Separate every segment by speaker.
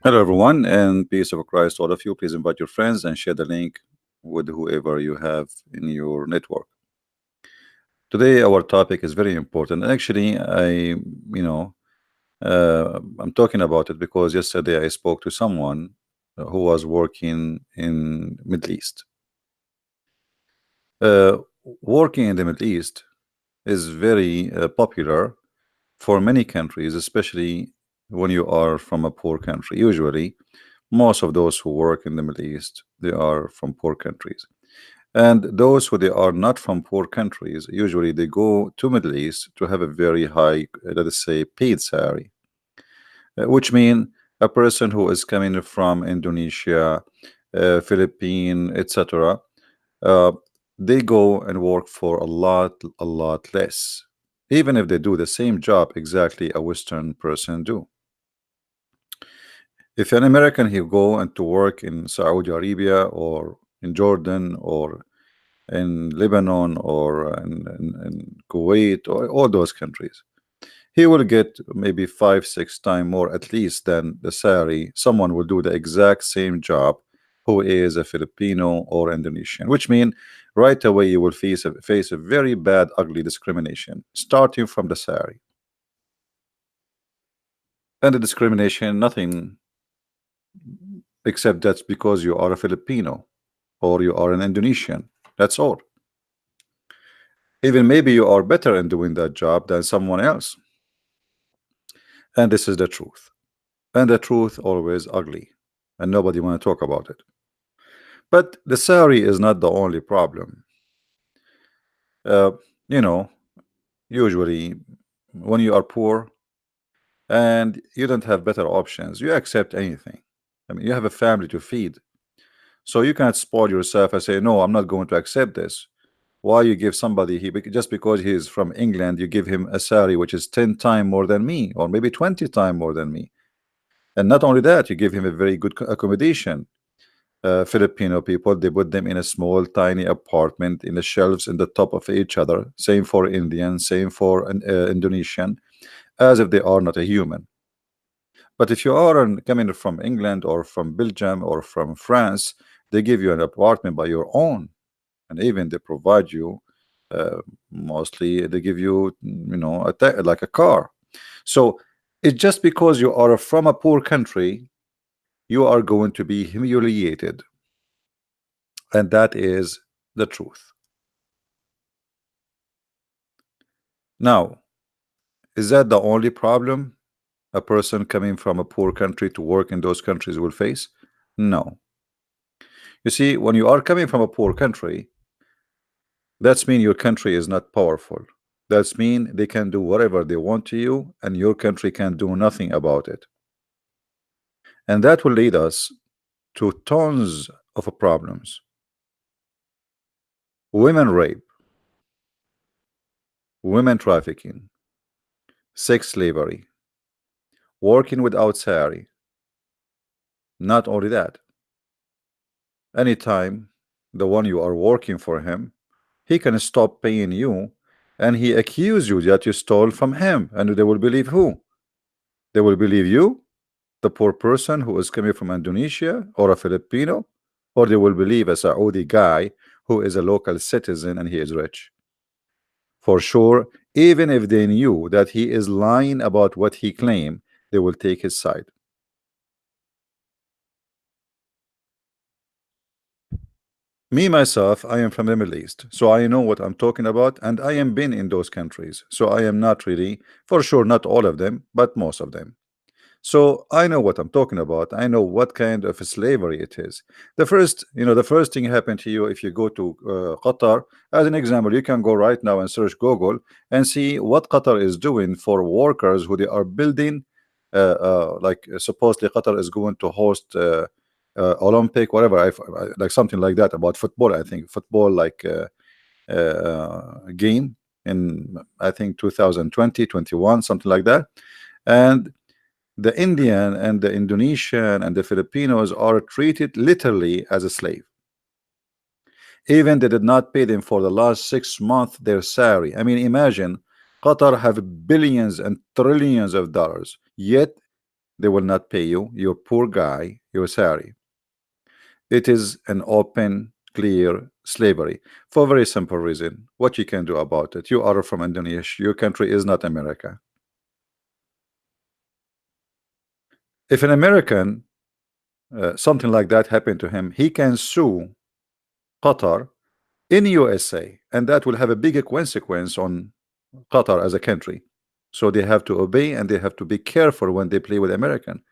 Speaker 1: Hello, everyone, and peace of Christ to all of you. Please invite your friends and share the link with whoever you have in your network. Today, our topic is very important. Actually, I'm talking about it because yesterday I spoke to someone who was working in Middle East. Uh, Working in the Middle East is very popular for many countries, especially when you are from a poor country. Usually, most of those who work in the Middle East, they are from poor countries. And those who they are not from poor countries, usually they go to Middle East to have a very high, let us say, paid salary, which mean a person who is coming from Indonesia, Philippines, etc. Uh, they go and work for a lot less, even if they do the same job exactly a Western person do. If an American he go and to work in Saudi Arabia or in Jordan or in Lebanon or in Kuwait or all those countries, he will get maybe 5 6 times more at least than the salary someone will do the exact same job who is a Filipino or Indonesian, which mean right away you will face a very bad ugly discrimination starting from the salary. And the discrimination nothing except that's because you are a Filipino or you are an Indonesian, that's all. Even maybe you are better in doing that job than someone else. And this is the truth. And the truth always ugly. And nobody want to talk about it. But the salary is not the only problem. Uh, you know, usually when you are poor and you don't have better options, you accept anything. I mean, you have a family to feed. So you can't spoil yourself and say, no, I'm not going to accept this. Why you give somebody just because he is from England, you give him a salary which is 10 times more than me, or maybe 20 times more than me. And not only that, you give him a very good accommodation. Filipino people, they put them in a small, tiny apartment in the shelves in the top of each other. Same for Indian, same for an Indonesian, as if they are not a human. But if you are coming from England or from Belgium or from France, they give you an apartment by your own, and even they provide you. Mostly, they give you, like a car. So it's just because you are from a poor country, you are going to be humiliated, and that is the truth. Now, is that the only problem a person coming from a poor country to work in those countries will face? No. You see, when you are coming from a poor country, that's mean your country is not powerful. That's mean they can do whatever they want to you, and your country can do nothing about it. And that will lead us to tons of problems. Women rape, women trafficking, sex slavery, working without salary. Not only that, anytime the one you are working for him, he can stop paying you and he accuse you that you stole from him, and they will believe who? They will believe you, the poor person who is coming from Indonesia or a Filipino, or they will believe a Saudi guy who is a local citizen and he is rich. For sure, even if they knew that he is lying about what he claimed, they will take his side. Me myself, I am from the Middle East, so I know what I'm talking about, and I am been in those countries, so I am not really, for sure, not all of them, but most of them. So I know what I'm talking about. I know what kind of a slavery it is. The first thing happened to you if you go to Qatar. As an example, you can go right now and search Google and see what Qatar is doing for workers who they are building. Supposedly Qatar is going to host Olympic, whatever, like something like that about football. I think football game in I think 2020, 21, something like that, and the Indian and the Indonesian and the Filipinos are treated literally as a slave. Even they did not pay them for the last 6 months their salary. I mean, imagine Qatar have billions and trillions of dollars, yet they will not pay you. You're poor guy, you're sorry. It is an open, clear slavery for a very simple reason. What you can do about it? You are from Indonesia. Your country is not America. If an American, something like that happened to him, he can sue Qatar in USA, and that will have a bigger consequence on Qatar as a country. So they have to obey and they have to be careful when they play with American.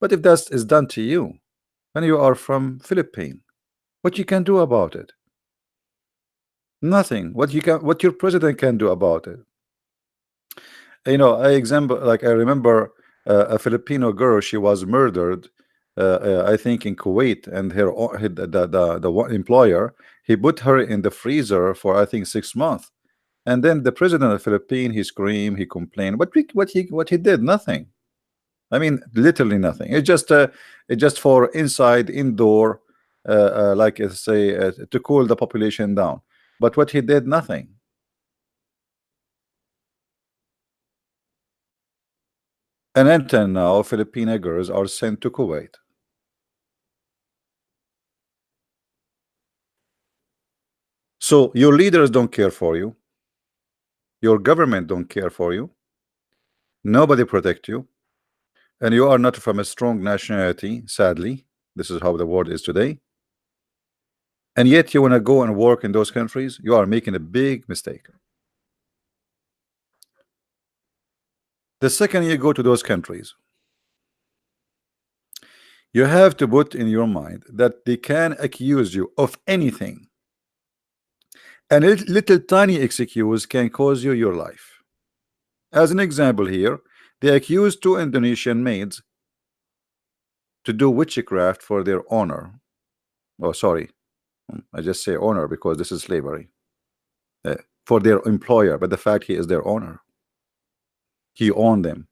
Speaker 1: But if that is done to you, and you are from Philippines, what you can do about it? Nothing. What your president can do about it? You know, I remember a Filipino girl. She was murdered, I think in Kuwait, and the employer, he put her in the freezer for I think 6 months. And then the president of the Philippines, he screamed, he complained. What he did? Nothing. I mean, literally nothing. It's just for inside, indoor, like say, to cool the population down. But what he did, nothing. And until now, Filipino girls are sent to Kuwait. So your leaders don't care for you. Your government don't care for you. Nobody protect you. And you are not from a strong nationality, sadly. This is how the world is today. And yet you want to go and work in those countries, you are making a big mistake. The second you go to those countries, you have to put in your mind that they can accuse you of anything. And a little tiny excuse can cause you your life. As an example here, they accused 2 Indonesian maids to do witchcraft for their owner. Oh, sorry. I just say owner because this is slavery. For their employer, but the fact he is their owner. He owned them.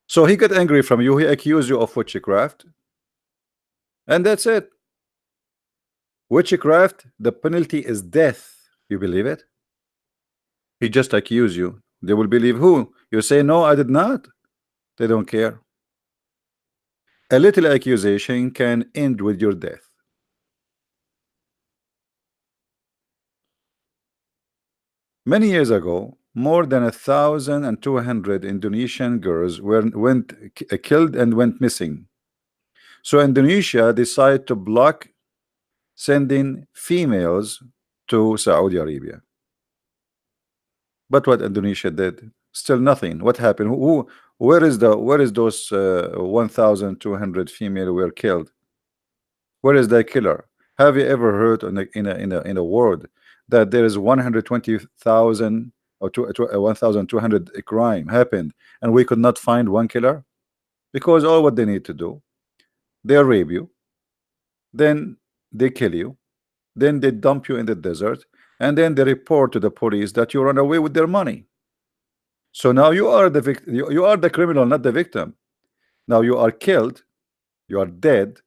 Speaker 1: So he got angry from you. He accused you of witchcraft. And that's it. Witchcraft, the penalty is death. You believe it? He just accused you. They will believe who? You say, no, I did not. They don't care. A little accusation can end with your death. Many years ago, more than 1,200 Indonesian girls went killed and went missing. So Indonesia decided to block sending females to Saudi Arabia. But what Indonesia did? Still nothing. What happened? Where is those 1,200 female were killed? Where is the killer? Have you ever heard in a world that there is 120,000 or 1,200 crime happened and we could not find one killer? Because all what they need to do, they rape you, then they kill you, then they dump you in the desert, and then they report to the police that you run away with their money. So now you are the victim. You are the criminal, not the victim. Now you are killed, you are dead,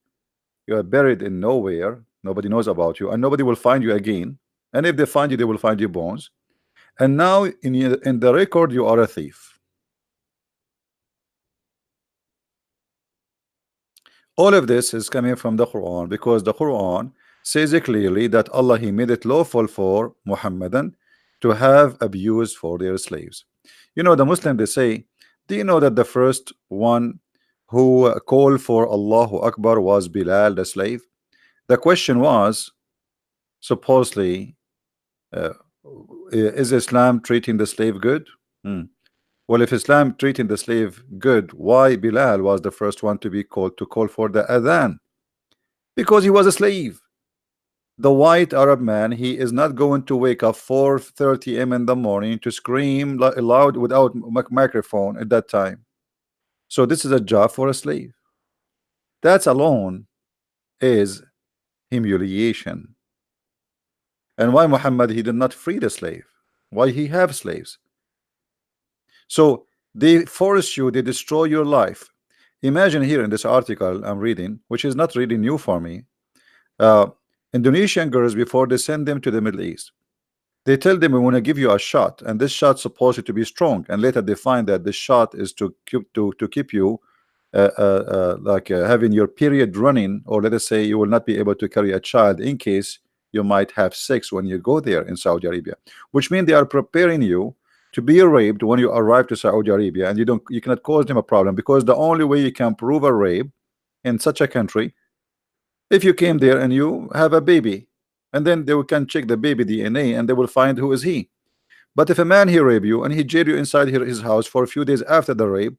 Speaker 1: you are buried in nowhere. Nobody knows about you, and nobody will find you again. And if they find you, they will find your bones. And now in the record, you are a thief. All of this is coming from the Quran, because the Quran says it clearly that Allah, He made it lawful for Muhammadan to have abuse for their slaves. You know, the Muslim, they say, do you know that the first one who called for Allahu Akbar was Bilal, the slave? The question was, supposedly, is Islam treating the slave good? Well, if Islam treating the slave good, why Bilal was the first one to be called to call for the adhan? Because he was a slave. The white Arab man, he is not going to wake up 4:30 a.m. in the morning to scream loud without microphone at that time. So this is a job for a slave. That alone is humiliation. And why Muhammad, he did not free the slave? Why he have slaves? So they force you, they destroy your life. Imagine here in this article I'm reading, which is not really new for me, Indonesian girls, before they send them to the Middle East, They tell them we want to give you a shot, and this shot's supposed to be strong, and later they find that this shot is to keep you like having your period running, or let us say you will not be able to carry a child in case you might have sex when you go there in Saudi Arabia, which means they are preparing you to be raped when you arrive to Saudi Arabia, and you cannot cause them a problem, because the only way you can prove a rape in such a country, if you came there and you have a baby, and then they can check the baby DNA and they will find who is he. But if a man he rape you and he jail you inside his house for a few days after the rape,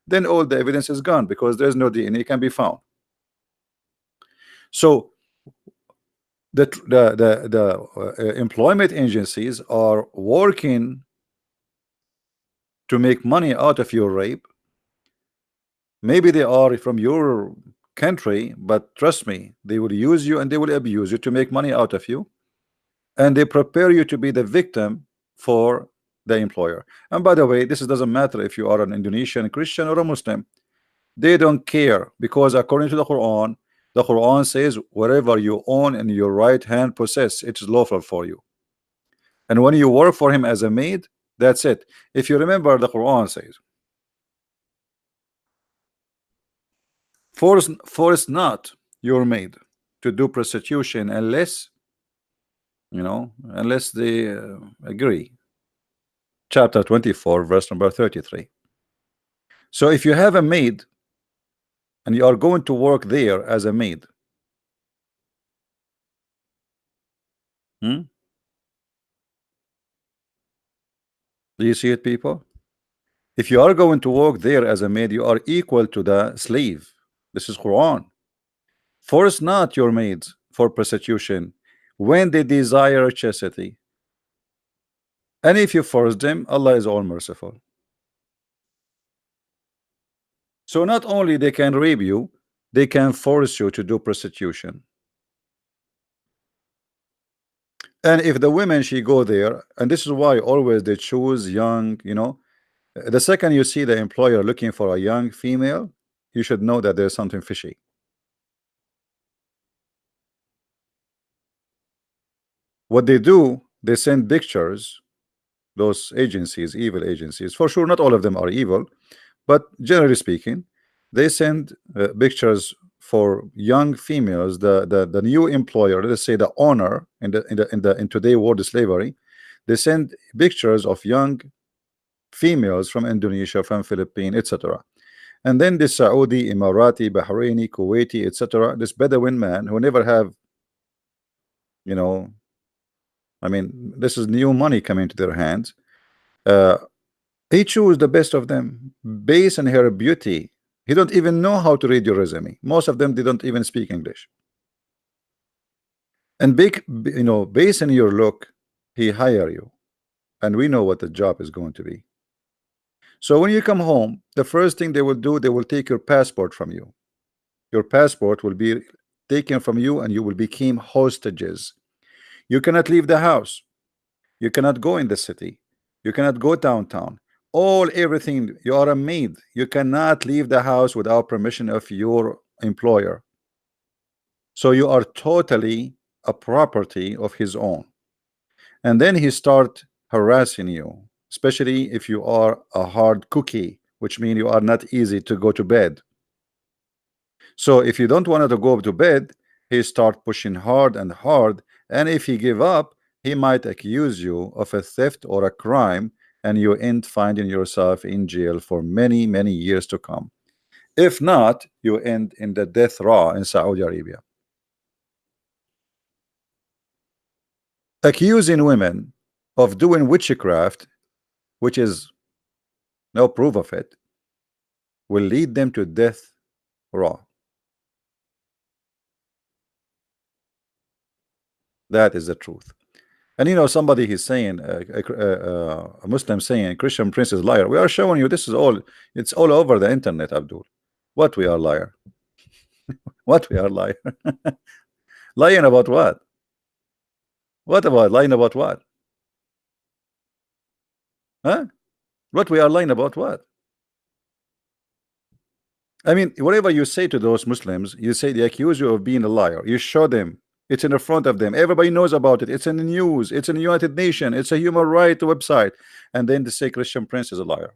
Speaker 1: then all the evidence is gone because there's no DNA can be found. So the employment agencies are working to make money out of your rape. Maybe they are from your country, but trust me, they will use you and they will abuse you to make money out of you, and they prepare you to be the victim for the employer. And by the way, this doesn't matter if you are an Indonesian Christian or a Muslim. They don't care, because according to the Quran says whatever you own and your right hand possess, it is lawful for you. And when you work for him as a maid, that's it. If you remember, the Quran says, force not your maid to do prostitution unless unless they agree. Chapter 24, verse number 33. So if you have a maid and you are going to work there as a maid, do you see it, people? If you are going to work there as a maid, you are equal to the slave. This is Quran. Force not your maids for prostitution when they desire chastity, and if you force them, Allah is all merciful. So not only they can rape you, they can force you to do prostitution. And if the women she go there, and this is why always they choose young, the second you see the employer looking for a young female, you should know that there's something fishy. What they do, they send pictures, those agencies, evil agencies, for sure not all of them are evil, but generally speaking, they send pictures for young females. The new employer, let's say the owner in today's world of slavery, they send pictures of young females from Indonesia, from Philippines, etc. And then the Saudi, Emirati, Bahraini, Kuwaiti, etc., this Bedouin man who never have, I mean, this is new money coming to their hands. He chose the best of them based on her beauty. He don't even know how to read your resume. Most of them, they don't even speak English. And based on your look, he hire you, and we know what the job is going to be. So when you come home, the first thing they will do, they will take your passport from you. Your passport will be taken from you, and you will become hostages. You cannot leave the house. You cannot go in the city. You cannot go downtown. Everything, you are a maid. You cannot leave the house without permission of your employer. So you are totally a property of his own. And then he start harassing you, especially if you are a hard cookie, which means you are not easy to go to bed. So if you don't want to go to bed, he start pushing hard and hard, and if he give up, he might accuse you of a theft or a crime, and you end finding yourself in jail for many, many years to come. If not, you end in the death row in Saudi Arabia. Accusing women of doing witchcraft, which is no proof of it, will lead them to death row. That is the truth. And somebody he's saying, a Muslim saying, Christian Prince is liar. We are showing you this is all, it's all over the internet, Abdul. What we are liar? What we are liar? Lying about what? What about lying about what? Huh? What we are lying about what? I mean, whatever you say to those Muslims, you say they accuse you of being a liar. You show them It's in the front of them. Everybody knows about it. It's in the news. It's in the United Nations. It's a human rights website. And then they say Christian Prince is a liar.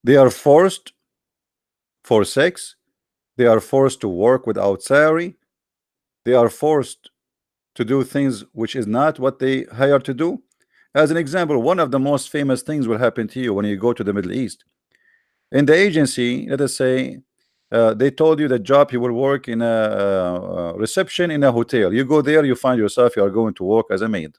Speaker 1: They are forced for sex. They are forced to work without salary. They are forced to do things which is not what they hired to do. As an example, one of the most famous things will happen to you when you go to the Middle East. In the agency, let us say, they told you the job you will work in a reception in a hotel. You go there, you find yourself you are going to work as a maid.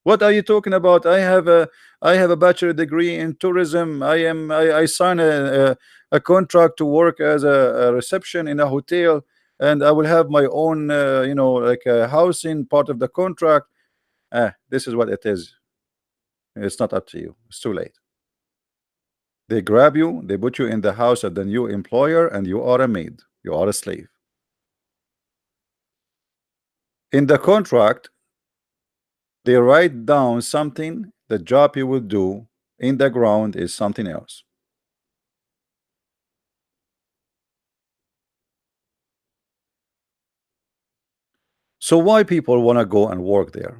Speaker 1: What are you talking about? I have a bachelor degree in tourism. I sign a contract to work as a reception in a hotel, and I will have my own like a housing part of the contract. This is what it is. It's not up to you. It's too late. They grab you, they put you in the house of the new employer, and you are a maid. You are a slave. In the contract, they write down something. The job you will do in the ground is something else. So why people want to go and work there?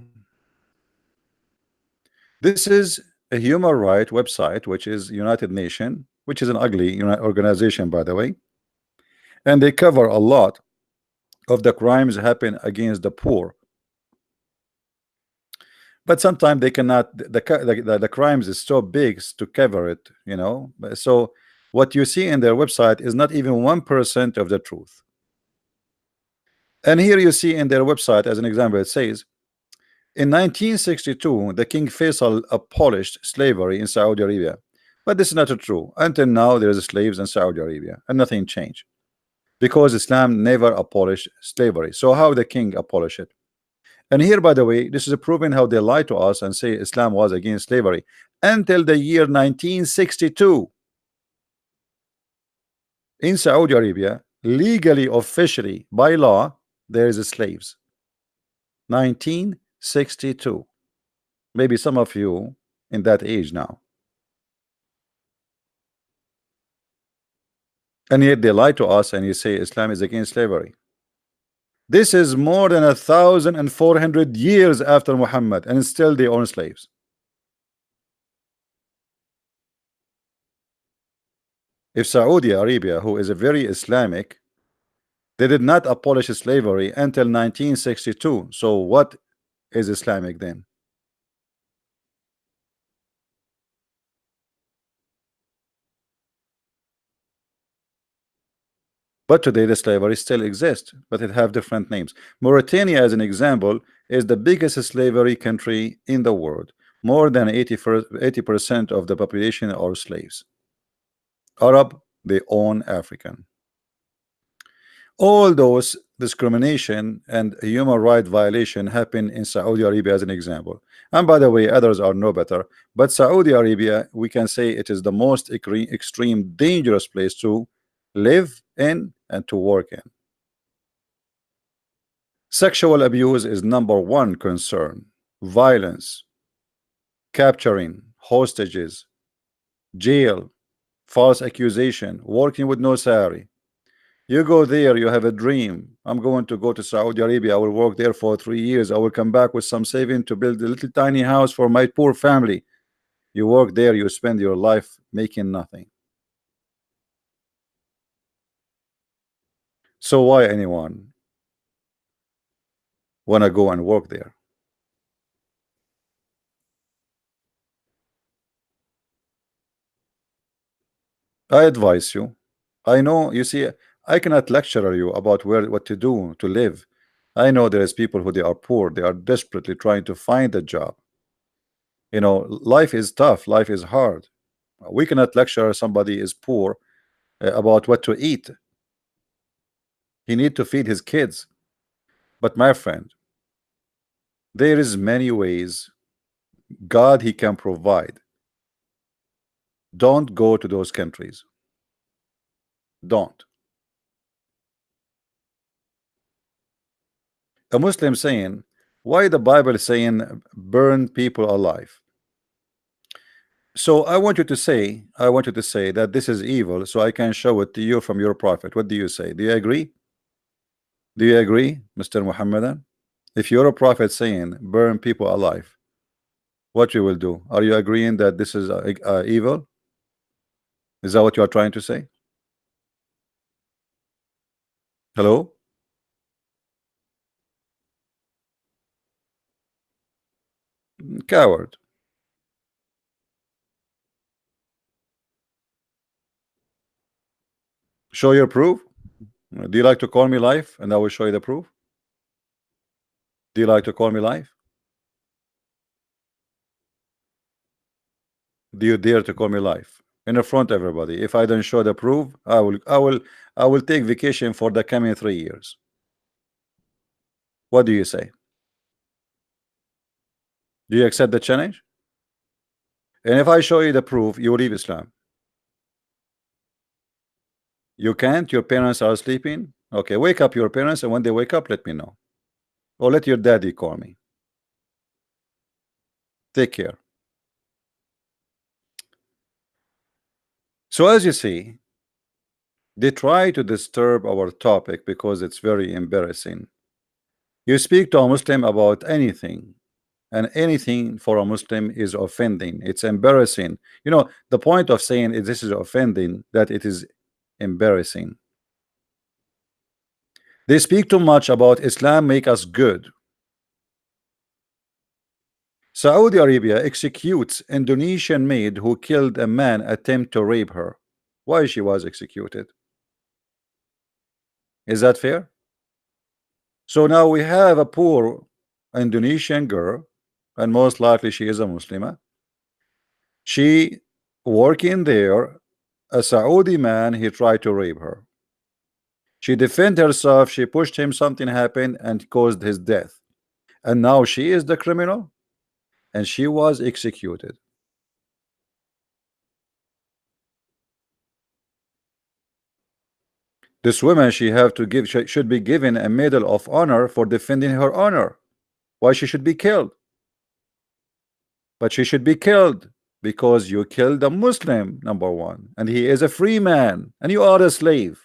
Speaker 1: This is a human rights website, which is United Nations, which is an ugly organization, by the way, and they cover a lot of the crimes happen against the poor. But sometimes they cannot. The crimes is so big to cover it, So what you see in their website is not even 1% of the truth. And here you see in their website, as an example, it says, in 1962, the King Faisal abolished slavery in Saudi Arabia. But this is not true. Until now, there is slaves in Saudi Arabia, and nothing changed because Islam never abolished slavery. So how the king abolished it? And here, by the way, this is proving how they lie to us and say Islam was against slavery until the year 1962. In Saudi Arabia, legally, officially, by law, there is slaves. 1962. Maybe some of you in that age now. And yet they lie to us and you say Islam is against slavery. This is more than 1,400 years after Muhammad, and still they own slaves. If Saudi Arabia, who is a very Islamic, they did not abolish slavery until 1962. So what is Islamic then? But today the slavery still exists, but it have different names. Mauritania, as an example, is the biggest slavery country in the world. More than 80% of the population are slaves. Arab, they own African. All those discrimination and human right violation happen in Saudi Arabia, as an example. And by the way, others are no better. But Saudi Arabia, we can say it is the most extreme dangerous place to live in and to work in. Sexual abuse is #1 concern. Violence, capturing, hostages, jail, false accusation, working with no salary. You go there, you have a dream. I'm going to go to Saudi Arabia. I will work there for 3 years. I will come back with some saving to build a little tiny house for my poor family. You work there, you spend your life making nothing. So why anyone want to go and work there? I advise you. I know, you see, I cannot lecture you about what to do to live. I know there is people who they are poor. They are desperately trying to find a job. Life is tough. Life is hard. We cannot lecture somebody is poor about what to eat. He need to feed his kids. But my friend, there is many ways God he can provide. Don't go to those countries. Don't. A Muslim saying, why the Bible is saying burn people alive? So I want you to say that this is evil, so I can show it to you from your prophet. What do you say? Do you agree? Do you agree, Mr. Muhammadan? If you're a prophet saying burn people alive, what you will do? Are you agreeing that this is evil? Is that what you are trying to say? Hello? Coward. Show your proof. Do you like to call me live and I will show you the proof? Do you like to call me live? Do you dare to call me live in the front of everybody? If I don't show the proof, I will take vacation for the coming 3 years. What do you say? Do you accept the challenge? And if I show you the proof, you will leave Islam. You can't. Your parents are sleeping. Okay, wake up your parents, and when they wake up, let me know. Or let your daddy call me. Take care. So as you see, they try to disturb our topic because it's very embarrassing. You speak to a Muslim about anything, and anything for a Muslim is offending. It's embarrassing. You know, the point of saying this is offending, that it is embarrassing. They speak too much about Islam make us good. Saudi Arabia executes Indonesian maid who killed a man attempt to rape her. Why she was executed? Is that fair? So now we have a poor Indonesian girl, and most likely she is a Muslimah. She working there, a Saudi man, he tried to rape her. She defended herself, she pushed him, something happened and caused his death. And now she is the criminal and she was executed. This woman, she have to give, should be given a medal of honor for defending her honor. Why she should be killed? But she should be killed because you killed a Muslim, number one, and he is a free man and you are a slave.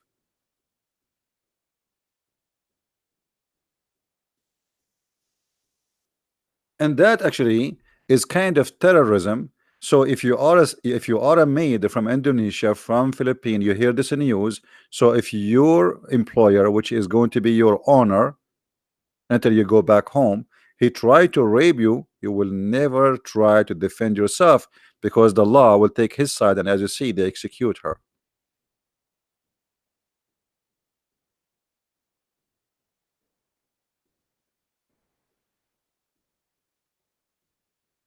Speaker 1: And that actually is kind of terrorism. So if you are a maid from Indonesia, from Philippines, you hear this in news. So if your employer, which is going to be your honor until you go back home, he tried to rape you, you will never try to defend yourself because the law will take his side, and as you see, they execute her.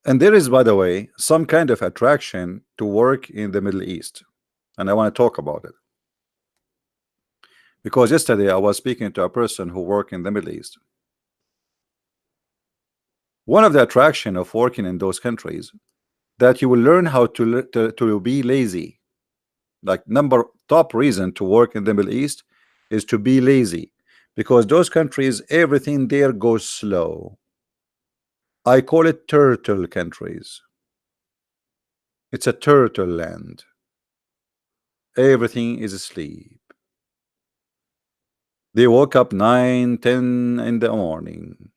Speaker 1: And there is, by the way, some kind of attraction to work in the Middle East, and I want to talk about it because yesterday I was speaking to a person who worked in the Middle East. One of the attraction of working in those countries that you will learn how to be lazy. Like number top reason to work in the Middle East is to be lazy because those countries, everything there goes slow. I call it turtle countries. It's a turtle land. Everything is asleep. They woke up 9, 10 in the morning.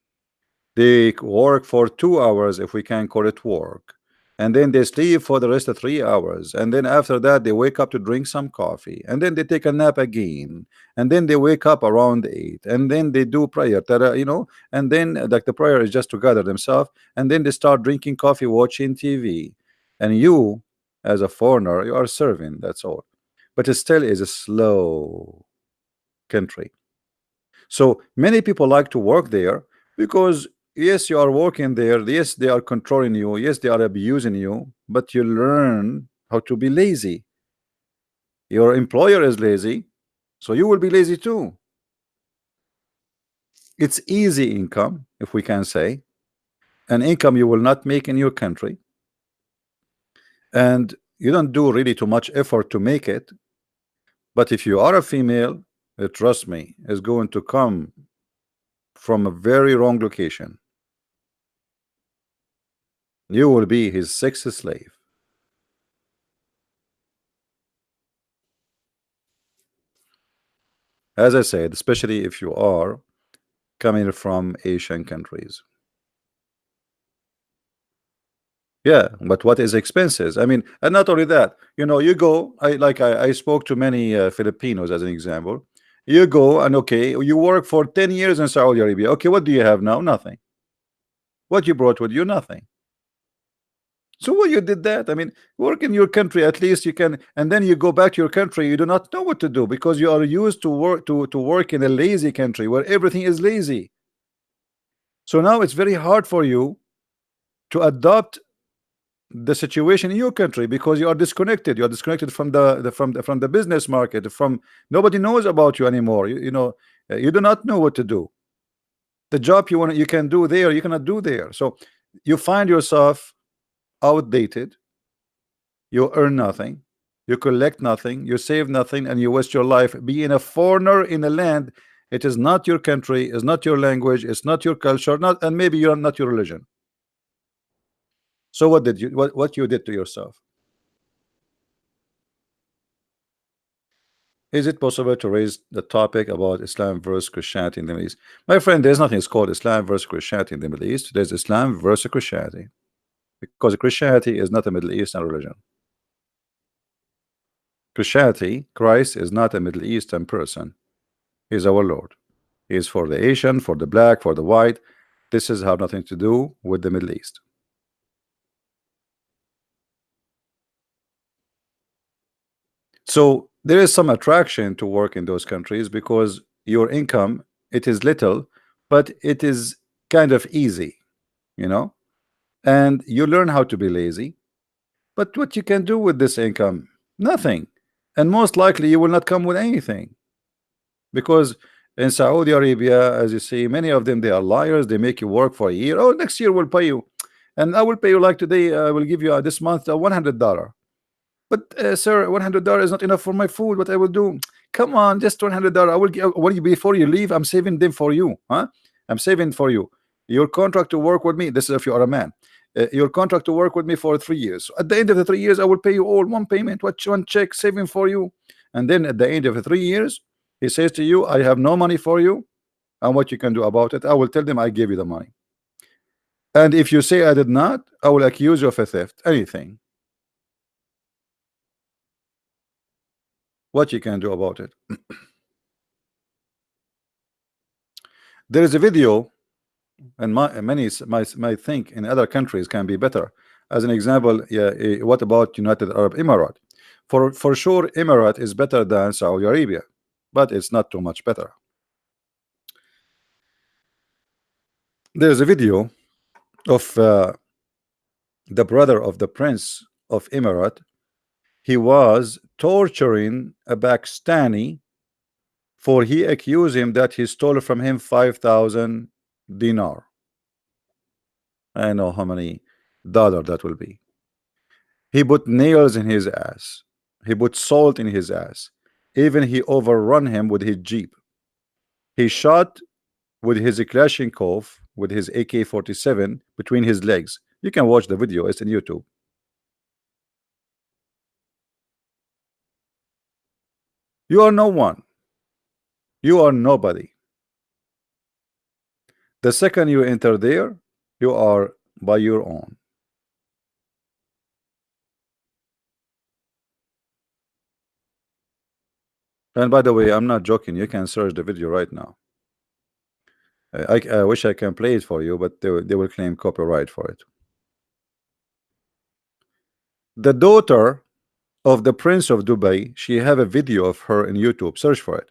Speaker 1: They work for 2 hours, if we can call it work, and then they sleep for the rest of 3 hours, and then after that they wake up to drink some coffee, and then they take a nap again, and then they wake up around 8, and then they do prayer, you know, and then like the prayer is just to gather themselves, and then they start drinking coffee, watching TV, and you as a foreigner, you are serving, that's all. But it still is a slow country. So many people like to work there because yes, you are working there, yes, they are controlling you, yes, they are abusing you, but you learn how to be lazy. Your employer is lazy, so you will be lazy too. It's easy income, if we can say, an income you will not make in your country, and you don't do really too much effort to make it. But if you are a female, trust me, is going to come from a very wrong location. You will be his sex slave. As I said, especially if you are coming from Asian countries. Yeah, but what is expenses? I mean, and not only that, you know, you go. I spoke to many Filipinos as an example. You go and okay, you work for 10 years in Saudi Arabia. Okay, what do you have now? Nothing. What you brought with you? Nothing. So what you did that? I mean, work in your country at least you can, and then you go back to your country. You do not know what to do because you are used to work in a lazy country where everything is lazy. So now it's very hard for you to adopt the situation in your country because you are disconnected. You are disconnected from from the business market. From nobody knows about you anymore. You know, you do not know what to do. The job you can do there, you cannot do there. So you find yourself outdated. You earn nothing, you collect nothing, you save nothing, and you waste your life being a foreigner in a land. It is not your country, it's not your language, it's not your culture, not, and maybe you're not your religion. So what you did to yourself? Is it possible to raise the topic about Islam versus Christianity in the Middle East? My friend, there's nothing called Islam versus Christianity in the Middle East. There's Islam versus Christianity because Christianity is not a Middle Eastern religion. Christianity, Christ is not a Middle Eastern person. He's our Lord. He is for the Asian, for the black, for the white. This has have nothing to do with the Middle East. So there is some attraction to work in those countries because your income, it is little, but it is kind of easy, you know, and you learn how to be lazy. But what you can do with this income? Nothing. And most likely you will not come with anything because in Saudi Arabia, as you see, many of them, they are liars. They make you work for a year. Oh, next year we'll pay you, and I will pay you like today. I will give you this month $100. But sir, $100 is not enough for my food. What I will do? Come on, just $100. I will give when you before you leave. I'm saving them for you, huh? I'm saving for you. Your contract to work with me. This is if you are a man. Your contract to work with me for 3 years. At the end of the 3 years, I will pay you all one payment, one check, saving for you. And then at the end of the 3 years, he says to you, I have no money for you. And what you can do about it? I will tell them I gave you the money. And if you say I did not, I will accuse you of a theft. Anything. What you can do about it? There is a video, and many might think in other countries can be better. As an example, yeah, what about United Arab Emirates? For sure, Emirate is better than Saudi Arabia, but it's not too much better. There's a video of the brother of the Prince of Emirate. He was torturing a Pakistani for he accused him that he stole from him 5,000 dinar. I know how many dollar that will be. He put nails in his ass. He put salt in his ass. Even he overrun him with his jeep. He shot with his Kalashnikov, with his AK-47 between his legs. You can watch the video. It's in YouTube. You are no one. You are nobody. The second you enter there, you are by your own. And by the way, I'm not joking. You can search the video right now. I wish I can play it for you, but they will claim copyright for it. The daughter of the Prince of Dubai, she have a video of her in YouTube. Search for it.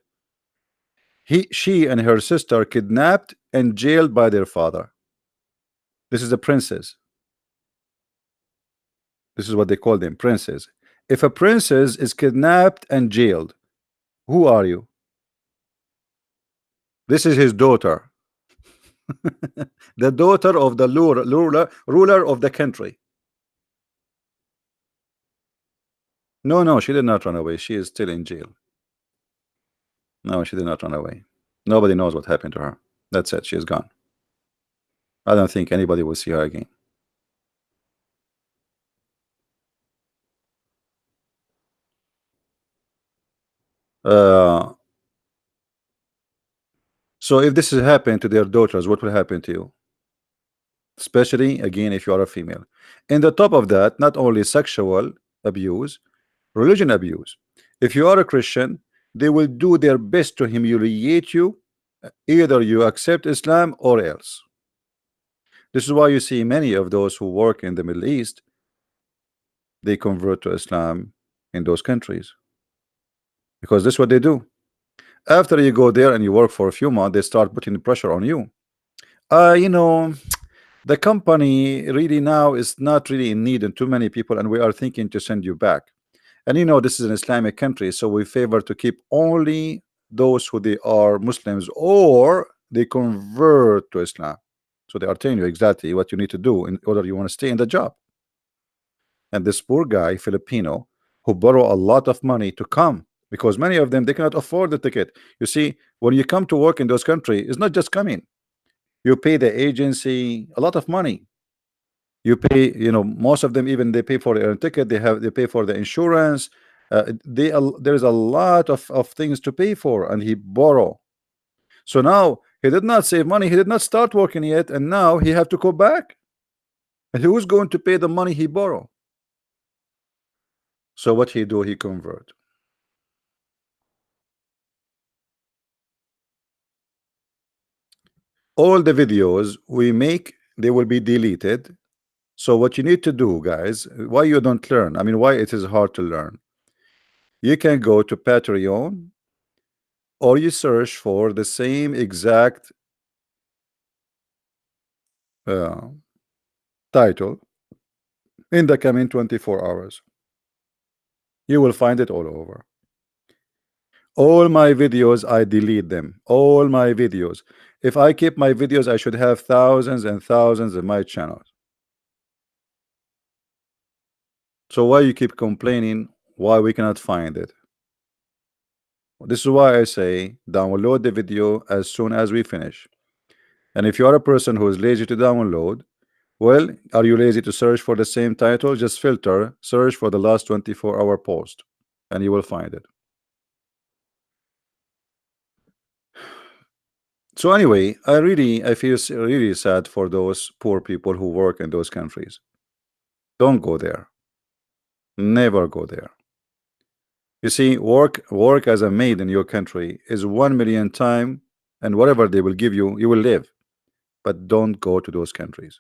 Speaker 1: She and her sister kidnapped and jailed by their father. This is a princess. This is what they call them, princes. If a princess is kidnapped and jailed, who are you? This is his daughter. The daughter of the ruler of the country. No, she did not run away. She is still in jail. No, she did not run away. Nobody knows what happened to her. That's it. She is gone. I don't think anybody will see her again. Uh, So if this is happening to their daughters, what will happen to you? Especially again if you are a female. And the top of that, not only sexual abuse, religion abuse. If you are a Christian, they will do their best to humiliate you. Either you accept Islam or else. This is why you see many of those who work in the Middle East, they convert to Islam in those countries, because this is what they do. After you go there and you work for a few months, they start putting pressure on you. You know, the company really now is not really in need of too many people, and we are thinking to send you back. And you know, this is an Islamic country, so we favor to keep only those who they are Muslims or they convert to Islam. So they are telling you exactly what you need to do in order you want to stay in the job. And this poor guy, Filipino, who borrow a lot of money to come, because many of them they cannot afford the ticket. You see, when you come to work in those countries, it's not just coming. You pay the agency a lot of money. You pay, you know, most of them even they pay for their own ticket. They pay for the insurance. There is a lot of things to pay for, and he borrow. So now he did not save money. He did not start working yet, and now he have to go back. And who's going to pay the money he borrow? So what he do? He convert. All the videos we make, they will be deleted. So what you need to do, guys, why you don't learn? I mean, why it is hard to learn? You can go to Patreon, or you search for the same exact uh, title in the coming 24 hours. You will find it all over. All my videos, I delete them. All my videos. If I keep my videos, I should have thousands and thousands in my channel. So why you keep complaining why we cannot find it? This is why I say download the video as soon as we finish. And if you are a person who is lazy to download, well, are you lazy to search for the same title? Just filter, search for the last 24-hour post, and you will find it. So anyway, I feel really sad for those poor people who work in those countries. Don't go there. Never go there. You see, work as a maid in your country is 1,000,000 times, and whatever they will give you, you will live. But don't go to those countries.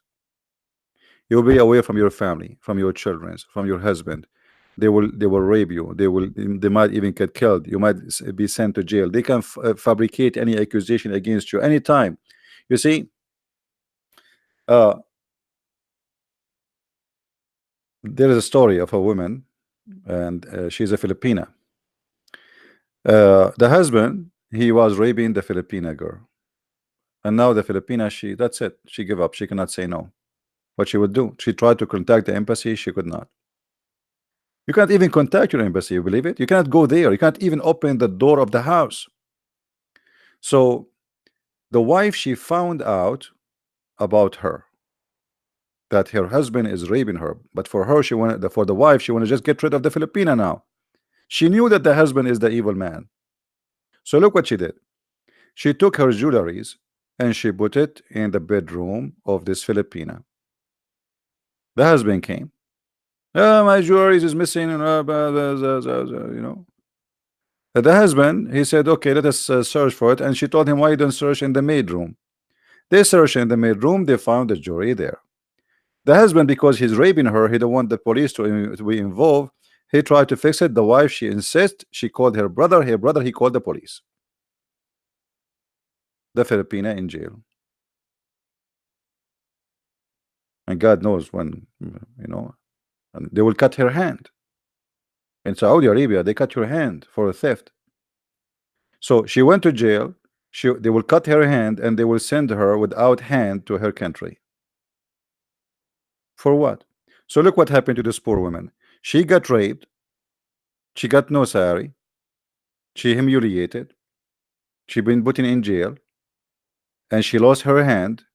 Speaker 1: You'll be away from your family, from your children, from your husband. They will rape you. They might even get killed. You might be sent to jail. They can fabricate any accusation against you anytime. You see, uh, there is a story of a woman, and she's a Filipina. The husband, he was raping the Filipina girl, and now the Filipina, that's it. She gave up. She cannot say no. What she would do? She tried to contact the embassy. She could not. You can't even contact your embassy. You believe it? You cannot go there. You can't even open the door of the house. So the wife, she found out about her, that her husband is raping her. But for her, for the wife, she wanted to just get rid of the Filipina now. She knew that the husband is the evil man. So look what she did. She took her jewelries and she put it in the bedroom of this Filipina. The husband came. Oh, my jewelries is missing, you know. The husband, he said, okay, let us search for it. And she told him, why you don't search in the maid room? They searched in the maid room. They found the jewelry there. The husband, because he's raping her, he don't want the police to be involved. He tried to fix it. The wife, she insists. She called her brother. Her brother, he called the police. The Filipina in jail. And God knows when, you know, and they will cut her hand. In Saudi Arabia, they cut your hand for a theft. So she went to jail. They will cut her hand and they will send her without hand to her country. For what? So look what happened to this poor woman. She got raped. She got no salary. She humiliated. She been put in jail. And she lost her hand.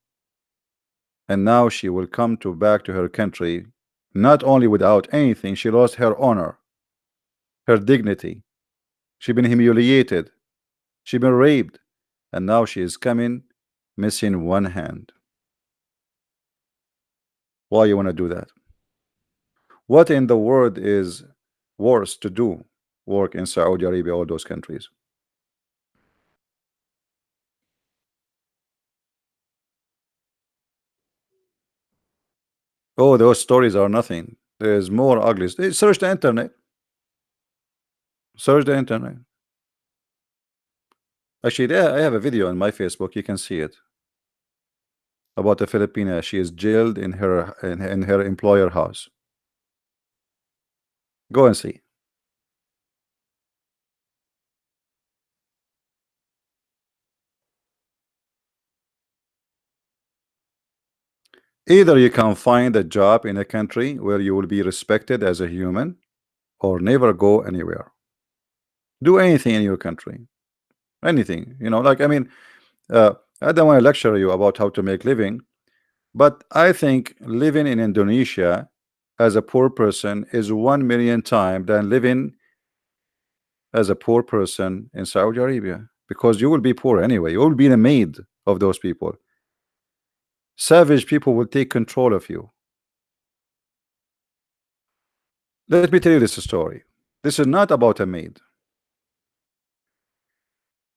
Speaker 1: And now she will come back to her country, not only without anything, she lost her honor, her dignity. She been humiliated. She been raped. and now she is coming missing one hand. Why you want to do that? What in the world is worse to do? Work in Saudi Arabia or those countries? Oh, those stories are nothing. There's more ugly. Search the internet. Search the internet. Actually, there I have a video on my Facebook. You can see it about a Filipina. She is jailed in her employer house. Go and see. Either you can find a job in a country where you will be respected as a human, or never go anywhere. Do anything in your country. Anything. Like, I mean, I don't want to lecture you about how to make living, but I think living in Indonesia as a poor person is 1 million times than living as a poor person in Saudi Arabia, because you will be poor anyway. You will be the maid of those people. Savage people will take control of you. Let me tell you this story. This is not about a maid.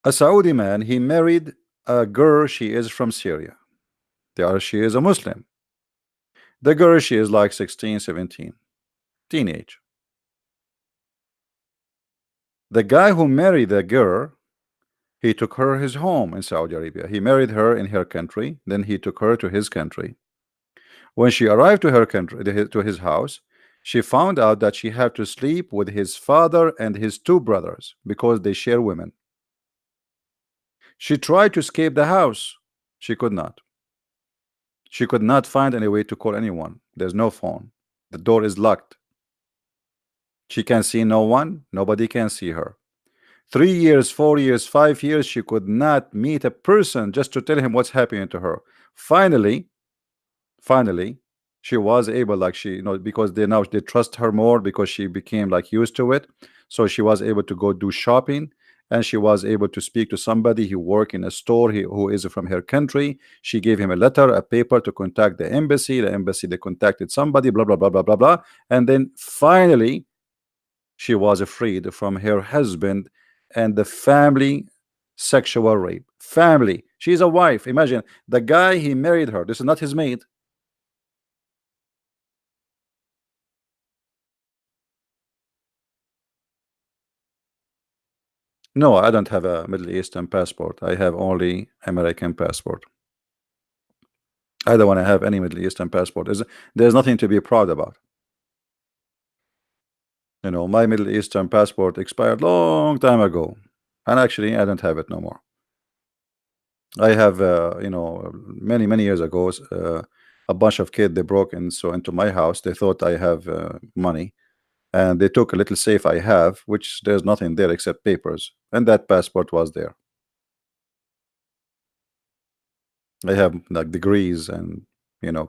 Speaker 1: A Saudi man, he married a girl. She is from Syria. She is a Muslim. The girl, she is like 16, 17, teenage. The guy who married the girl, he took her his home in Saudi Arabia. He married her in her country, then he took her to his country. When she arrived to her country, to his house, she found out that she had to sleep with his father and his two brothers because they share women. She tried to escape the house. She could not. She could not find any way to call anyone. There's no phone. The door is locked. She can see no one. Nobody can see her. 3 years, 4 years, 5 years, she could not meet a person just to tell him what's happening to her. Finally, she was able, like, because they trust her more because she became like used to it. So she was able to go do shopping, and she was able to speak to somebody who work in a store who is from her country. She gave him a letter, a paper to contact the embassy. The embassy, they contacted somebody, blah blah blah blah blah blah, and then finally she was freed from her husband and the family sexual rape. Family. She's a wife. Imagine, the guy, he married her. This is not his maid. No, I don't have a Middle Eastern passport. I have only American passport. I don't want to have any Middle Eastern passport. There's nothing to be proud about. My Middle Eastern passport expired long time ago, and actually I don't have it no more. I have, many years ago, a bunch of kids, they broke into my house. They thought I have money, and they took a little safe I have, which there's nothing there except papers, and that passport was there. I have like degrees and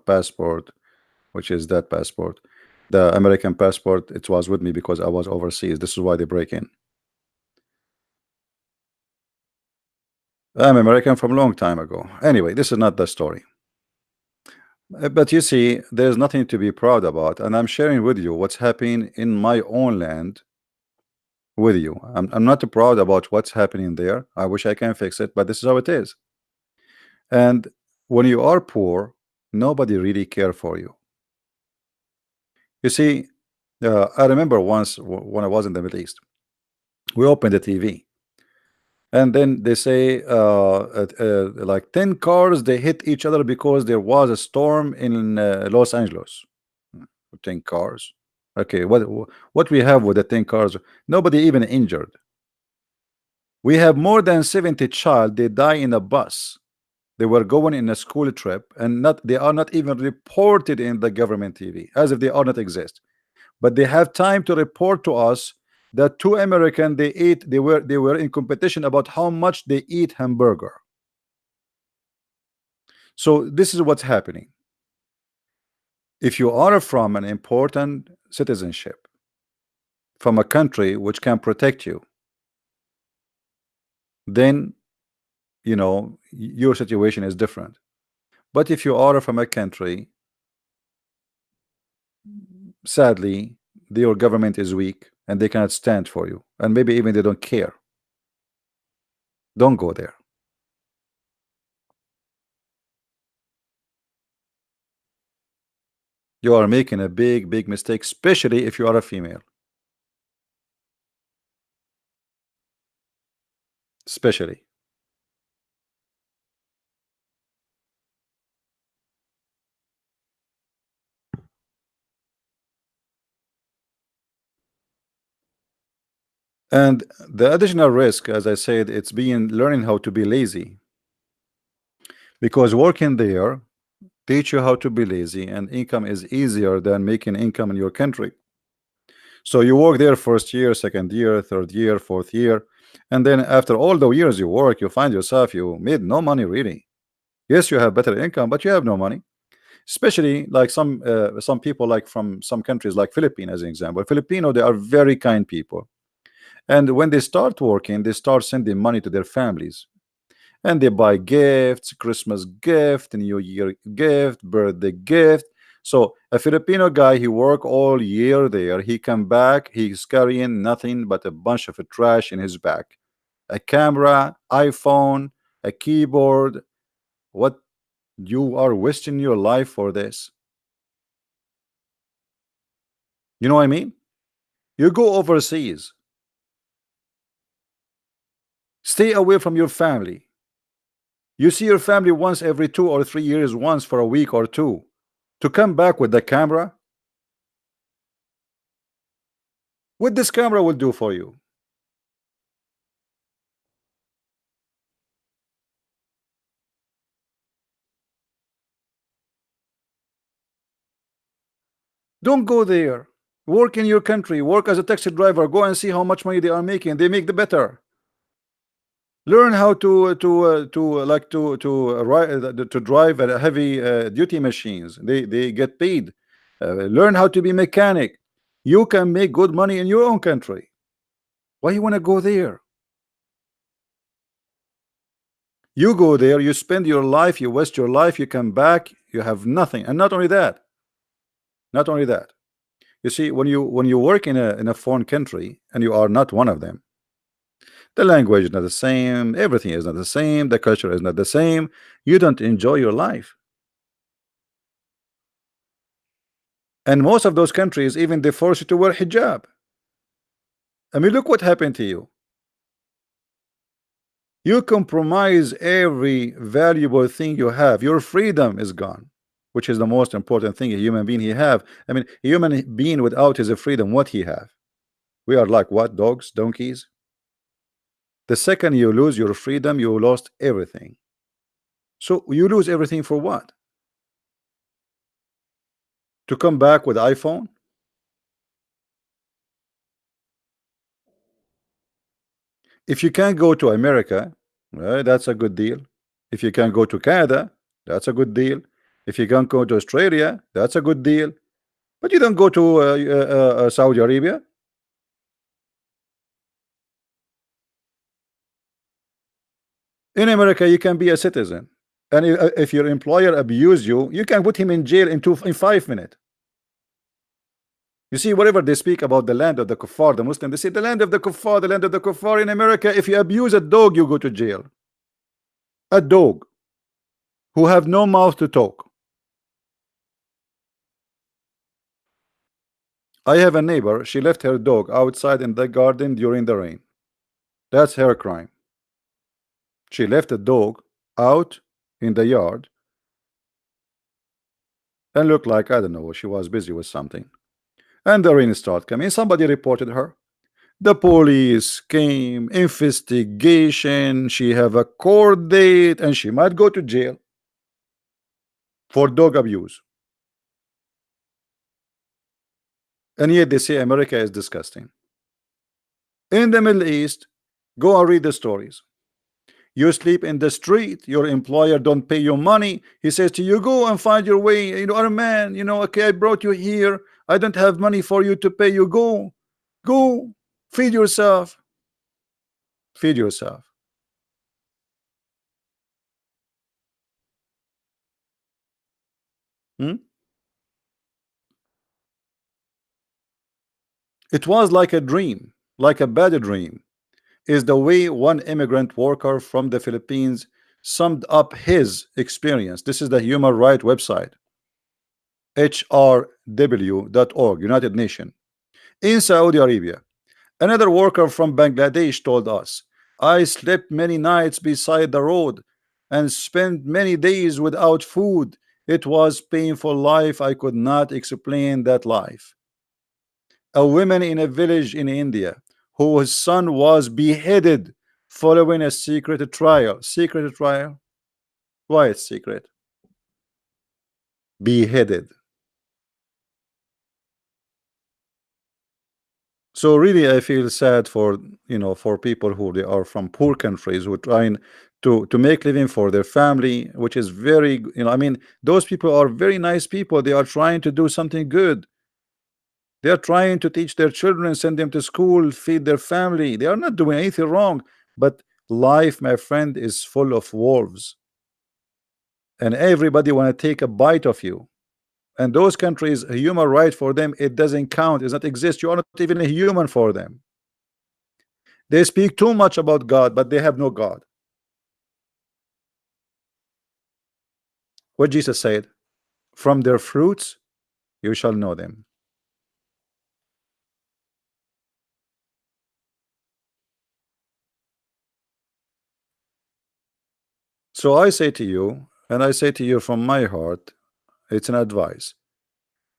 Speaker 1: passport, which is that passport. The American passport, it was with me because I was overseas. This is why they break in. I'm American from a long time ago. Anyway, this is not the story. But you see, there's nothing to be proud about, and I'm sharing with you what's happening in my own land with you. I'm not proud about what's happening there. I wish I can fix it, but this is how it is. And when you are poor, nobody really care for you. You see, I remember once when I was in the Middle East, we opened the TV, and then they say like 10 cars, they hit each other because there was a storm in Los Angeles. 10 cars. Okay, what we have with the 10 cars? Nobody even injured. We have more than 70 child. They die in a bus. They were going in a school trip, and they are not even reported in the government TV, as if they are not exist. But they have time to report to us that two American, they were in competition about how much they eat hamburger. So this is what's happening. If you are from an important citizenship, from a country which can protect you, then your situation is different. But if you are from a country, sadly, your government is weak and they cannot stand for you, and maybe even they don't care. Don't go there. You are making a big mistake, especially if you are a female. Especially. And the additional risk, as I said, it's being learning how to be lazy. Because working there teach you how to be lazy, and income is easier than making income in your country. So you work there first year, second year, third year, fourth year, and then after all the years you work, you find yourself you made no money really. Yes, you have better income, but you have no money. Especially like some people like from some countries like Philippines as an example. Filipino, they are very kind people, and when they start working, they start sending money to their families, and they buy gifts, Christmas gift, New Year gift, birthday gift. So a Filipino guy, he work all year there, he come back, he's carrying nothing but a bunch of trash in his back, a camera, iPhone, a keyboard. What, you are wasting your life for this? You know what I mean? You go overseas, stay away from your family. You see your family once every 2 or 3 years, once for a week or two. To come back with the camera, what this camera will do for you? Don't go there. Work in your country. Work as a taxi driver. Go and see how much money they are making. They make the better. Learn how to drive a heavy duty machines. They get paid. Learn how to be mechanic. You can make good money in your own country. Why you want to go there? You go there, you spend your life, you waste your life, you come back, you have nothing. And not only that, you see, when you work in a foreign country and you are not one of them, the language is not the same, everything is not the same, the culture is not the same. You don't enjoy your life. And most of those countries, even they force you to wear hijab. I mean, look what happened to you. You compromise every valuable thing you have. Your freedom is gone, which is the most important thing a human being he have. I mean, a human being without his freedom, what he have? We are like what? Dogs, donkeys? The second you lose your freedom, you lost everything. So you lose everything for what? To come back with iPhone? If you can't go to America, that's a good deal. If you can go to Canada, that's a good deal. If you can't go to Australia, that's a good deal. But you don't go to Saudi Arabia. In America, you can be a citizen, and if your employer abuse you, you can put him in jail in 5 minutes. You see, whatever they speak about the land of the kuffar, the Muslim, they say the land of the kuffar, the land of the kuffar. In America, if you abuse a dog, you go to jail. A dog who have no mouth to talk. I have a neighbor, she left her dog outside in the garden during the rain. That's her crime. She left the dog out in the yard and looked like, I don't know, she was busy with something. And the rain started coming. Somebody reported her. The police came, investigation, she have a court date, and she might go to jail for dog abuse. And yet they say America is disgusting. In the Middle East, go and read the stories. You sleep in the street, your employer don't pay you money. He says to you, go and find your way. You are a man, okay, I brought you here. I don't have money for you to pay you. Go, feed yourself. Feed yourself. Hmm? It was like a dream, like a bad dream, is the way one immigrant worker from the Philippines summed up his experience. This is the human rights website, hrw.org, United Nations. In Saudi Arabia, another worker from Bangladesh told us, I slept many nights beside the road and spent many days without food. It was painful life. I could not explain that life. A woman in a village in India whose son was beheaded following a secret trial. Secret trial? Why it's secret? Beheaded. So really, I feel sad for for people who they are from poor countries who are trying to make living for their family, which is very I mean those people are very nice people. They are trying to do something good. They are trying to teach their children, send them to school, feed their family. They are not doing anything wrong. But life, my friend, is full of wolves, and everybody want to take a bite of you. And those countries, a human right for them, it doesn't count. It does not exist. You are not even a human for them. They speak too much about God, but they have no God. What Jesus said, from their fruits you shall know them. So I say to you, and I say to you from my heart, it's an advice.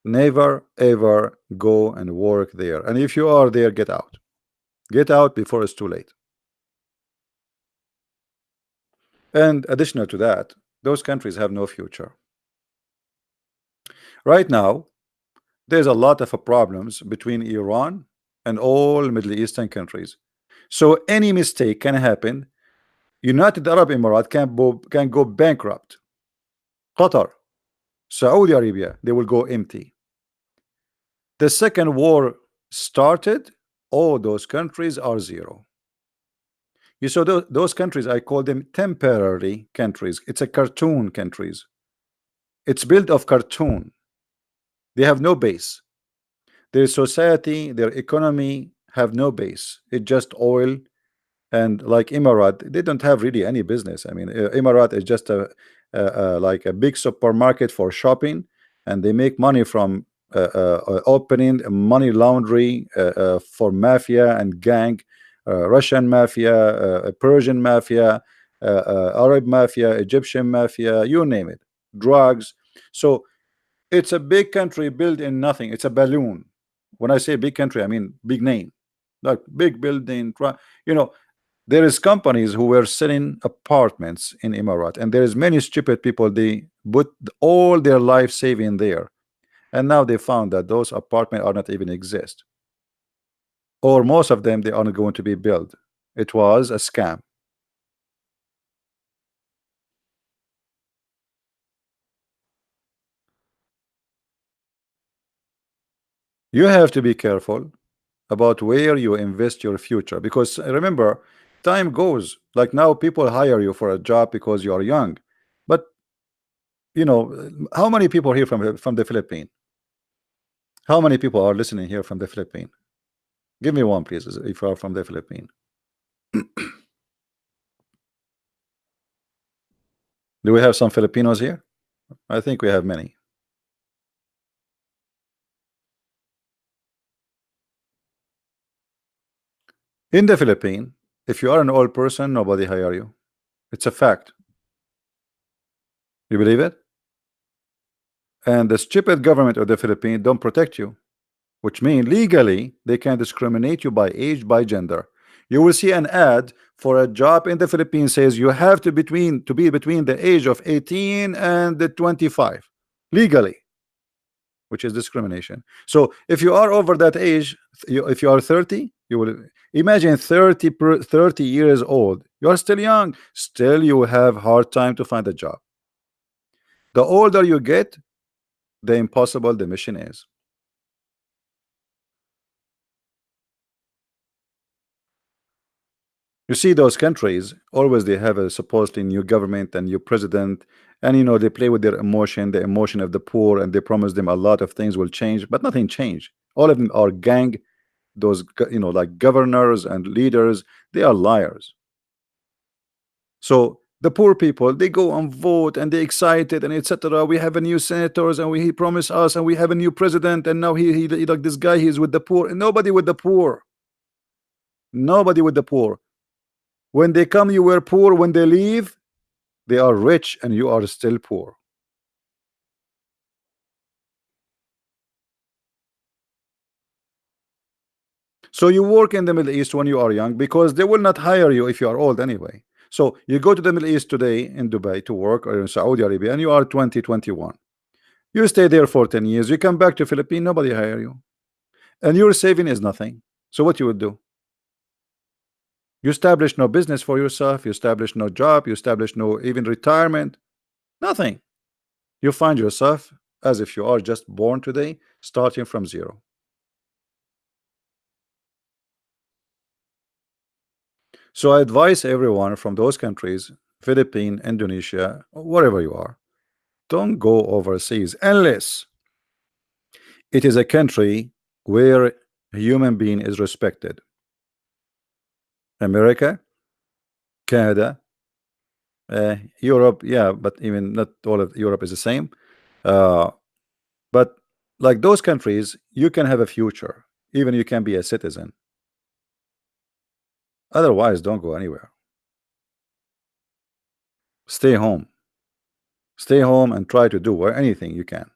Speaker 1: Never ever go and work there. And if you are there, get out. Get out before it's too late. And additional to that, those countries have no future. Right now, there's a lot of problems between Iran and all Middle Eastern countries. So any mistake can happen. United Arab Emirates can go bankrupt. Qatar, Saudi Arabia, they will go empty. The second war started, all those countries are zero. You saw those countries, I call them temporary countries. It's a cartoon countries. It's built of cartoon. They have no base. Their society, their economy have no base. It's just oil. And like Emirat, they don't have really any business. I mean, Emirat is just like a big supermarket for shopping, and they make money from opening money laundry for mafia and gang, Russian mafia, Persian mafia, Arab mafia, Egyptian mafia, you name it, drugs. So it's a big country built in nothing. It's a balloon. When I say big country, I mean big name, like big building. You know, there is companies who were selling apartments in Emirat, and there is many stupid people. They put all their life saving there, and now they found that those apartments are not even exist, or most of them they aren't going to be built. It was a scam. You have to be careful about where you invest your future, because remember, time goes. Like now, people hire you for a job because you are young, but how many people are here from the Philippines? How many people are listening here from the Philippines? Give me one, please, if you are from the Philippines. Do we have some Filipinos here? I think we have many. In the Philippines, if you are an old person, nobody hire you. It's a fact. You believe it? And the stupid government of the Philippines don't protect you, which means legally they can discriminate you by age, by gender. You will see an ad for a job in the Philippines says you have to be between the age of 18 and the 25 legally, which is discrimination. So if you are over that age, if you are 30, you will imagine 30 years old. You are still young, still you have hard time to find a job. The older you get, the impossible the mission is. You see those countries always they have a supposedly new government and new president, and they play with their emotion, the emotion of the poor, and they promise them a lot of things will change, but nothing change. All of them are gang. Those like governors and leaders, they are liars. So the poor people, they go and vote and they excited and etc. We have a new senators and he promised us, and we have a new president, and now he like this guy, he's with the poor, and nobody with the poor. Nobody with the poor. When they come, you were poor. When they leave, they are rich and you are still poor. So you work in the Middle East when you are young because they will not hire you if you are old anyway. So you go to the Middle East today in Dubai to work, or in Saudi Arabia, and you are 20, 21. You stay there for 10 years. You come back to Philippines, nobody hire you. And your saving is nothing. So what you would do? You establish no business for yourself. You establish no job. You establish no even retirement. Nothing. You find yourself as if you are just born today, starting from zero. So I advise everyone from those countries, Philippines, Indonesia, wherever you are, don't go overseas unless it is a country where a human being is respected. America, Canada, Europe, yeah, but even not all of Europe is the same. Uh, but like those countries, you can have a future, even you can be a citizen. Otherwise, don't go anywhere. Stay home. Stay home and try to do anything you can.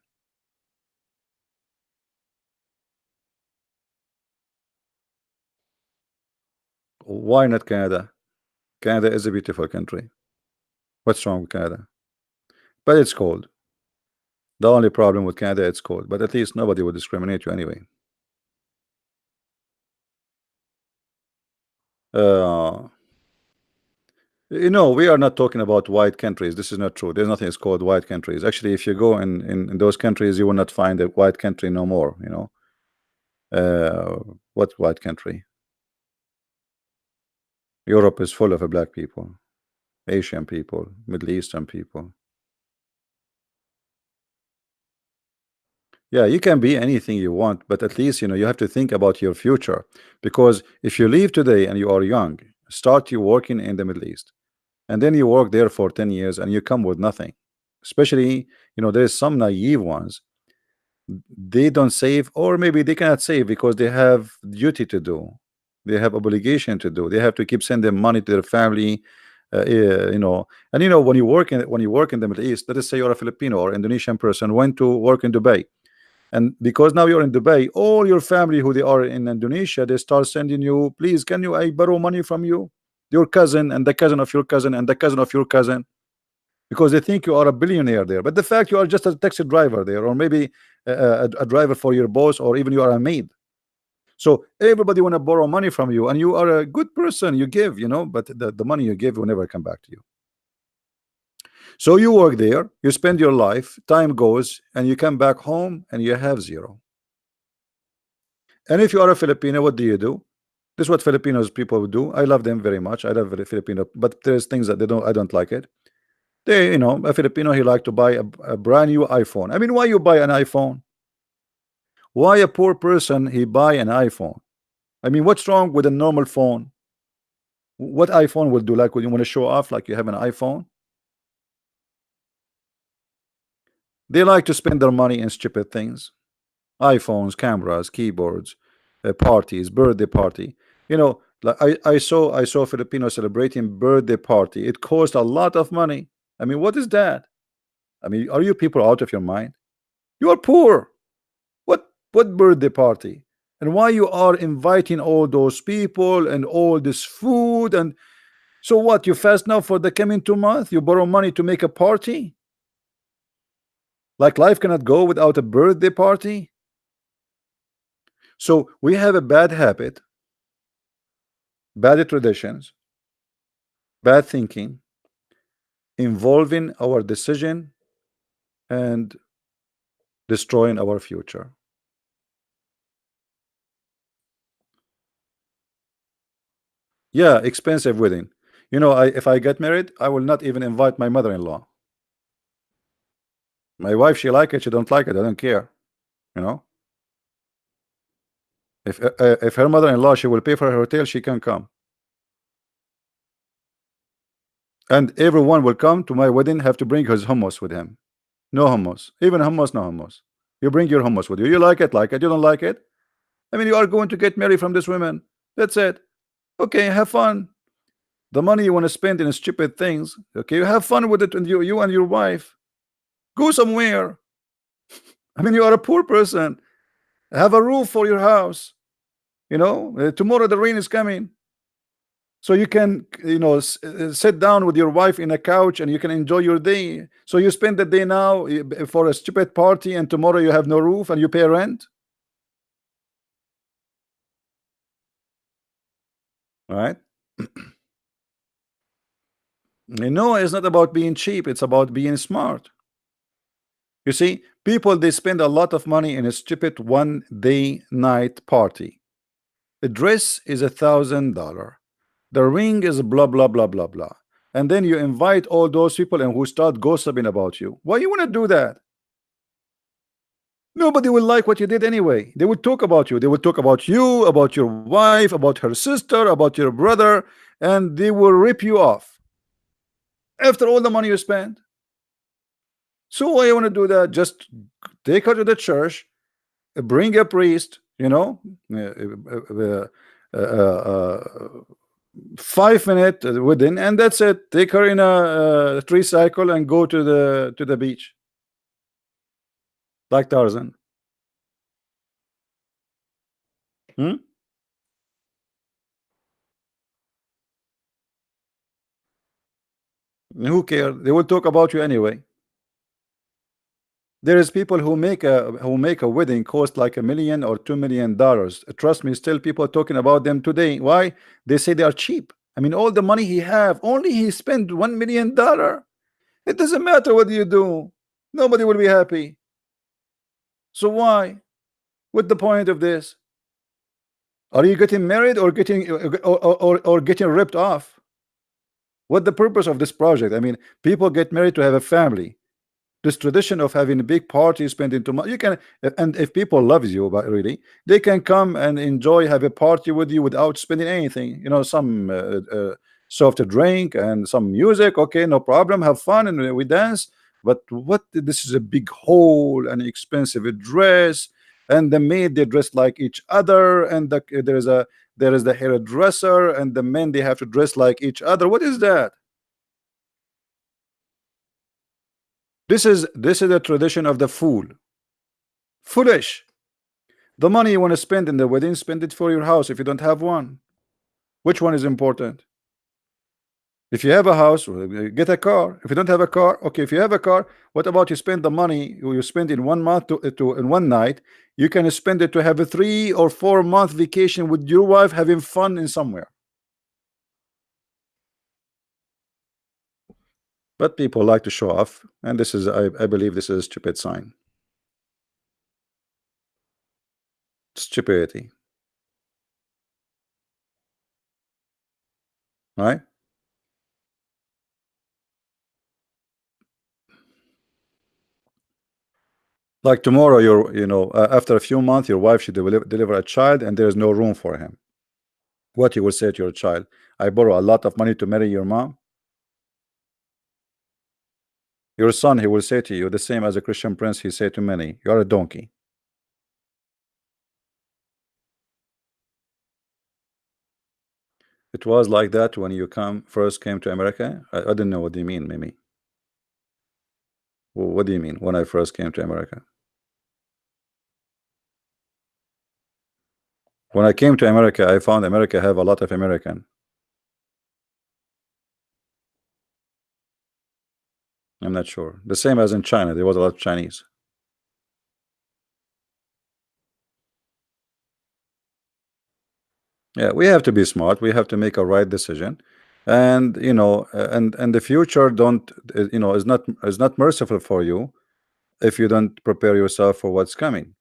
Speaker 1: Why not Canada? Canada is a beautiful country. What's wrong with Canada? But it's cold. The only problem with Canada, it's cold. But at least nobody will discriminate you anyway. Uh, we are not talking about white countries. This is not true. There's nothing is called white countries. Actually, if you go in those countries, you will not find a white country no more. What white country? Europe is full of black people, Asian people, Middle Eastern people. Yeah, you can be anything you want, but at least you have to think about your future. Because if you leave today and you are young, start you working in the Middle East, and then you work there for 10 years and you come with nothing. Especially, there's some naive ones. They don't save, or maybe they cannot save because they have duty to do. They have obligation to do. They have to keep sending money to their family. And when you work in the Middle East, let us say you're a Filipino or Indonesian person went to work in Dubai. And because now you're in Dubai, all your family who they are in Indonesia, they start sending you, please, can you I borrow money from you? Your cousin and the cousin of your cousin and the cousin of your cousin, because they think you are a billionaire there. But the fact you are just a taxi driver there, or maybe a driver for your boss, or even you are a maid. So everybody want to borrow money from you, and you are a good person. You give, but the money you give will never come back to you. So you work there, you spend your life, time goes, and you come back home and you have zero. And if you are a Filipino, what do you do? This is what Filipinos people do. I love them very much. I love the Filipino, but there's things that they don't. I don't like it. A Filipino, he like to buy a brand new iPhone. I mean, why you buy an iPhone? Why a poor person he buy an iPhone? I mean, what's wrong with a normal phone? What iPhone will do? Like, when you want to show off, like you have an iPhone? They like to spend their money in stupid things. iPhones, cameras, keyboards, parties, birthday party. Like I saw Filipino celebrating birthday party. It cost a lot of money. I mean, what is that? I mean, are you people out of your mind? You are poor. What birthday party? And why you are inviting all those people and all this food? And so what, you fast now for the coming 2 months? You borrow money to make a party? Like life cannot go without a birthday party? So we have a bad habit, bad traditions, bad thinking involving our decision and destroying our future. Yeah, expensive wedding. You know, if I get married, I will not even invite my mother-in-law. My wife, she like it, she don't like it, I don't care. You know, if her mother-in-law, she will pay for her hotel, she can come, and everyone will come to my wedding have to bring his hummus with him. No hummus, even hummus, no hummus. You bring your hummus with you. You like it, like it. You don't like it. I mean, you are going to get married from this woman. That's it. Okay, have fun. The money you want to spend in stupid things. Okay, you have fun with it, and you and your wife go somewhere. I mean, you are a poor person. Have a roof for your house. You know, tomorrow the rain is coming, so you can, you know, sit down with your wife in a couch and you can enjoy your day. So you spend the day now for a stupid party, and tomorrow you have no roof and you pay rent. All right. No, it's not about being cheap, it's about being smart. You see, people, they spend a lot of money in a stupid one day night party. The dress is $1,000. The ring is blah blah blah blah blah. And then you invite all those people and who start gossiping about you. Why you want to do that? Nobody will like what you did anyway. They will talk about you. They will talk about you, about your wife, about her sister, about your brother, and they will rip you off after all the money you spent. So why you want to do that? Just take her to the church, bring a priest, you know, 5 minute wedding, and that's it. Take her in a tricycle and go to the beach like Tarzan. Hmm? Who cares? They will talk about you anyway. There is people who make a wedding cost like $1 million or $2 million. Trust me, still people talking about them today. Why? They say they are cheap. I mean, all the money he have, only he spent $1 million. It doesn't matter what you do. Nobody will be happy. So why? What's the point of this? Are you getting married or getting ripped off? What the purpose of this project? I mean, people get married to have a family. This tradition of having a big party, spending too much, you can, and if people loves you, but really, they can come and enjoy, have a party with you without spending anything. You know, some soft drink and some music. Okay, no problem. Have fun and we dance. But what? This is a big hole and expensive dress, and the maid, they dress like each other, and there is the hairdresser, and the men, they have to dress like each other. What is that? This is a tradition of the fool. Foolish. The money you want to spend in the wedding, spend it for your house if you don't have one. Which one is important? If you have a house, well, get a car. If you don't have a car, okay. If you have a car, what about you spend the money you spend in 1 month to in one night? You can spend it to have a 3 or 4 month vacation with your wife, having fun in somewhere. But people like to show off, and this is, I believe, this is a stupid sign. Stupidity, right? Like tomorrow, after a few months, your wife should deliver a child, and there is no room for him. What you will say to your child? I borrow a lot of money to marry your mom. Your son, he will say to you the same as a Christian prince he said to many, you are a donkey. It was like that when you first came to America. I didn't know what do you mean, Mimi. What do you mean when I first came to America? When I came to America, I found America have a lot of American. I'm not sure. The same as in China, there was a lot of Chinese. Yeah, we have to be smart. We have to make a right decision, and and the future don't is not merciful for you if you don't prepare yourself for what's coming.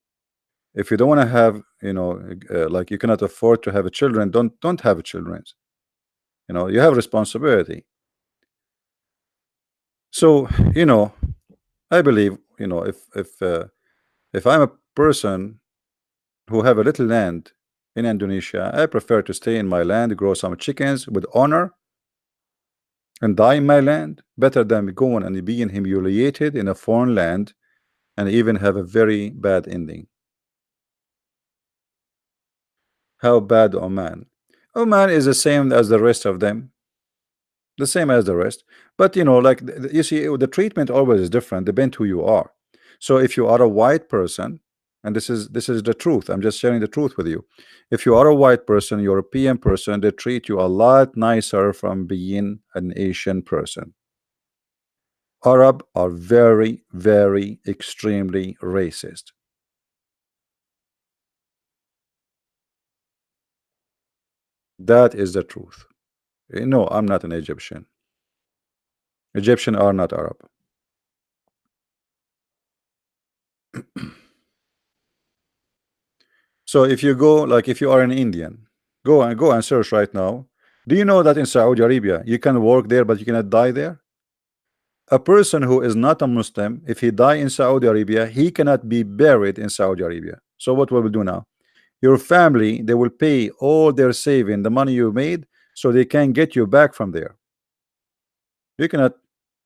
Speaker 1: If you don't want to have, like you cannot afford to have a children, don't have children. You have responsibility. So, I believe, if I'm a person who have a little land in Indonesia, I prefer to stay in my land, grow some chickens with honor, and die in my land, better than going and being humiliated in a foreign land and even have a very bad ending. How bad Oman? Oman is the same as the rest of them, the same as the rest. But like you see, the treatment always is different, depend who you are. So if you are a white person, and this is the truth, I'm just sharing the truth with you. If you are a white person, European person, they treat you a lot nicer from being an Asian person. Arab are very, very extremely racist. That is the truth. No, I'm not an Egyptian. Egyptian are not Arab. So if you go, like if you are an Indian, go and search right now. Do you know that in Saudi Arabia you can work there but you cannot die there? A person who is not a Muslim, if he die in Saudi Arabia, he cannot be buried in Saudi Arabia. So what will we do now? Your family, they will pay all their saving, the money you made, so they can get you back from there. You cannot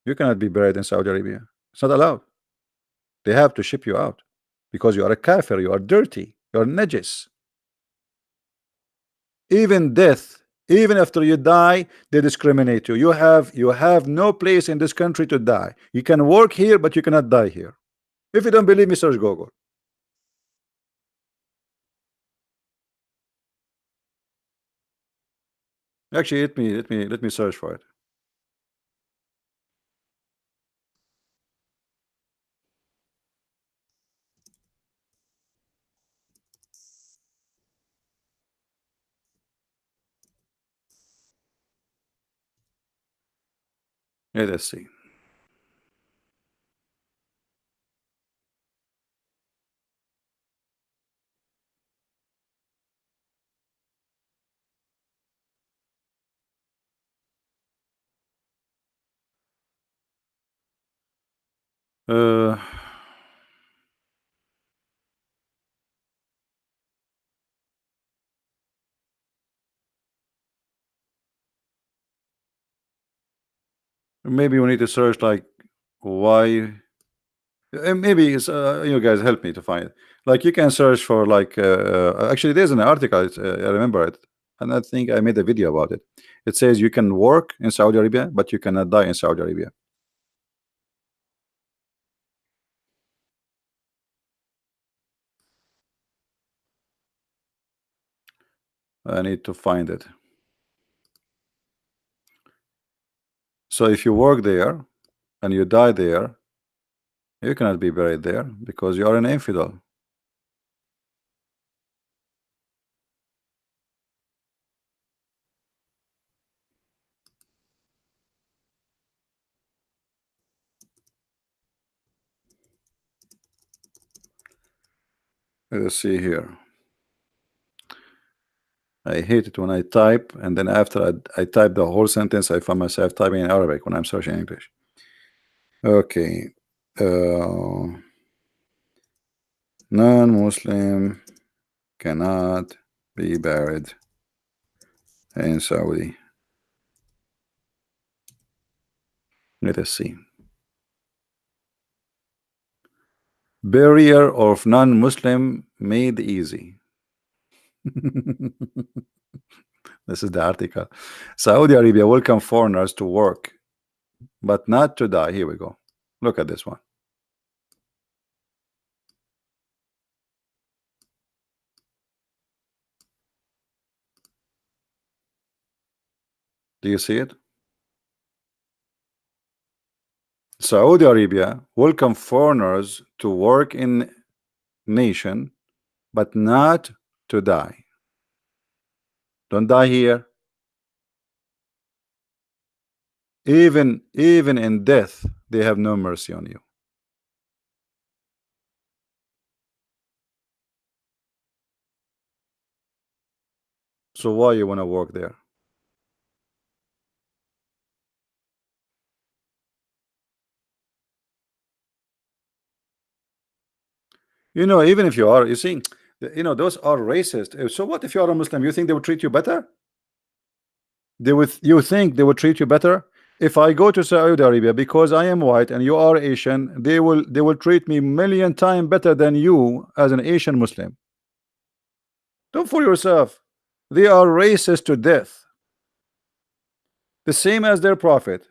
Speaker 1: you cannot be buried in Saudi Arabia. It's not allowed. They have to ship you out because you are a kafir, you are dirty, you are najis. Even death, even after you die, they discriminate you. You have no place in this country to die. You can work here, but you cannot die here. If you don't believe me, search Google. Actually, let me search for it. Let us see. Uh, Maybe we need to search like why. Maybe it's, you guys help me to find it. Like you can search for like actually there's an article, I remember it, and I think I made a video about it. It says you can work in Saudi Arabia, but you cannot die in Saudi Arabia. I need to find it. So if you work there and you die there, you cannot be buried there because you are an infidel. Let's see here. I hate it when I type and then after I type the whole sentence, I find myself typing in Arabic when I'm searching English. Okay. Non-Muslim cannot be buried in Saudi. Let us see. Barrier of non-Muslim made easy. This is the article. Saudi Arabia welcome foreigners to work, but not to die. Here we go. Look at this one. Do you see it? Saudi Arabia welcome foreigners to work in nation, but not to die. Don't die here. Even in death, they have no mercy on you. So why you want to work there? You know, even if you are, you see, you know, those are racist. So what if you are a Muslim? You think they would treat you better? They would, you think they would treat you better? If I go to Saudi Arabia because I am white and you are Asian, they will treat me million times better than you as an Asian Muslim. Don't fool yourself. They are racist to death, the same as their prophet.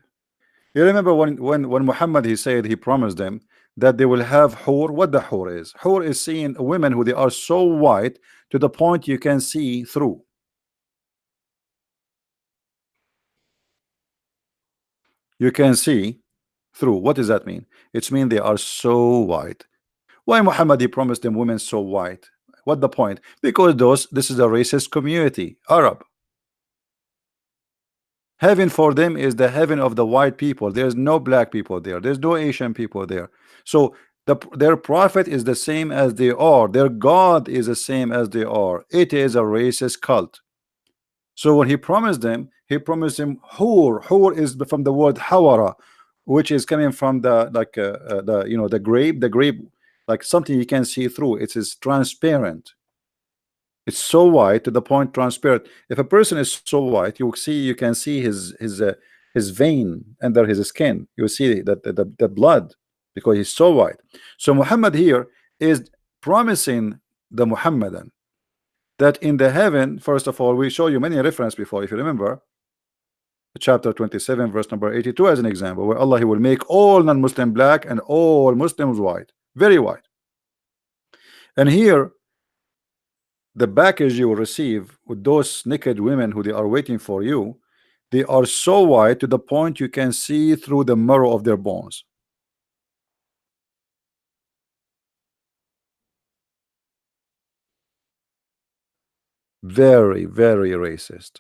Speaker 1: You remember when Muhammad, he said, he promised them that they will have hur. What the hur is? Hur is seeing women who they are so white to the point you can see through. You can see through. What does that mean? It's mean they are so white. Why Muhammad, he promised them women so white? What the point? Because this is a racist community, Arab. Heaven for them is the heaven of the white people. There's no black people there. There's no Asian people there. So their prophet is the same as they are. Their God is the same as they are. It is a racist cult. So when he promised them, he promised him hur. Hur is from the word hawara, which is coming from the the, you know, the grape, like something you can see through. It is transparent. It's so white to the point transparent. If a person is so white, you can see his vein under his skin. You see that the blood, because he's so white. So Muhammad here is promising the Muhammadan that in the heaven, first of all, we show you many reference before, if you remember, chapter 27, verse number 82, as an example, where Allah, he will make all non-Muslim black and all Muslims white, very white. And here, the package you will receive with those naked women who they are waiting for you, they are so white to the point you can see through the marrow of their bones. Very, very racist.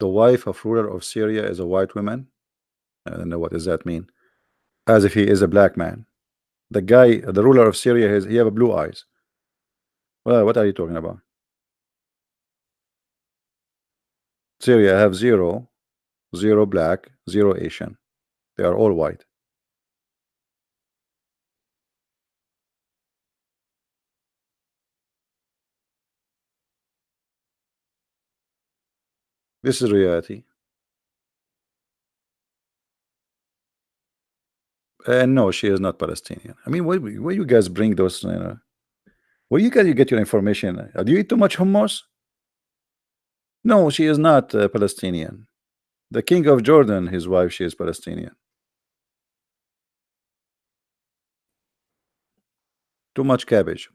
Speaker 1: The wife of ruler of Syria is a white woman. I don't know what does that mean. As if he is a black man. The guy, the ruler of Syria, he have blue eyes. Well, what are you talking about? Syria have zero, zero black, zero Asian. They are all white. This is reality. And no, she is not Palestinian. I mean, where you guys bring those, you know, where you guys you get your information? Do you eat too much hummus? No, she is not Palestinian. The king of Jordan, his wife, she is Palestinian. Too much cabbage.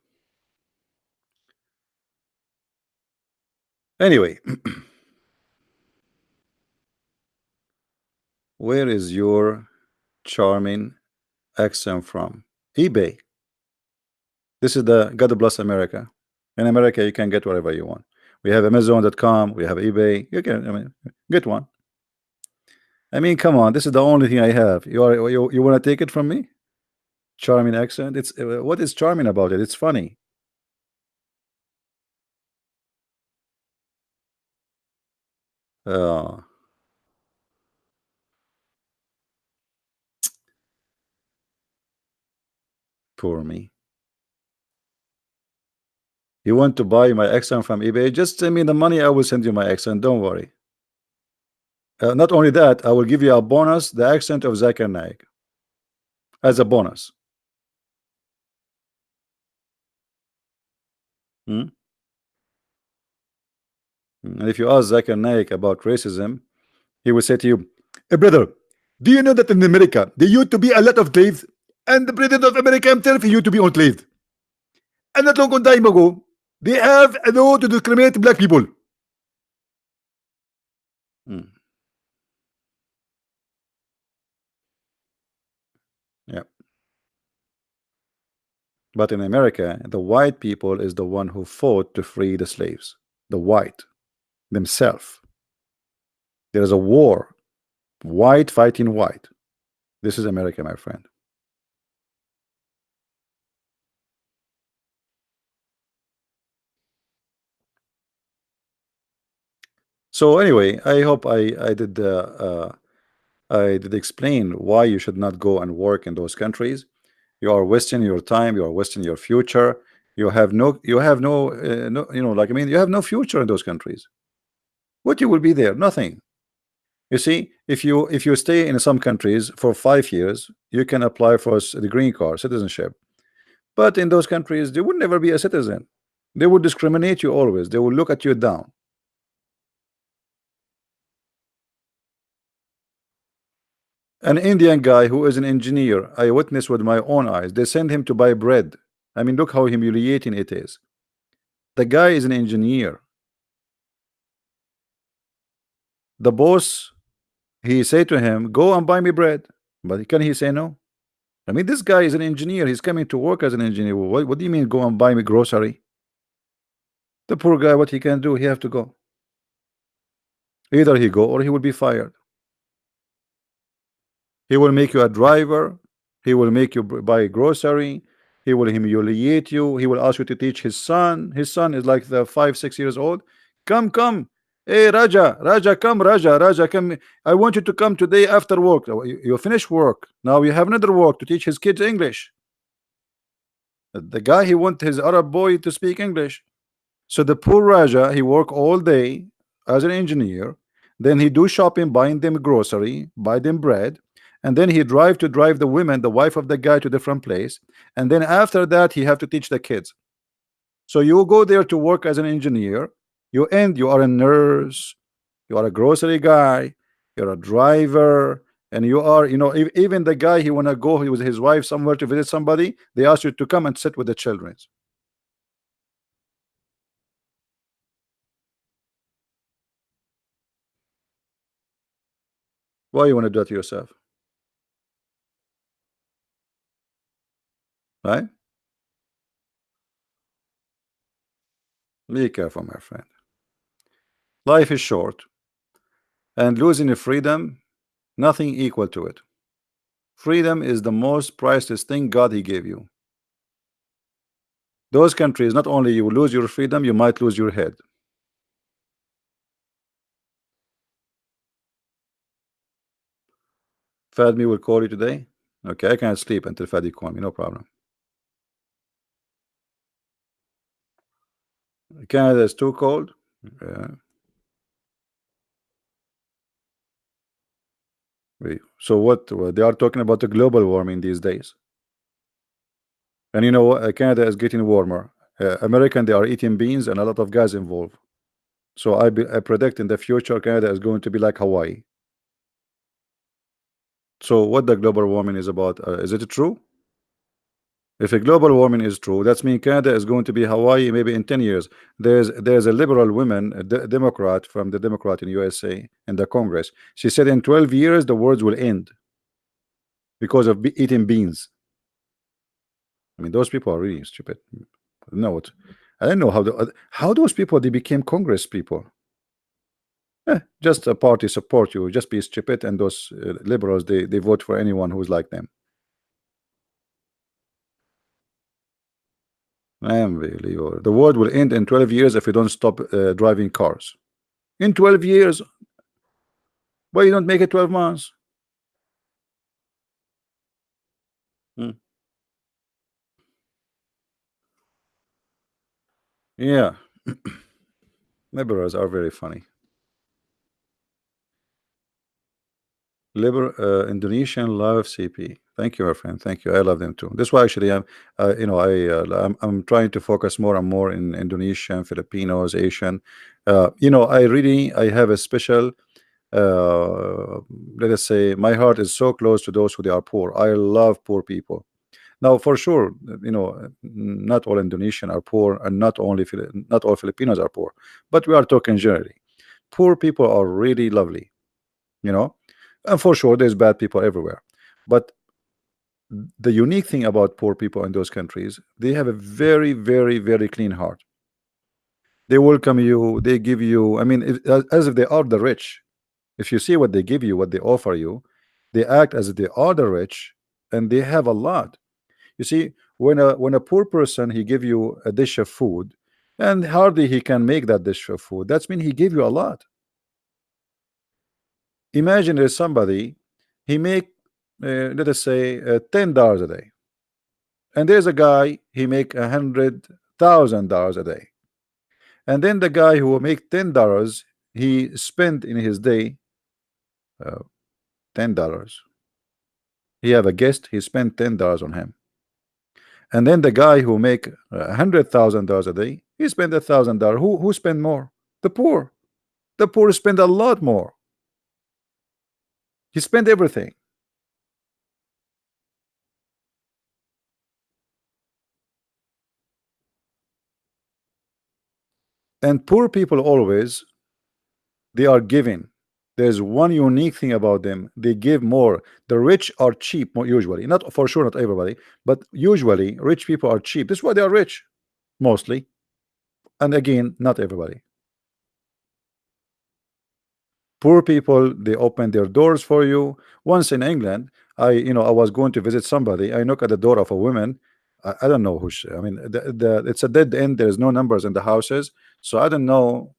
Speaker 1: Anyway, where is your charming accent from? eBay. This is the God bless America. In America, you can get whatever you want. We have Amazon.com. We have eBay. You can, I mean, get one. I mean, come on. This is the only thing I have. You want to take it from me? Charming accent. It's what is charming about it? It's funny. Uh, Poor me. You want to buy my accent from eBay? Just send me the money. I will send you my accent. Don't worry. Not only that, I will give you a bonus, the accent of Zakir Naik, as a bonus. Hmm? And if you ask Zakir Naik about racism, he will say to you, "Hey, brother, do you know that in America there used to be a lot of slaves, and the president of America himself he used to be enslaved, and not long time ago they have a law to discriminate black people." Hmm. Yeah. But in America, the white people is the one who fought to free the slaves. The white themselves. There is a war. White fighting white. This is America, my friend. So anyway, I hope I did explain why you should not go and work in those countries. You are wasting your time. You are wasting your future. You have no you know, like, I mean, you have no future in those countries. What you will be there? Nothing. You see, if you stay in some countries for 5 years, you can apply for the green card citizenship. But in those countries, they would never be a citizen. They would discriminate you always. They will look at you down. An Indian guy who is an engineer, I witnessed with my own eyes. They send him to buy bread. I mean, look how humiliating it is. The guy is an engineer. The boss, he say to him, "Go and buy me bread." But can he say no? I mean, this guy is an engineer. He's coming to work as an engineer. What do you mean, go and buy me grocery? The poor guy, what he can do? He have to go. Either he go or he will be fired. He will make you a driver. He will make you buy grocery. He will humiliate you. He will ask you to teach his son. His son is like the 5, 6 years old. Come, come. Hey, Raja, Raja, come, Raja, Raja, come. I want you to come today after work. You finish work. Now you have another work to teach his kids English. The guy, he want his Arab boy to speak English. So the poor Raja, he work all day as an engineer. Then he do shopping, buying them grocery, buy them bread, and then he drive the women, the wife of the guy, to different place. And then after that, he have to teach the kids. So you go there to work as an engineer. You are a nurse, you are a grocery guy, you're a driver, and you are, even the guy, he wanna go with his wife somewhere to visit somebody. They ask you to come and sit with the children. Why you want to do it to yourself, right? Be careful, my friend. Life is short, and losing your freedom, nothing equal to it. Freedom is the most priceless thing God he gave you. Those countries, not only you lose your freedom, you might lose your head. Fadmi will call you today. Okay, I can't sleep until Fadi call me, no problem. Canada is too cold. Yeah. So what? They are talking about the global warming these days. And you know what? Canada is getting warmer. American, they are eating beans and a lot of gas involved. So I predict in the future Canada is going to be like Hawaii. So what the global warming is about? Is it true? If a global warming is true, that means Canada is going to be Hawaii maybe in 10 years. There's a liberal woman, a Democrat from the Democrat in USA in the Congress. She said in 12 years the world will end because of eating beans. I mean, those people are really stupid. No, what? I don't know how those people they became Congress people. Just a party support you. Just be stupid, and those liberals they vote for anyone who's like them. Unbelievable. The world will end in 12 years if we don't stop driving cars. In 12 years, why you don't make it 12 months? Hmm. Yeah, liberals are very funny. Indonesian love CP. Thank you, my friend. Thank you. I love them too. That's why actually I'm trying to focus more and more in Indonesian, Filipinos, Asian. I have a special. Let us say my heart is so close to those who they are poor. I love poor people. Now, for sure, not all Indonesian are poor, and not all Filipinos are poor. But we are talking generally. Poor people are really lovely. You know, and for sure, there's bad people everywhere. But the unique thing about poor people in those countries, they have a very, very, very clean heart. They welcome you. They give you. I mean, as if they are the rich. If you see what they give you, what they offer you, they act as if they are the rich, and they have a lot. You see, when a poor person he give you a dish of food, and hardly he can make that dish of food. That's mean he gave you a lot. Imagine there's somebody, he make let us say $10 a day, and there's a guy he make $100,000 a day, and then the guy who make $10, he spend in his day $10. He have a guest, he spent $10 on him, and then the guy who make $100,000 a day, he spend $1,000. Who spend more? The poor. The poor spend a lot more. He spend everything. And poor people always, they are giving. There's one unique thing about them: they give more. The rich are cheap, usually, not for sure, not everybody, but usually rich people are cheap. This is why they are rich, mostly. And again, not everybody. Poor people, they open their doors for you. Once in England, I was going to visit somebody. I knock at the door of a woman. I don't know who she, I mean, it's a dead end. There's no numbers in the houses, so I don't know.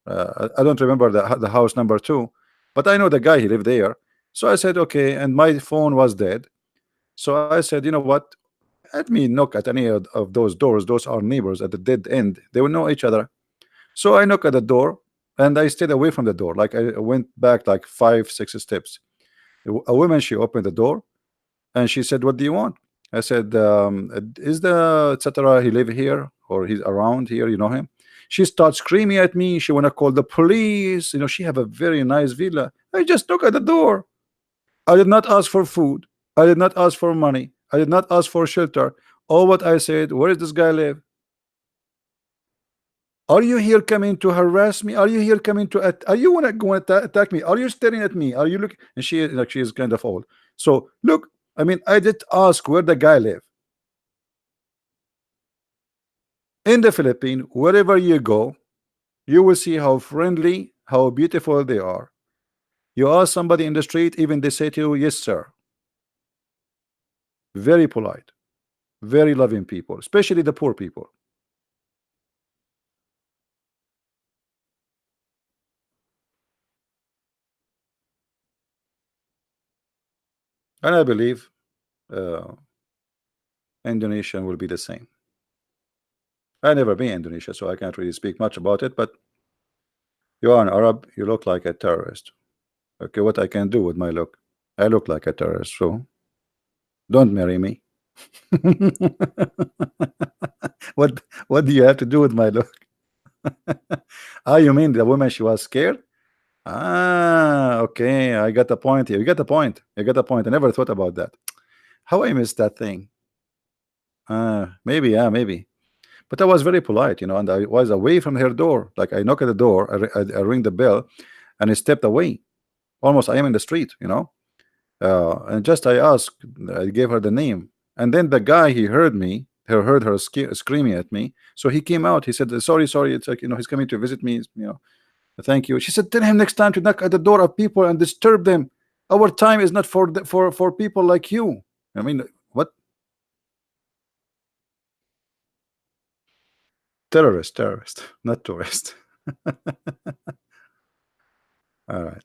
Speaker 1: I don't remember the house number two, but I know the guy, he lived there. So I said, okay, and my phone was dead. So I said, you know what? Let me knock at any of those doors. Those are neighbors at the dead end. They will know each other. So I knock at the door, and I stayed away from the door. Like I went back like 5, 6 steps. A woman, she opened the door, and she said, "What do you want?" I said, "Is the etc. He live here or he's around here? You know him?" She starts screaming at me. She wanna call the police. She have a very nice villa. I just knock at the door. I did not ask for food. I did not ask for money. I did not ask for shelter. All what I said, where does this guy live? Are you here coming to harass me? Are you here coming to are you wanna go and attack me? Are you staring at me? Are you look? And she is kind of old. So look, I mean, I did ask where the guy live. In the Philippines, wherever you go, you will see how friendly, how beautiful they are. You ask somebody in the street, even they say to you, yes, sir. Very polite, very loving people, especially the poor people. And I believe uh, Indonesia will be the same. I never been Indonesia, so I can't really speak much about it. But you are an Arab, you look like a terrorist. Okay, what I can do with my look? I look like a terrorist, so don't marry me. What do you have to do with my look? Ah, you mean the woman, she was scared? Ah, okay, I got the point here. You got the point. You got the point. I never thought about that. How I missed that thing. Maybe, yeah, maybe. But I was very polite, and I was away from her door. Like I knock at the door, I ring the bell, and I stepped away. Almost I am in the street. And just I asked, I gave her the name, and then the guy, he heard me, he heard her screaming at me, so he came out. He said, "Sorry, sorry, it's like he's coming to visit me. Thank you." She said, "Tell him next time to knock at the door of people and disturb them. Our time is not for people like you." I mean, what? Terrorist, not tourist. All right.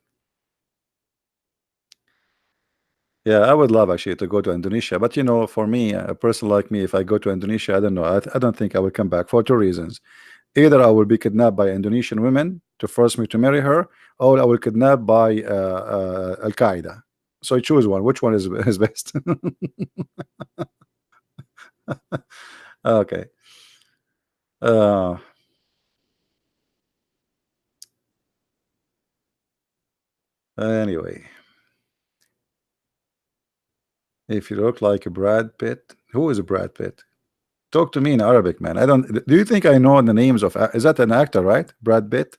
Speaker 1: Yeah, I would love actually to go to Indonesia, but for me, a person like me, if I go to Indonesia, I don't know. I don't think I will come back for two reasons. Either I will be kidnapped by Indonesian women to force me to marry her, or I will kidnapped by Al Qaeda. So I choose one. Which one is best? Okay. Uh, anyway, if you look like a Brad Pitt, who is a Brad Pitt? Talk to me in Arabic, man. I don't. Do you think I know the names of? Is that an actor, right? Brad Pitt.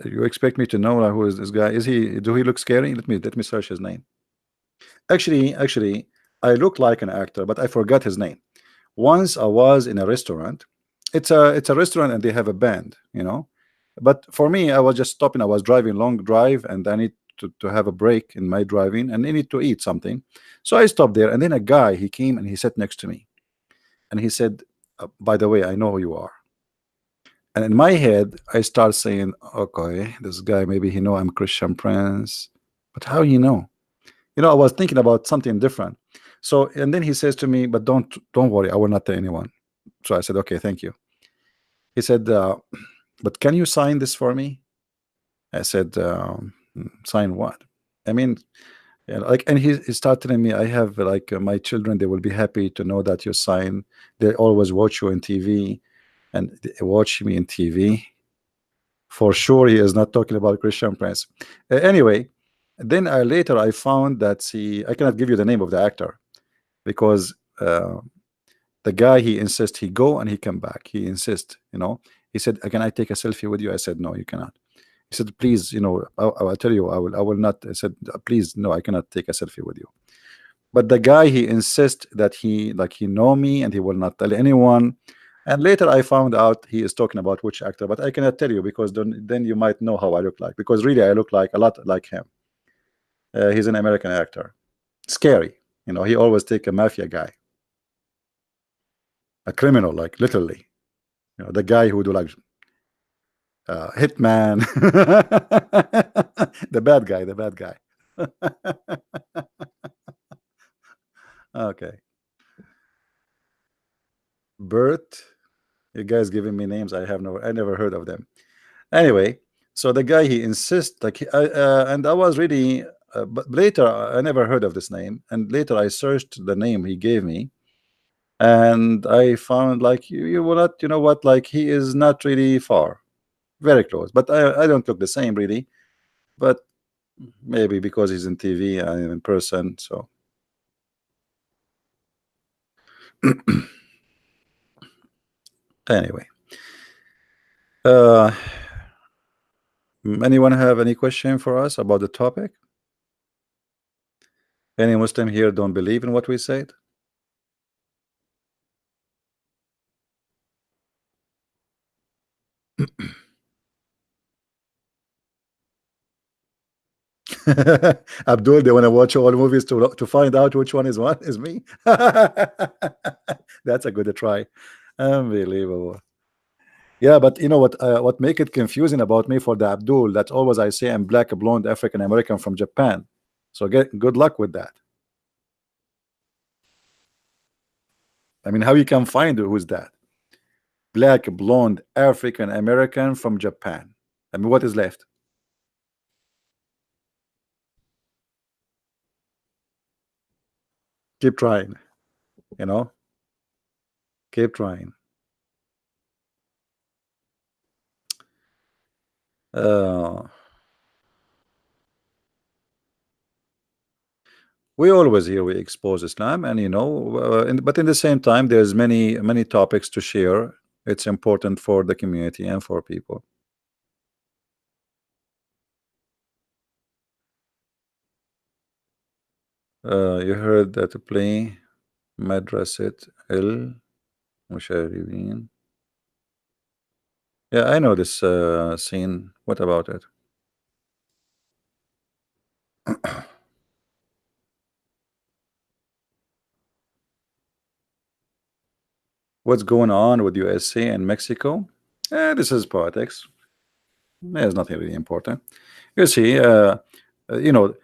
Speaker 1: You expect me to know who is this guy? Is he? Do he look scary? Let me search his name. Actually, I look like an actor, but I forgot his name. Once I was in a restaurant. It's a restaurant and they have a band. But for me, I was just stopping. I was driving long drive and I need to have a break in my driving and I need to eat something. So I stopped there and then a guy, he came and he sat next to me and he said, by the way, I know who you are. And in my head, I start saying, okay, this guy, maybe he know I'm Christian Prince, but how you know? I was thinking about something different. So, and then he says to me, but don't worry, I will not tell anyone. So I said, okay, thank you. He said, but can you sign this for me? I said, sign what? I mean, yeah, like, and he started telling me, I have like my children, they will be happy to know that you sign. They always watch you on TV, and they watch me in TV. For sure, he is not talking about Christian Prince. Anyway, then later I found that I cannot give you the name of the actor because the guy, he insists he go and he come back. He insists, He said, "Can I take a selfie with you?" I said, "No, you cannot." He said, "Please, I'll tell you, I will not." I said, "Please, no, I cannot take a selfie with you." But the guy, he insists that he know me and he will not tell anyone. And later I found out he is talking about which actor, but I cannot tell you because then you might know how I look like, because really I look like a lot like him. He's an American actor. Scary. He always take a mafia guy, a criminal, like literally. The guy who do like hitman. The bad guy. Okay. Bert. You guys giving me names I never heard of them. Anyway, so the guy, he insists like and I was really but later I never heard of this name, and later I searched the name he gave me, and I found like you will not, you know what, like he is not really far, very close, but I don't look the same really, but maybe because he's in TV and in person. So anyway, uh anyone have any question for us about the topic? Any Muslim here don't believe in what we said? Abdul, they want to watch all movies to find out which one is me. That's a good try. Unbelievable. Yeah, but you know what make it confusing about me for the Abdul, that always I say I'm black, blonde, African American from Japan. So get good luck with that. I mean, how you can find who's that? Black, blonde, African American from Japan. I mean, what is left? Keep trying, you know, keep trying. Uh, we always here we expose Islam, and but in the same time, there's many topics to share. It's important for the community and for people. You heard that play Madrasat El Musharrifin. Yeah, I know this scene. What about it? What's going on with USA and Mexico? This is politics. There's nothing really important. You see, you know,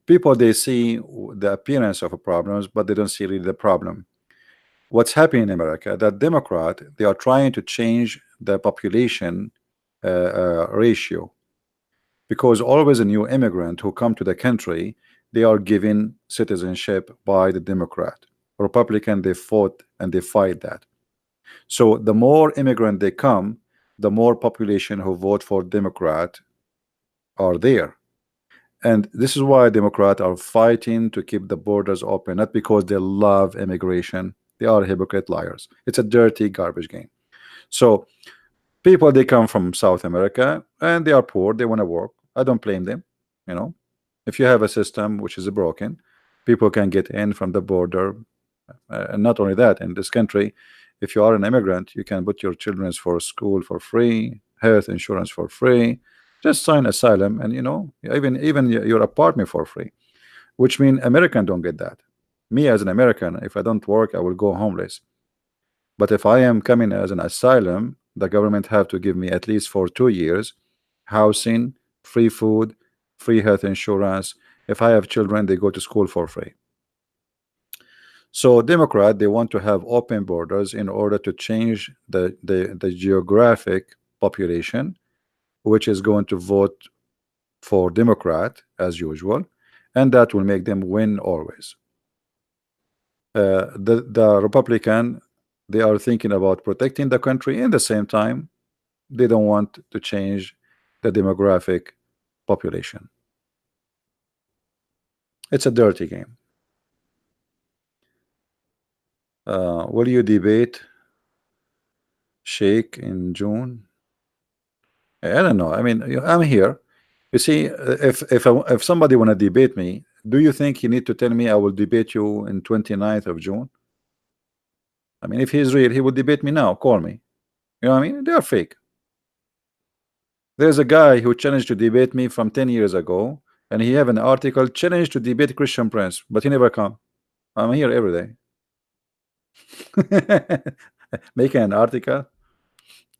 Speaker 1: people, they see the appearance of a problems, but they don't see really the problem. What's happening in America, that Democrat, they are trying to change the population ratio, because always a new immigrant who come to the country, they are given citizenship by the Democrat. Republican, they fought and they fight that. So the more immigrant they come, the more population who vote for Democrat are there. And this is why Democrats are fighting to keep the borders open, not because they love immigration. They are hypocrite liars. It's a dirty garbage game. So people, they come from South America and they are poor. They want to work. I don't blame them. If you have a system which is broken, people can get in from the border. And not only that, in this country, if you are an immigrant, you can put your children for school for free, health insurance for free, just sign asylum, and even your apartment for free, which mean American don't get that. Me as an American, if I don't work, I will go homeless. But if I am coming as an asylum, the government have to give me at least for 2 years housing, free food, free health insurance. If I have children, they go to school for free. So Democrat, they want to have open borders in order to change the geographic population, which is going to vote for Democrat as usual, and that will make them win always. The Republican, they are thinking about protecting the country. In the same time, they don't want to change the demographic population. It's a dirty game. Will you debate Sheikh in June? I don't know. I mean, I'm here. You see, if somebody want to debate me, do you think you need to tell me I will debate you in 29th of June? I mean, if he's real, he would debate me now. Call me. You know what I mean? They are fake. There's a guy who challenged to debate me from 10 years ago, and he have an article challenged to debate Christian Prince, but he never come. I'm here every day. Making an article.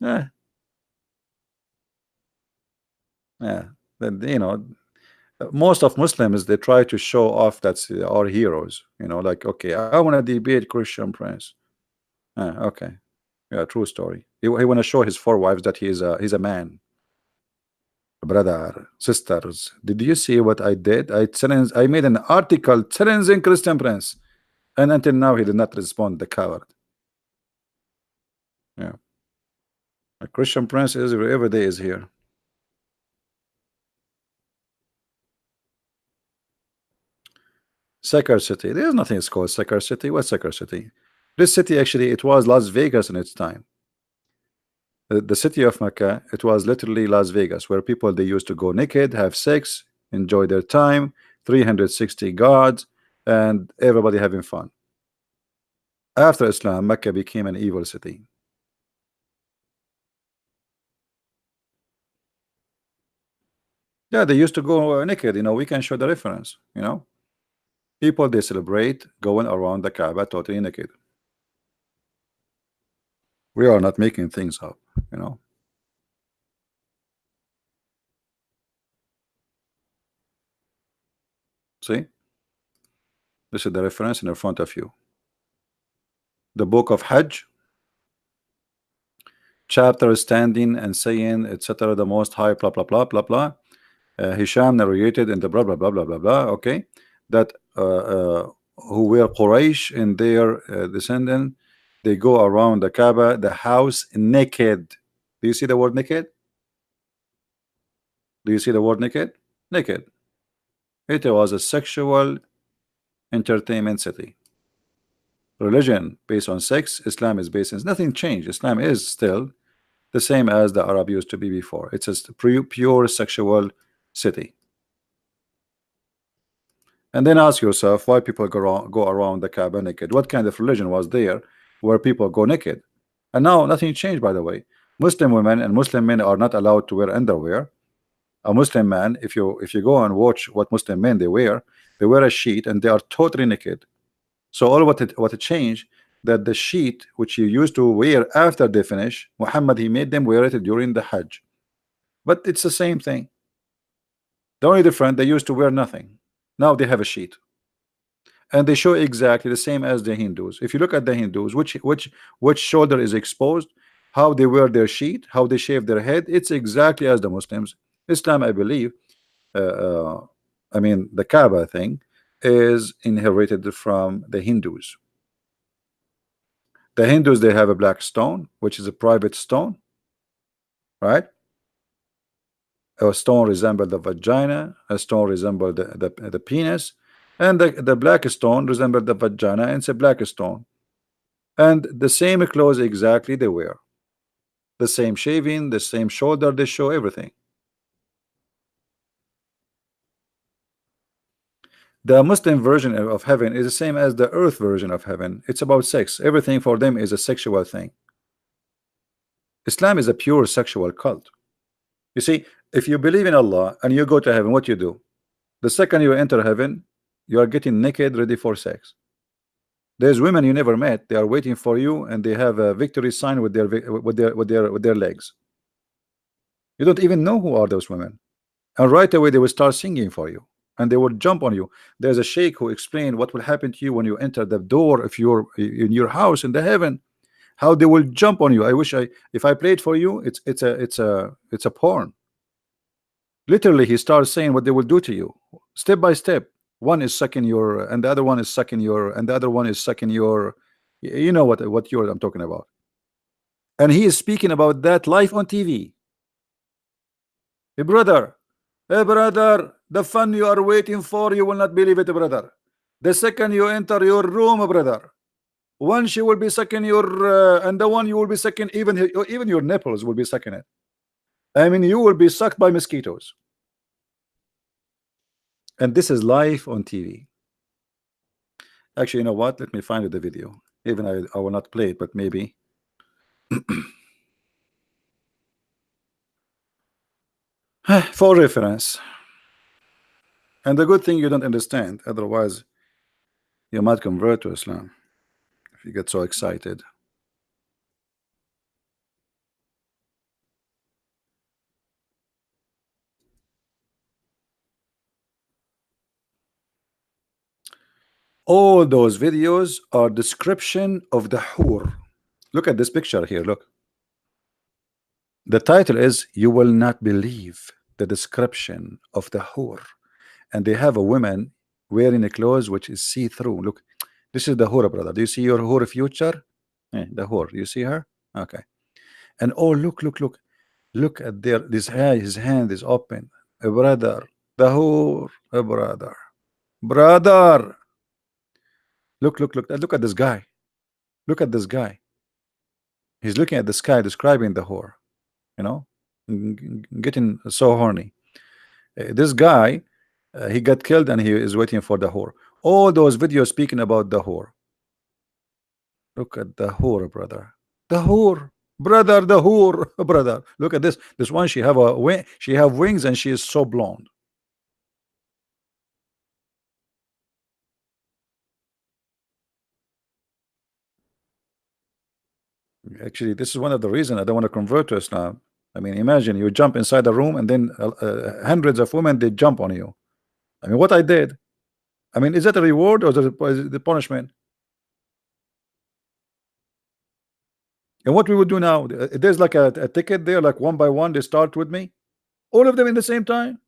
Speaker 1: Yeah. Then, you know, most of Muslims, they try to show off that our heroes. You know, like, okay, I want to debate Christian Prince. Okay, yeah, true story. He want to show his 4 wives that he's a man. Brother, sisters, did you see what I did? I made an article challenging Christian Prince, and until now he did not respond. The coward. Yeah, a Christian Prince is every day is here. Sekar City. There's nothing it's called Sekar City. What's Sekar City? This city actually, it was Las Vegas in its time. The city of Mecca, it was literally Las Vegas, where people, they used to go naked, have sex, enjoy their time, 360 gods, and everybody having fun. After Islam, Mecca became an evil city. Yeah, they used to go naked. You know, we can show the reference. You know, people, they celebrate going around the Kaaba totally naked. We are not making things up, you know. See, this is the reference in front of you. The book of Hajj, chapter standing and saying, etc. The Most High, blah blah blah blah blah. Hisham narrated in the blah blah blah blah blah blah. Okay, that who were Quraysh and their descendant, they go around the Kaaba, the house, naked. Do you see the word naked? Do you see the word naked? Naked. It was a sexual entertainment city. Religion based on sex, Islam is based on nothing changed. Islam is still the same as the Arab used to be before. It's a pure sexual city. And then ask yourself why people go around the Kaaba naked. What kind of religion was there where people go naked? And now nothing changed, by the way. Muslim women and Muslim men are not allowed to wear underwear. A Muslim man, if you go and watch what Muslim men they wear a sheet and they are totally naked. So all what it changed, that the sheet which you used to wear after they finish, Muhammad, he made them wear it during the Hajj. But it's the same thing. The only difference, they used to wear nothing. Now they have a sheet, and they show exactly the same as the Hindus. If you look at the Hindus, which shoulder is exposed, how they wear their sheet, how they shave their head, it's exactly as the Muslims. Islam, I believe, I mean, the Kaaba thing is inherited from the Hindus. The Hindus, they have a black stone, which is a private stone, right? A stone resembles the vagina, a stone resembles the penis, and the black stone resembles the vagina, and it's a black stone. And the same clothes exactly they wear. The same shaving, the same shoulder, they show everything. The Muslim version of heaven is the same as the earth version of heaven. It's about sex. Everything for them is a sexual thing. Islam is a pure sexual cult. You see, if you believe in Allah and you go to heaven, what you do? The second you enter heaven, you are getting naked, ready for sex. There's women you never met. They are waiting for you, and they have a victory sign with their legs. You don't even know who are those women, and right away they will start singing for you, and they will jump on you. There's a sheikh who explained what will happen to you when you enter the door if you're in your house in the heaven. How they will jump on you. I wish if I played for you. It's a porn. Literally, he starts saying what they will do to you, step by step. One is sucking your, and the other one is sucking your, and the other one is sucking your. You know what you're I'm talking about. And he is speaking about that live on TV. Hey brother, hey brother, the fun you are waiting for, you will not believe it, brother. The second you enter your room, brother, one she will be sucking your, and the one you will be sucking, even your nipples will be sucking it. I mean, you will be sucked by mosquitoes. And this is live on TV. Actually, you know what? Let me find the video. Even I will not play it, but maybe. For reference. And the good thing you don't understand, otherwise you might convert to Islam if you get so excited. All those videos are description of the hur. Look at this picture here. Look. The title is "You Will Not Believe the Description of the Hur," and they have a woman wearing a clothes which is see-through. Look, this is the hur, brother. Do you see your hur future? The hur. You see her? Okay. And oh, look at his hand is open. A brother, the hur, a brother. Look at this guy. Look at this guy. He's looking at the sky, describing the whore. You know, getting so horny. This guy, he got killed, and he is waiting for the whore. All those videos speaking about the whore. Look at the whore, brother. The whore, brother. The whore, brother. Look at this. This one, she have a wing. She have wings, and she is so blonde. Actually, this is one of the reasons I don't want to convert to Islam. I mean, imagine you jump inside a room, and then hundreds of women they jump on you. I mean, what I did. I mean, is that a reward or is it the punishment? And what we would do now, there's like a ticket there, like one by one, they start with me, all of them in the same time,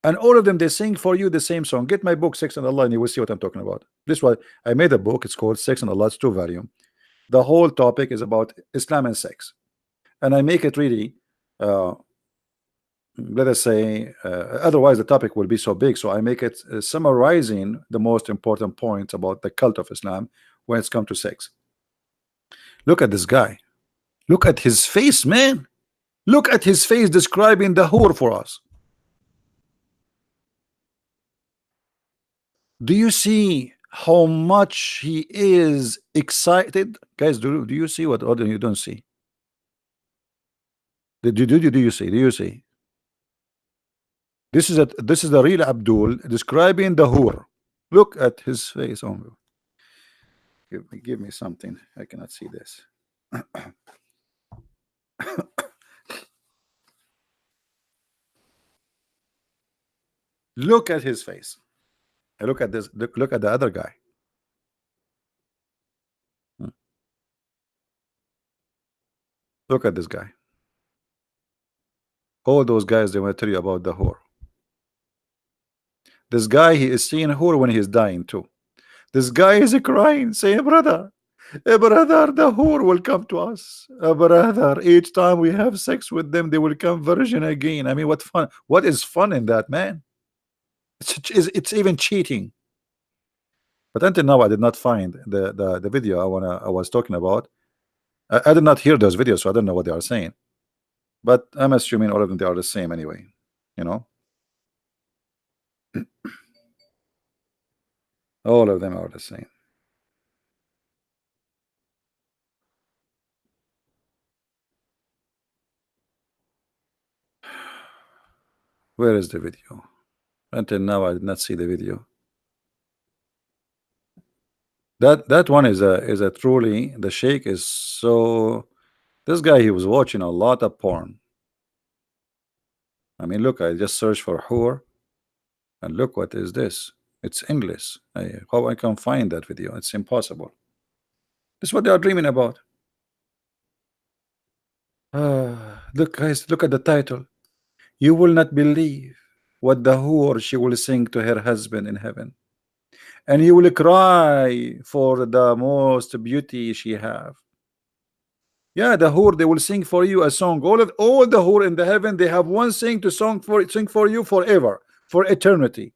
Speaker 1: and all of them they sing for you the same song. Get my book, Sex and Allah, and you will see what I'm talking about. This why I made a book. It's called Sex and Allah. It's 2 volume. The whole topic is about Islam and sex, and I make it really, let us say, otherwise the topic will be so big. So I make it summarizing the most important points about the cult of Islam when it's come to sex. Look at this guy. Look at his face, man. Look at his face describing the whore for us. Do you see how much he is excited? Guys, do you see what other you don't see? Do you see? Do you see? This is the real Abdul describing the whore. Look at his face. Oh, give me something. I cannot see this. Look at his face. Look at this. Look at the other guy. Look at this guy. All those guys, they want to tell you about the whore. This guy, he is seeing whore when he is dying too. This guy is crying, saying, brother, the whore will come to us. Brother, each time we have sex with them, they will come virgin again. I mean, what fun? What is fun in that, man? It's even cheating. But until now, I did not find the video I was talking about. I did not hear those videos, so I don't know what they are saying. But I'm assuming all of them they are the same anyway. You know, all of them are the same. Where is the video? Until now, I did not see the video. That one is a truly, the Sheikh is so, this guy, he was watching a lot of porn. I mean, look, I just searched for whore, and look what is this. It's English. How I can find that video? It's impossible. This is what they are dreaming about. Look, guys, look at the title. You will not believe what the whore she will sing to her husband in heaven, and you will cry for the most beauty she have. Yeah, the whore, they will sing for you a song. All the whore in the heaven, they have one sing to sing for you forever, for eternity.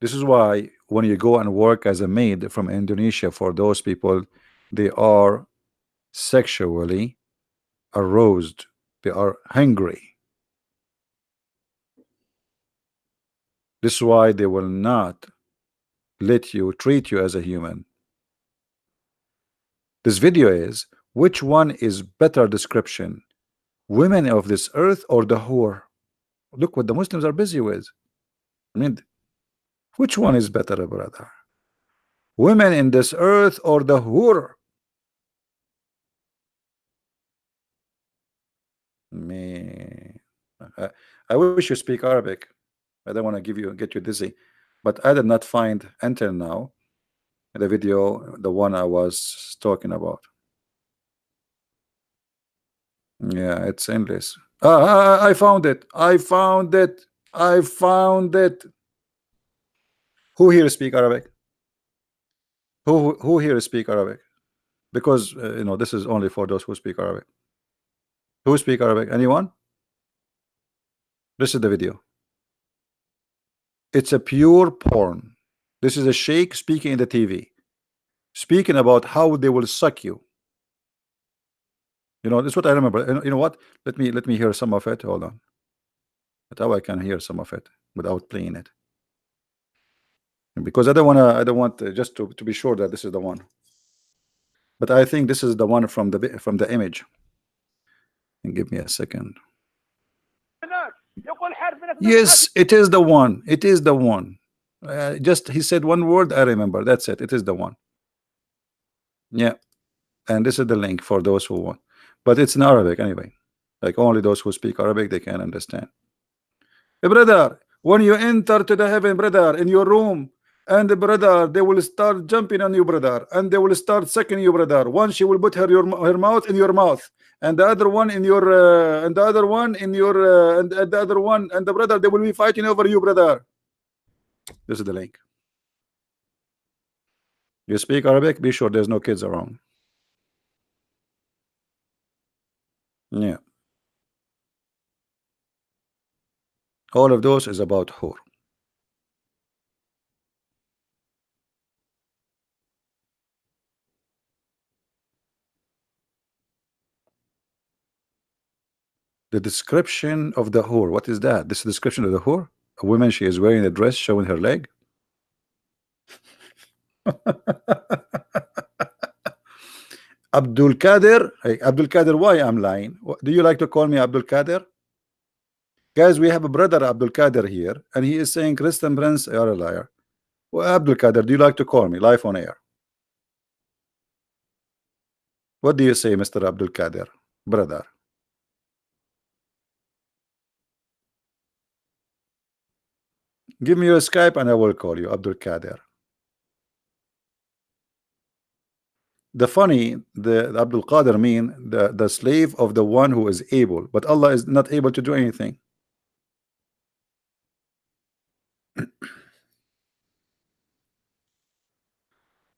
Speaker 1: This is why when you go and work as a maid from Indonesia, for those people, they are sexually aroused. They are hungry. This is why they will not let you treat you as a human. This video is, which one is better description, women of this earth or the whore? Look what the Muslims are busy with. I mean, which one is better, brother? Women in this earth or the whore? Me, I wish you speak Arabic. I don't want to get you dizzy, but I did not find until now the video, the one I was talking about. Yeah, it's endless. I found it. I found it. I found it. Who here speak Arabic? Who here speak Arabic? Because this is only for those who speak Arabic. Who speak Arabic? Anyone? This is the video. It's a pure porn. This is a sheikh speaking in the TV, speaking about how they will suck you. This is what I remember. You know what? Let me hear some of it. Hold on. That's how I can hear some of it without playing it, because I don't want just to be sure that this is the one. But I think this is the one from the image. And give me a second. Yes, it is the one. It is the one. Just he said one word. I remember. That's it. It is the one. Yeah, and this is the link for those who want. But it's in Arabic anyway. Like only those who speak Arabic, they can understand. Hey, brother, when you enter to the heaven, brother, in your room, and brother, they will start jumping on you, brother, and they will start sucking you, brother. One, she will put her mouth in your mouth, and the other one in your and the other one in your and the other one, and the brother, they will be fighting over you, brother. This is the link. You speak Arabic, be sure there's no kids around. Yeah, all of those is about whore. The description of the whore, what is that? This is the description of the whore. A woman, she is wearing a dress showing her leg. Abdul Kader. Hey, Abdul Kader, why I'm lying? Do you like to call me Abdul Kader? Guys, we have a brother Abdul Kader here, and he is saying Christian Prince are a liar. Well, Abdul Kader, do you like to call me live on air? What do you say, Mr. Abdul Kader, brother? Give me your Skype and I will call you Abdul Kader. The Abdul Qadir mean the slave of the one who is able, but Allah is not able to do anything.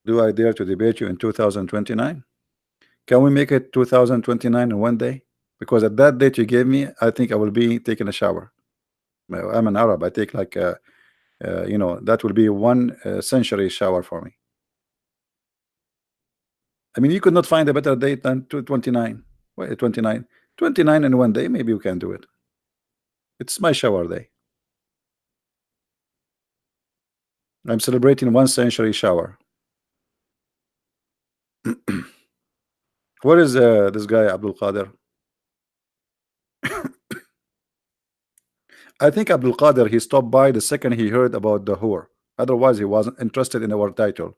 Speaker 1: Do I dare to debate you in 2029? Can we make it 2029 in one day? Because at that date you gave me, I think I will be taking a shower. I'm an Arab. I take like that will be one century shower for me. I mean, you could not find a better date than 29. Wait, 29. 29 in one day, maybe you can do it. It's my shower day. I'm celebrating 1 century shower. Where is this guy Abdul Qadir? I think Abdul Qadir, he stopped by the second he heard about the whore. Otherwise, he wasn't interested in our title.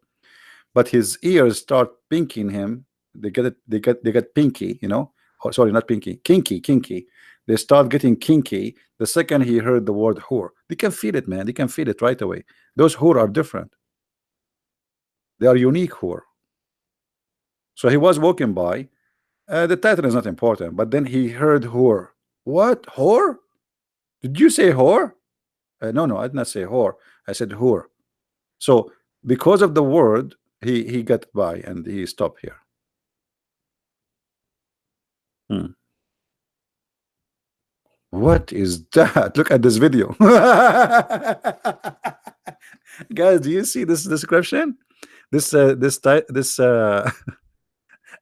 Speaker 1: But his ears start pinking him. They get it. They get pinky. Oh, sorry, not pinky. Kinky. They start getting kinky the second he heard the word whore. They can feel it, man. They can feel it right away. Those whore are different. They are unique whore. So he was walking by. The title is not important, but then he heard whore. What? Whore? Did you say whore? No, I did not say whore. I said whore. So because of the word, he got by and he stopped here. What is that? Look at this video. Guys, do you see this description? This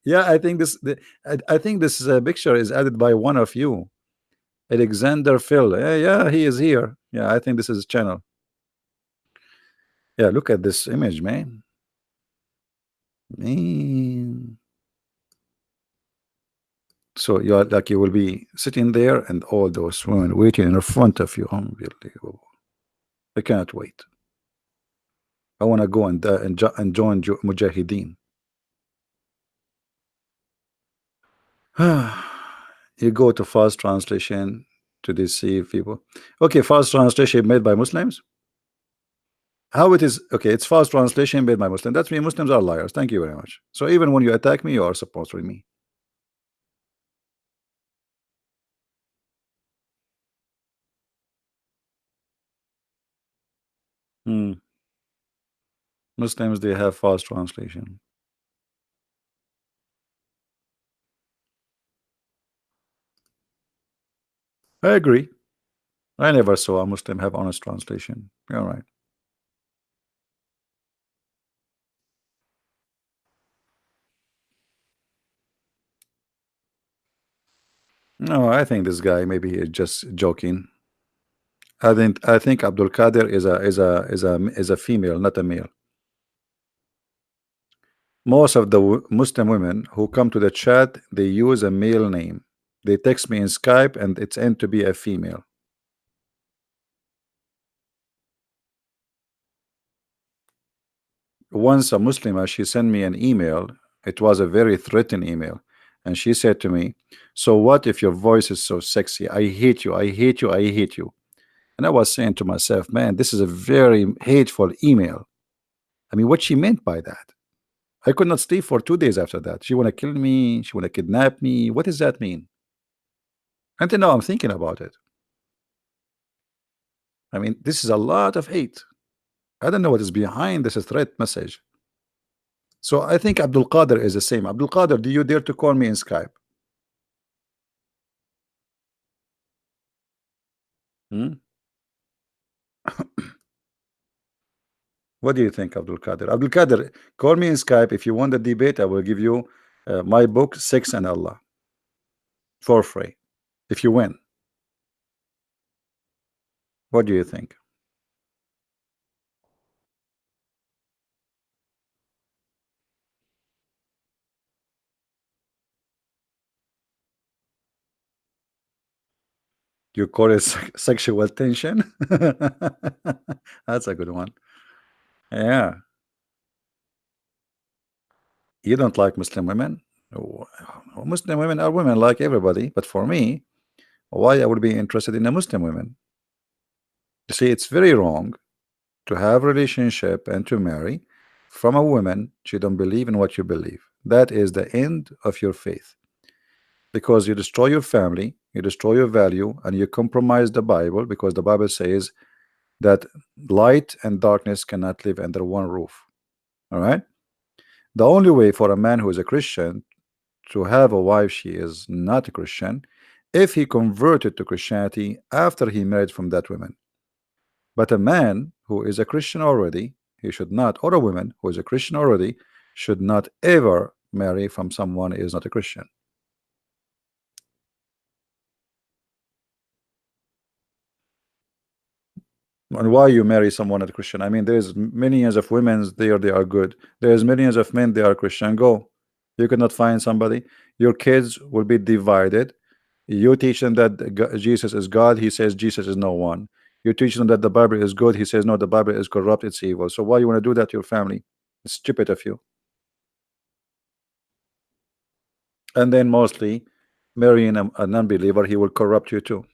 Speaker 1: yeah, I think I think this picture is added by one of you, Alexander Phil. Yeah, he is here. Yeah, I think this is his channel. Yeah, look at this image, man. So you are like, you will be sitting there and all those women waiting in front of you. Unbelievable. I cannot wait. I want to go and join Mujahideen. You go to false translation to deceive people. Okay, false translation made by Muslims. How it is? Okay, it's false translation made by Muslims. That means Muslims are liars. Thank you very much. So even when you attack me, you are supporting me. Muslims, they have false translation. I agree. I never saw a Muslim have honest translation. You're right. No, I think this guy maybe is just joking. I think Abdul Qadir is a female, not a male. Most of the Muslim women who come to the chat, they use a male name. They text me in Skype and it's end to be a female. Once a Muslimah, she sent me an email. It was a very threatening email. And she said to me, so what if your voice is so sexy? I hate you, I hate you, I hate you. And I was saying to myself, man, this is a very hateful email. I mean, what she meant by that? I could not sleep for 2 days after that. She want to kill me. She want to kidnap me. What does that mean? Until now, I'm thinking about it. I mean, this is a lot of hate. I don't know what is behind this threat message. So I think Abdul Qadir is the same. Abdul Qadir, do you dare to call me in Skype? What do you think, Abdul Qadir? Abdul Qadir, call me in Skype. If you want the debate, I will give you my book, Sex and Allah, for free. If you win. What do you think? You call it sexual tension? That's a good one. Yeah. You don't like Muslim women? Muslim women are women like everybody, but for me, why I would be interested in a Muslim woman? You see, it's very wrong to have a relationship and to marry from a woman she don't believe in what you believe. That is the end of your faith, because you destroy your family, you destroy your value, and you compromise the Bible, because the Bible says that light and darkness cannot live under one roof. All right. The only way for a man who is a Christian to have a wife she is not a Christian, if he converted to Christianity after he married from that woman. But a man who is a Christian already, he should not, or a woman who is a Christian already, should not ever marry from someone who is not a Christian. And why you marry someone not a Christian? I mean, there's millions of women there, they are good. There's millions of men, they are Christian. Go. You cannot find somebody. Your kids will be divided. You teach him that Jesus is God, he says Jesus is no one. You teach him that the Bible is good, he says no, the Bible is corrupt, it's evil. So why you want to do that to your family? It's stupid of you. And then mostly marrying a non-believer, he will corrupt you too.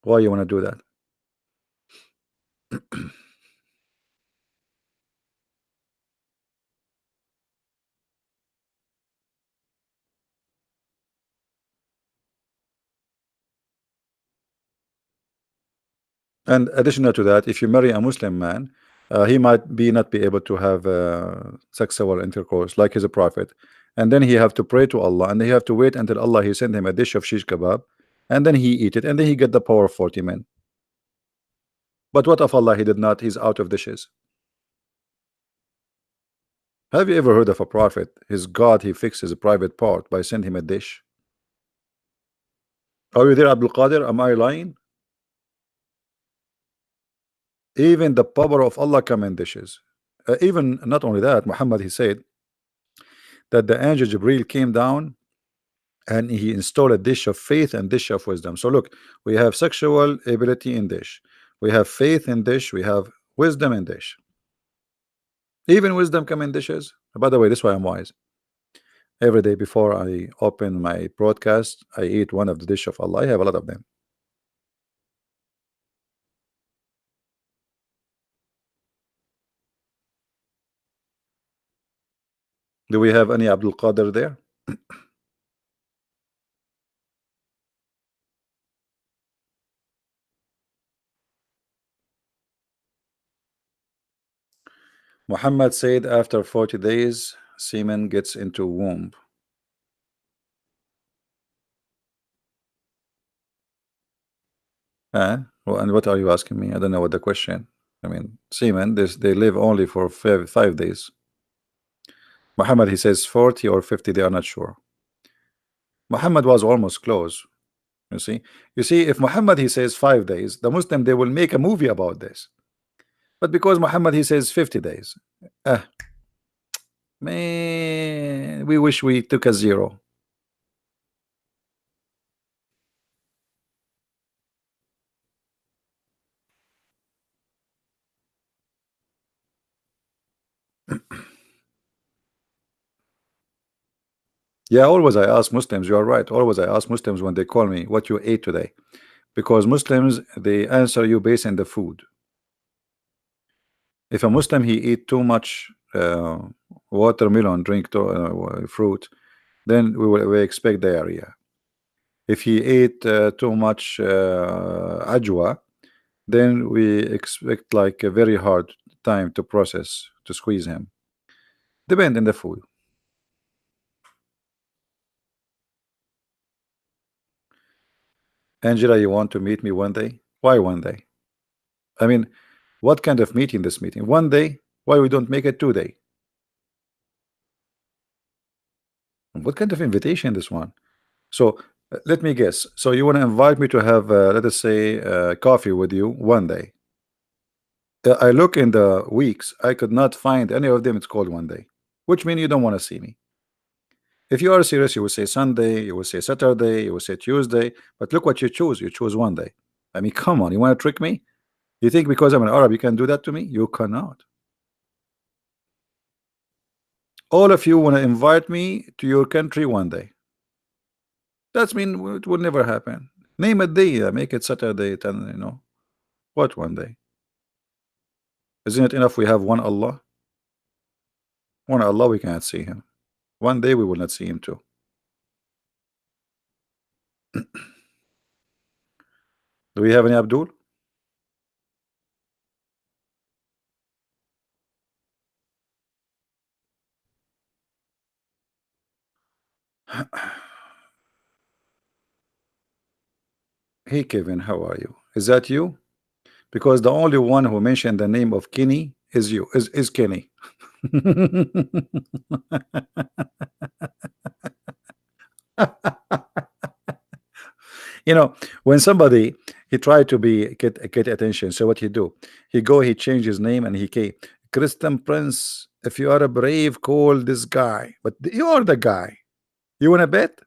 Speaker 1: Why you want to do that? And additional to that, if you marry a Muslim man, he might not be able to have sexual intercourse like he's a prophet, and then he have to pray to Allah, and he have to wait until Allah he send him a dish of shish kebab, and then he eat it, and then he get the power of 40 men. But what of Allah? He did not. He's out of dishes. Have you ever heard of a prophet? His God, he fixes a private part by sending him a dish. Are you there, Abdul Qadir? Am I lying? Even the power of Allah come in dishes. Even not only that, Muhammad he said that the angel Jibril came down and he installed a dish of faith and dish of wisdom. So look, we have sexual ability in dish, we have faith in dish, we have wisdom in dish. Even wisdom come in dishes. By the way, this is why I'm wise. Every day before I open my broadcast, I eat one of the dish of Allah. I have a lot of them. Do we have any Abdul Qadir there? Muhammad said after 40 days semen gets into womb. Well, and what are you asking me? I don't know what the question. I mean, semen, they live only for 5 days. Muhammad he says 40 or 50, they are not sure. Muhammad was almost close. You see, if Muhammad he says 5 days, the Muslim they will make a movie about this. But because Muhammad he says 50 days, man, we wish we took a zero. Yeah, always I ask Muslims, you are right. Always I ask Muslims when they call me, what you ate today? Because Muslims they answer you based on the food. If a Muslim he eat too much watermelon, drink fruit, then we expect diarrhea. If he ate too much ajwa, then we expect like a very hard time to process to squeeze him. Depend on the food. Angela, you want to meet me one day? Why one day? I mean, what kind of meeting this meeting? One day? Why we don't make it 2 day? What kind of invitation this one? So let me guess. So you want to invite me to have, let us say, coffee with you one day. I look in the weeks, I could not find any of them. It's called one day, which means you don't want to see me. If you are serious, you will say Sunday, you will say Saturday, you will say Tuesday. But look what you choose. You choose one day. I mean, come on, you want to trick me? You think because I'm an Arab you can do that to me? You cannot. All of you want to invite me to your country one day. That's mean it will never happen. Name a day, make it Saturday, 10, what one day? Isn't it enough we have one Allah? One Allah, we cannot see him. One day we will not see him too. Do we have any Abdul? Hey Kevin, how are you? Is that you? Because the only one who mentioned the name of Kenny is you, is Kenny. When somebody he tried to get attention, so what he do? He change his name and he came Christian Prince. If you are a brave, call this guy. But you are the guy. You want to bet?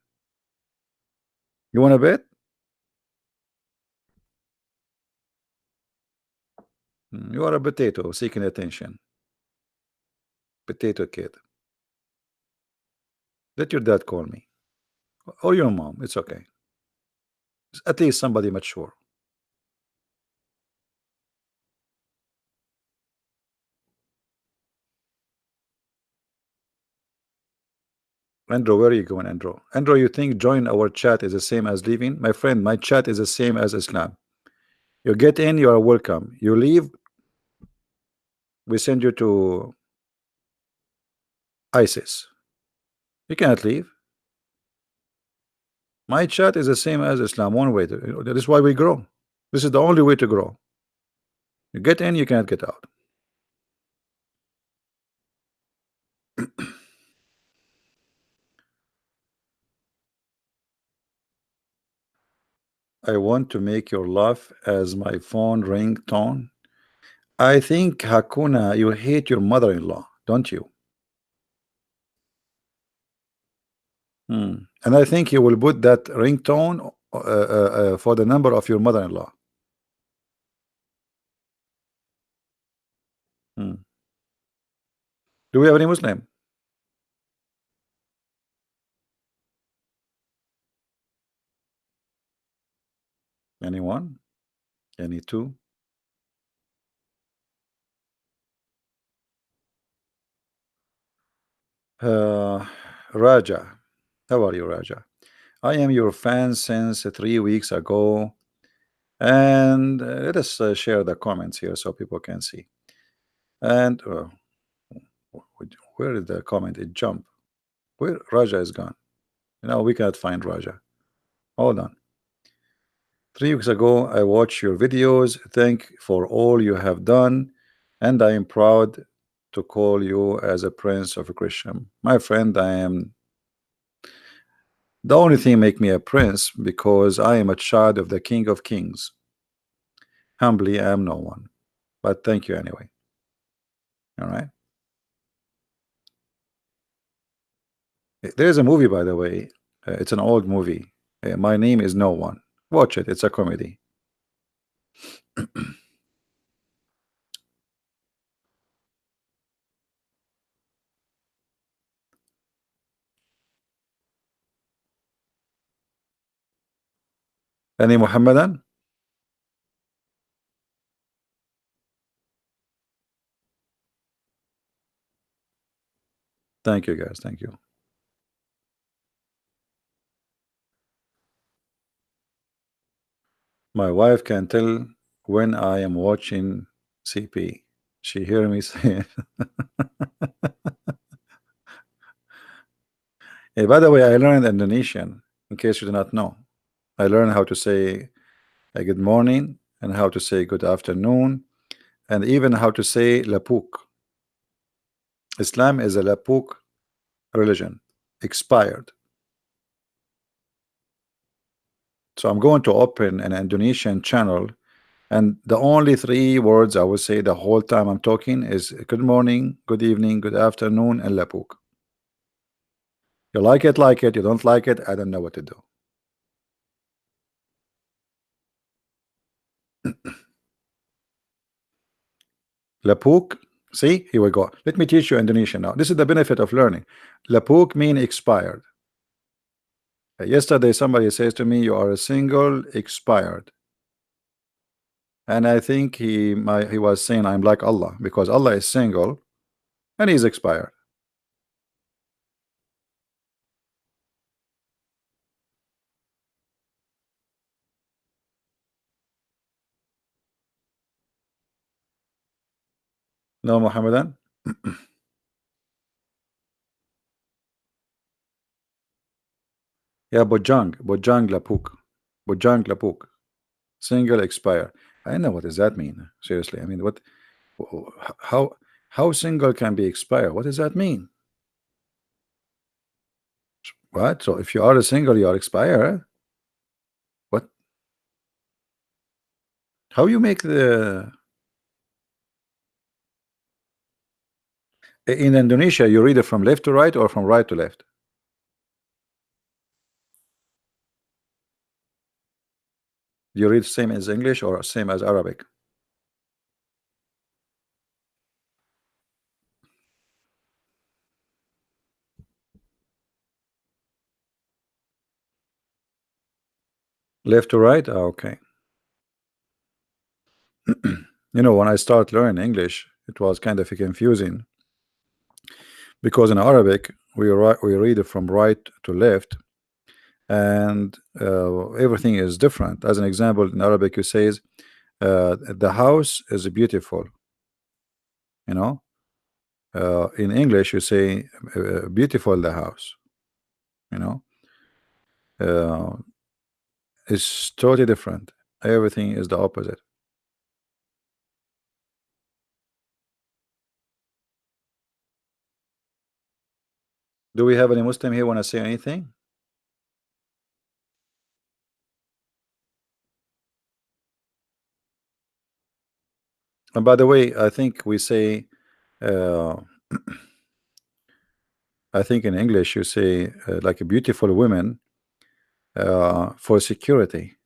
Speaker 1: You want to bet? You are a potato seeking attention. Potato kid. Let your dad call me. Or your mom. It's okay. At least somebody mature. Andrew, where are you going, Andrew? Andrew, you think join our chat is the same as leaving? My friend, my chat is the same as Islam. You get in, you are welcome. You leave, we send you to ISIS. You cannot leave. My chat is the same as Islam. One way. That is why we grow. This is the only way to grow. You get in, you cannot get out. I want to make your laugh as my phone ringtone. I think Hakuna, you hate your mother-in-law, don't you? And I think you will put that ringtone for the number of your mother-in-law. Do we have any Muslim? Anyone? Any two? Raja. How are you, Raja? I am your fan since 3 weeks ago. And let us share the comments here so people can see. And where is the comment? It jumped. Where Raja is gone? We can't find Raja. Hold on. 3 weeks ago, I watched your videos. Thank for all you have done, and I am proud to call you as a prince of a Christian. My friend, I am the only thing make me a prince because I am a child of the King of Kings. Humbly, I am no one, but thank you anyway. All right. There's a movie, by the way. It's an old movie. My name is No One. Watch it. It's a comedy. Any Muhammadan? Thank you, guys. Thank you. My wife can tell when I am watching CP. She hear me say it. Hey, by the way, I learned Indonesian, in case you do not know. I learned how to say good morning and how to say good afternoon and even how to say lapuk. Islam is a lapuk religion, expired. So I'm going to open an Indonesian channel, and the only 3 words I will say the whole time I'm talking is good morning, good evening, good afternoon, and lapuk. You like it, you don't like it, I don't know what to do. Lapuk, see, here we go. Let me teach you Indonesian now. This is the benefit of learning. Lapuk mean expired. Yesterday somebody says to me, you are a single expired. And I think he was saying I'm like Allah, because Allah is single and he's expired. No Muhammadan? Yeah, Bojang Lapuk. Bojang Lapuk. Single expire. I know, what does that mean? Seriously, I mean, what, how how single can be expired? What does that mean? What? So if you are a single, you are expired? What? How you make the in Indonesia, you read it from left to right or from right to left? You read same as English or same as Arabic? Left to right? Ah, okay. You know, when I start learning English, it was kind of confusing because in Arabic we read it from right to left, and everything is different. As an example, in Arabic, you says the house is beautiful. You know, in English, you say beautiful the house. You know, uh, it's totally different. Everything is the opposite. Do we have any Muslim here want to say anything? And by the way, I think we say, uh, I think in English you say like a beautiful women for security,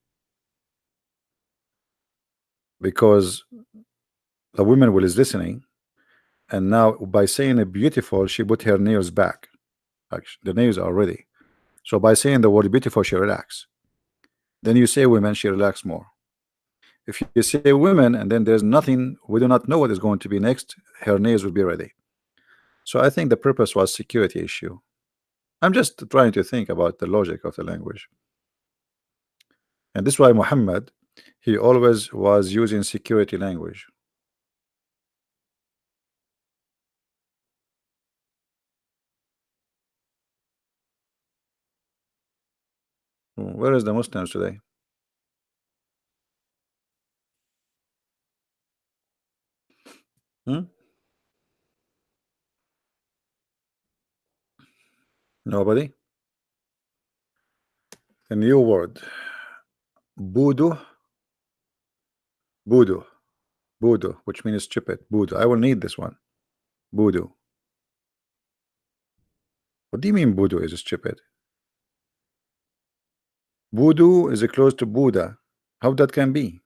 Speaker 1: because the woman will is listening, and now by saying a beautiful, she put her nails back. Like the nails are ready. So by saying the word beautiful, she relax. Then you say women, she relax more. If you say women and then there's nothing, we do not know what is going to be next, her nails will be ready. So I think the purpose was security issue. I'm just trying to think about the logic of the language. And this is why Muhammad, he always was using security language. Where is the Muslims today? Hmm? Nobody. A new word. Voodoo. Voodoo. Voodoo, which means stupid. Voodoo. I will need this one. Voodoo. What do you mean voodoo is stupid? Voodoo is close to Buddha. How that can be?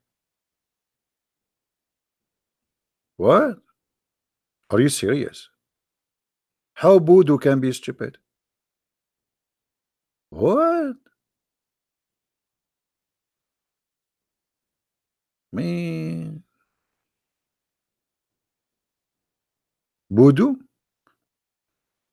Speaker 1: What? Are you serious? How voodoo can be stupid? What? Man. Voodoo?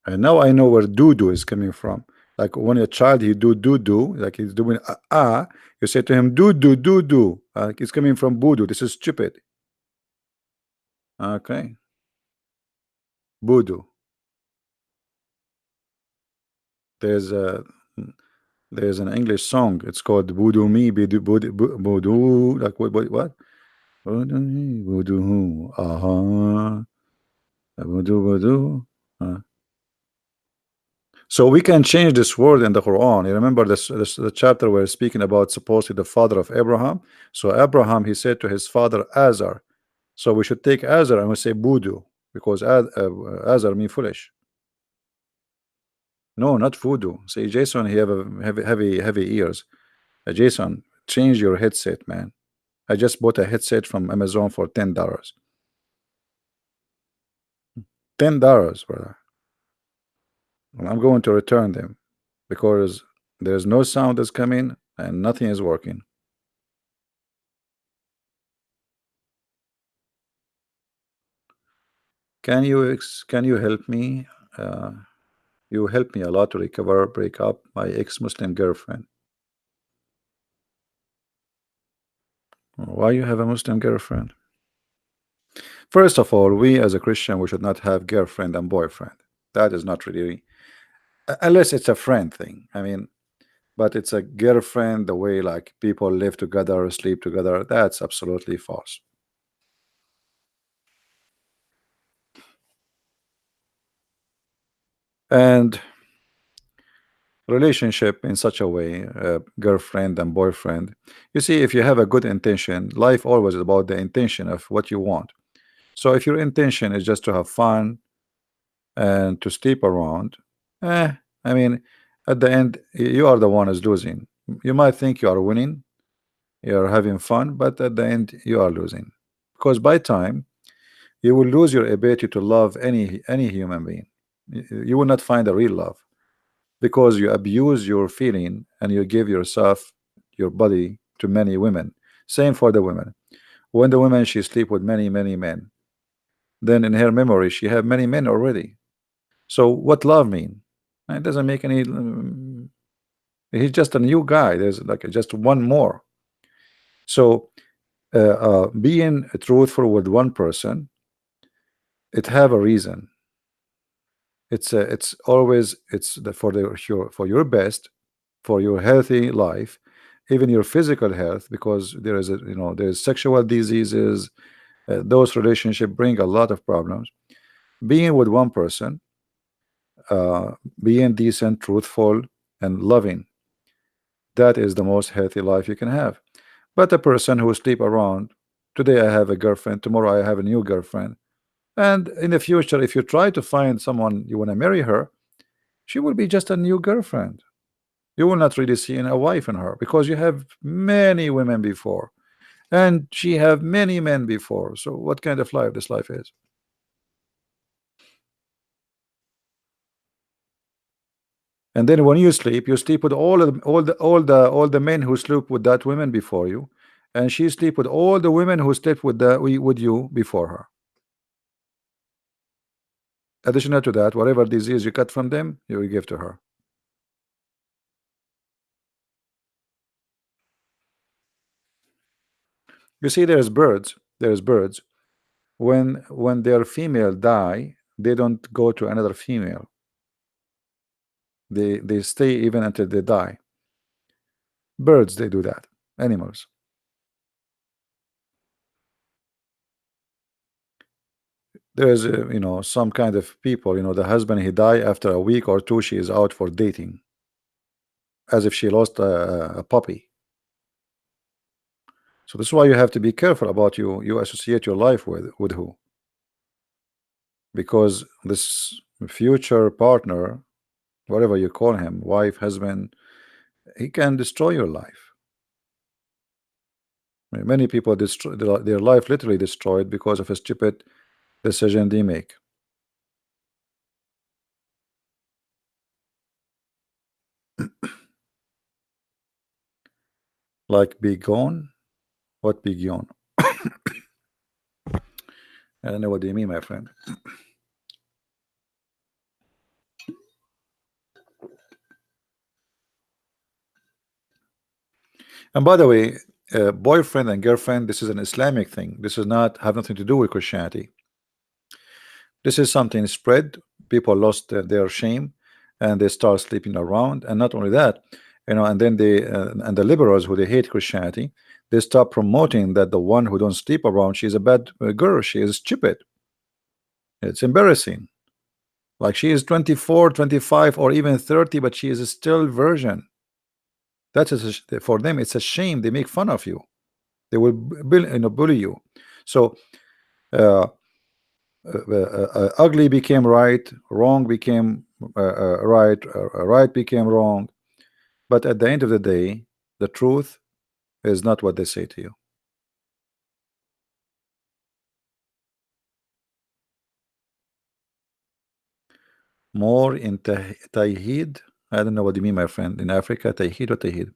Speaker 1: And now I know where doo-doo is coming from. Like when a child he do doo-doo, like he's doing you say to him doo-doo, doo-doo. It's coming from voodoo. This is stupid. Okay. Voodoo. There's a there's an English song. It's called Voodoo Me, Voodoo. Like what? Voodoo me, Voodoo. Voodoo, voodoo. Uh, So we can change this word in the Quran. You remember this the chapter where it's speaking about supposedly the father of Abraham. So Abraham, he said to his father Azar. So we should take Azar and we say voodoo, because Azar mean foolish. No, not voodoo. Say Jason, he have a heavy ears. Jason, change your headset, man. I just bought a headset from Amazon for $10. $10, brother. Well, I'm going to return them because there's no sound is coming and nothing is working. Can you help me? Uh, you helped me a lot to recover, break up my ex-Muslim girlfriend. Why you have a Muslim girlfriend? First of all, we as a Christian, we should not have girlfriend and boyfriend. That is not really, unless it's a friend thing. I mean, but it's a girlfriend, the way like people live together, sleep together. That's absolutely false. And relationship in such a way, girlfriend and boyfriend, you see, if you have a good intention, life always is about the intention of what you want. So if your intention is just to have fun and to sleep around, I mean, at the end you are the one who's losing. You might think you are winning, You're having fun, but at the end you are losing, because by time you will lose your ability to love any human being. You will not find a real love, because you abuse your feeling and you give yourself, your body, to many women. Same for the women. When the woman, she sleep with many men, then in her memory she have many men already. So what love mean? It doesn't make any. He's just a new guy. There's like just one more. So being truthful with one person, it have a reason. It's always, for for your best, for your healthy life, even your physical health, because there is there's sexual diseases. Those relationships bring a lot of problems. Being with one person, uh, being decent, truthful, and loving, that is the most healthy life you can have. But a person who sleep around, today I have a girlfriend, tomorrow I have a new girlfriend, and in the future, if you try to find someone you want to marry her, she will be just a new girlfriend. You will not really see a wife in her, because you have many women before, and she have many men before. So what kind of life this life is? And then when you sleep with all the men who sleep with that woman before you, and she sleep with all the women who slept with you before her. Additional to that, whatever disease you cut from them, you will give to her. You see, there's birds. When their female die, they don't go to another female. They stay even until they die. Birds, they do that. Animals. There's some kind of people, the husband, he die after a week or two, she is out for dating, as if she lost a puppy. So this is why you have to be careful about you associate your life with who, because this future partner, whatever you call him, wife, husband, he can destroy your life. Many people destroy their life, literally destroyed, because of a stupid decision they make. Like be gone. What be gone? I don't know what do you mean, my friend. And by the way, boyfriend and girlfriend, this is an Islamic thing. This is not have nothing to do with Christianity. This is something spread. People lost their shame, and they start sleeping around. And not only that, and then they and the liberals, who they hate Christianity, they start promoting that the one who don't sleep around, she's a bad girl, she is stupid. It's embarrassing. Like she is 24, 25, or even 30, but she is still virgin. That is for them, it's a shame. They make fun of you. They will bully you. So uh, ugly became right, wrong became right, right became wrong. But at the end of the day, the truth is not what they say to you. More in Tawheed. I don't know what you mean, my friend. In Africa, Tawheed or Tawheed?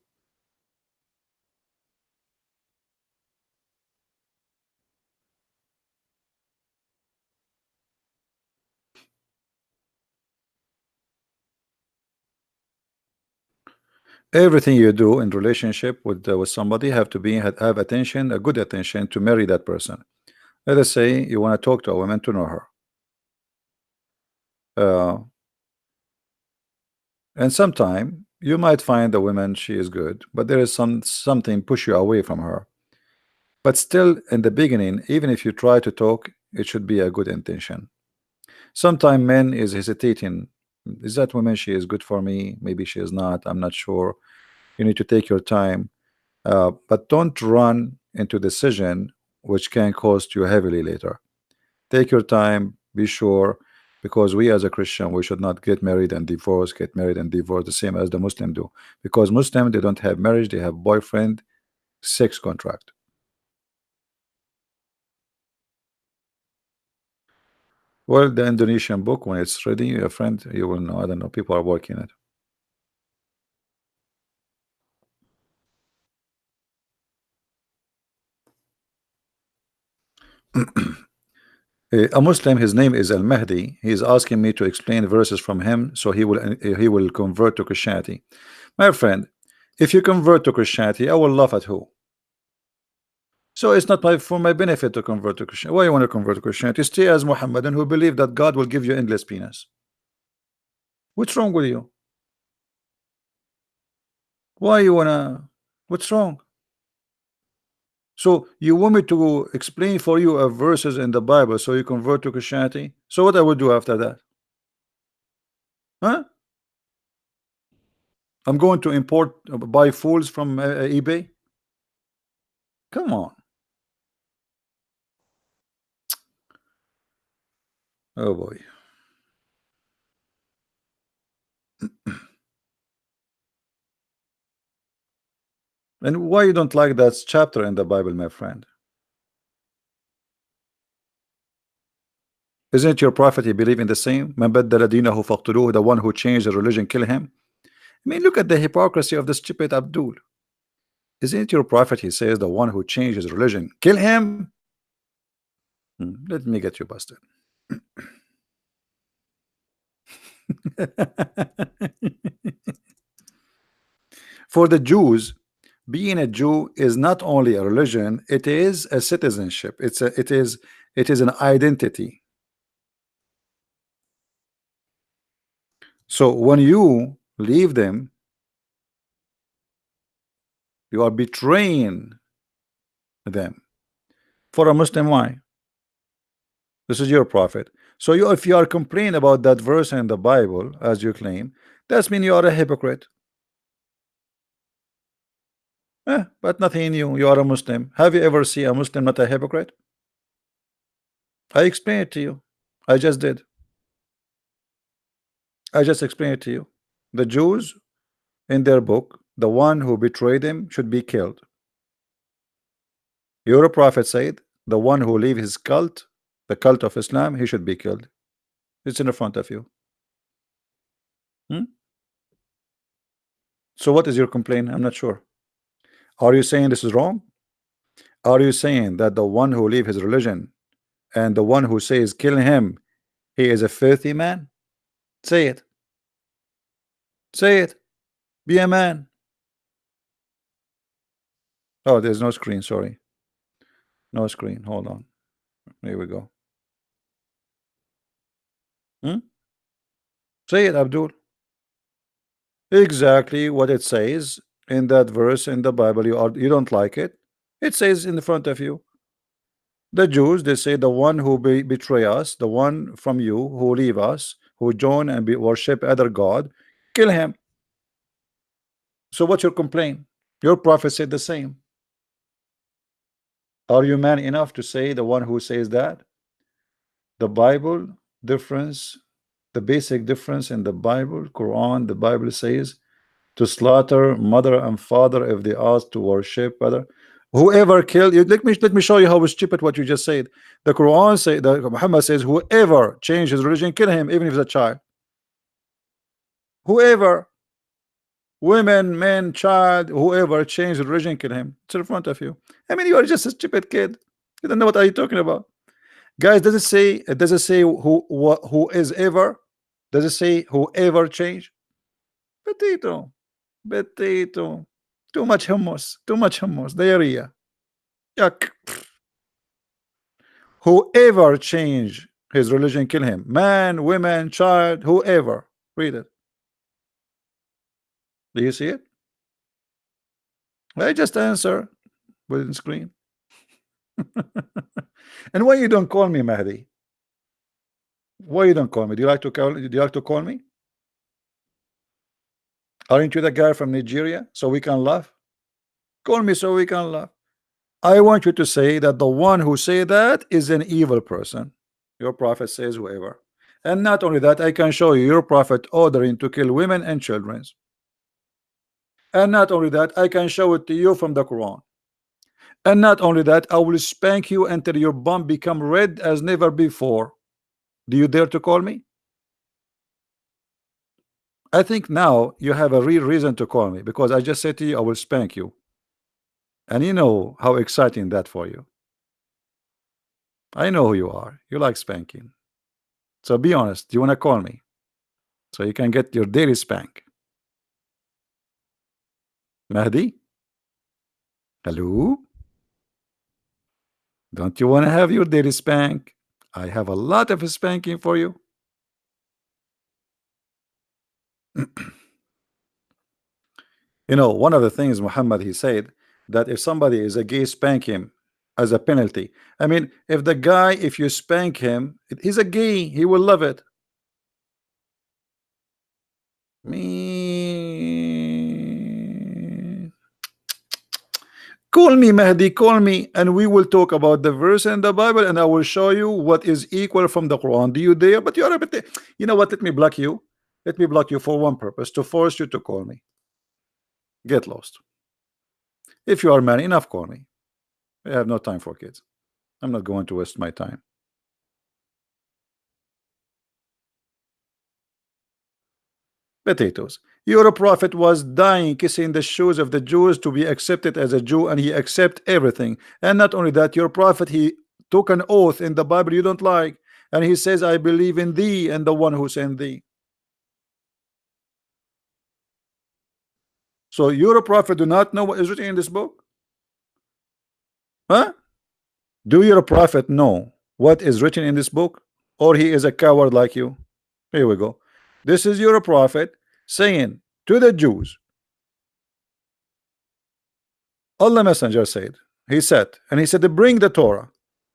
Speaker 1: Everything you do in relationship with somebody have to have attention, a good attention, to marry that person. Let us say you want to talk to a woman to know her. Uh, and sometime you might find a woman, she is good, but there is something push you away from her. But still, in the beginning, even if you try to talk, it should be a good intention. Sometimes men is hesitating. Is that woman, she is good for me? Maybe she is not. I'm not sure. You need to take your time, but don't run into decision which can cost you heavily later. Take your time, be sure, because we as a Christian, we should not get married and divorce, get married and divorce, the same as the Muslim do. Because Muslim, they don't have marriage, they have boyfriend, Sex contract. Well, the Indonesian book, when it's ready, your friend, you will know. I don't know. People are working it. A Muslim, his name is Al Mahdi. He is asking me to explain verses from him, so he will convert to Christianity. My friend, if you convert to Christianity, I will laugh at who. So it's not for my benefit to convert to Christianity. Why you want to convert to Christianity? Stay as Muhammadan who believe that God will give you endless penis. What's wrong with you? Why you wanna? What's wrong? So you want me to explain for you a verses in the Bible so you convert to Christianity? So what I would do after that? Huh? I'm going to import buy fools from eBay? Come on. Oh boy. And why you don't like that chapter in the Bible, my friend? Isn't it your prophet you believe in the same? Man baddala dinahu faqtuluhu, the one who changed the religion, kill him. I mean, look at the hypocrisy of the stupid Abdul. Isn't it your prophet, he says, the one who changed his religion, kill him? Let me get you busted. For the Jews, being a Jew is not only a religion, it is a citizenship. It is an identity. So when you leave them, you are betraying them. For a Muslim, why? This is your prophet. So if you are complaining about that verse in the Bible, as you claim, that means you are a hypocrite. But nothing new. You are a Muslim. Have you ever seen a Muslim not a hypocrite? I explained it to you. I just did. I just explained it to you. The Jews, in their book, the one who betrayed him should be killed. Your prophet said, the one who leave his cult, the cult of Islam, he should be killed. It's in front of you. So what is your complaint? I'm not sure. Are you saying this is wrong? Are you saying that the one who leave his religion and the one who says kill him, he is a filthy man? Say it. Say it. Be a man. Oh, there's no screen. Sorry. No screen. Hold on. Here we go. Say it, Abdul. Exactly what it says in that verse in the Bible. You don't like it. It says in front of you. The Jews, they say the one who betray us, the one from you who leave us, who join and worship other God, kill him. So what's your complaint? Your prophet said the same. Are you man enough to say the one who says that? The Bible difference, the basic difference in the Bible, Quran, the Bible says to slaughter mother and father if they ask to worship other. Whoever killed you, let me show you how stupid what you just said. The Quran say that Muhammad says whoever changed his religion, kill him, even if it's a child. Whoever, women, men, child, whoever changed religion, kill him. It's in front of you. I mean, you are just a stupid kid. You don't know what are you talking about. Guys, does it say who is ever? Does it say whoever change? Potato. Too much hummus, diarrhea. Yuck. Whoever change his religion, kill him. Man, women, child, whoever. Read it. Do you see it? I just answer within screen. And why you don't call me Mahdi? Why you don't call me? Do you like to call me? Aren't you the guy from Nigeria? So we can laugh. Call me so we can laugh. I want you to say that the one who say that is an evil person. Your prophet says whoever. And not only that, I can show you your prophet ordering to kill women and children. And not only that, I can show it to you from the Quran. And not only that, I will spank you until your bum become red as never before. Do you dare to call me? I think now you have a real reason to call me, because I just said to you I will spank you. And you know how exciting that for you. I know who you are. You like spanking. So be honest. Do you want to call me so you can get your daily spank? Mahdi? Hello? Don't you want to have your daily spank? I have a lot of spanking for you. You know, one of the things Muhammad, he said that if somebody is a gay, spank him as a penalty. I mean, if the guy, if you spank him, he's a gay, he will love it. Me, call me Mahdi, call me, and we will talk about the verse in the Bible, and I will show you what is equal from the Quran. Do you dare? But you are a bit. You know what? Let me block you. Let me block you for one purpose: to force you to call me. Get lost. If you are man enough, call me. I have no time for kids. I'm not going to waste my time. Potatoes. Your prophet was dying, kissing the shoes of the Jews to be accepted as a Jew, and he accept everything. And not only that, your prophet, he took an oath in the Bible you don't like, and he says, I believe in thee and the one who sent thee. So your prophet do not know what is written in this book? Huh? Do your prophet know what is written in this book, or he is a coward like you? Here we go. This is your prophet saying to the Jews, Allah Messenger said, he said, and he said to bring the Torah.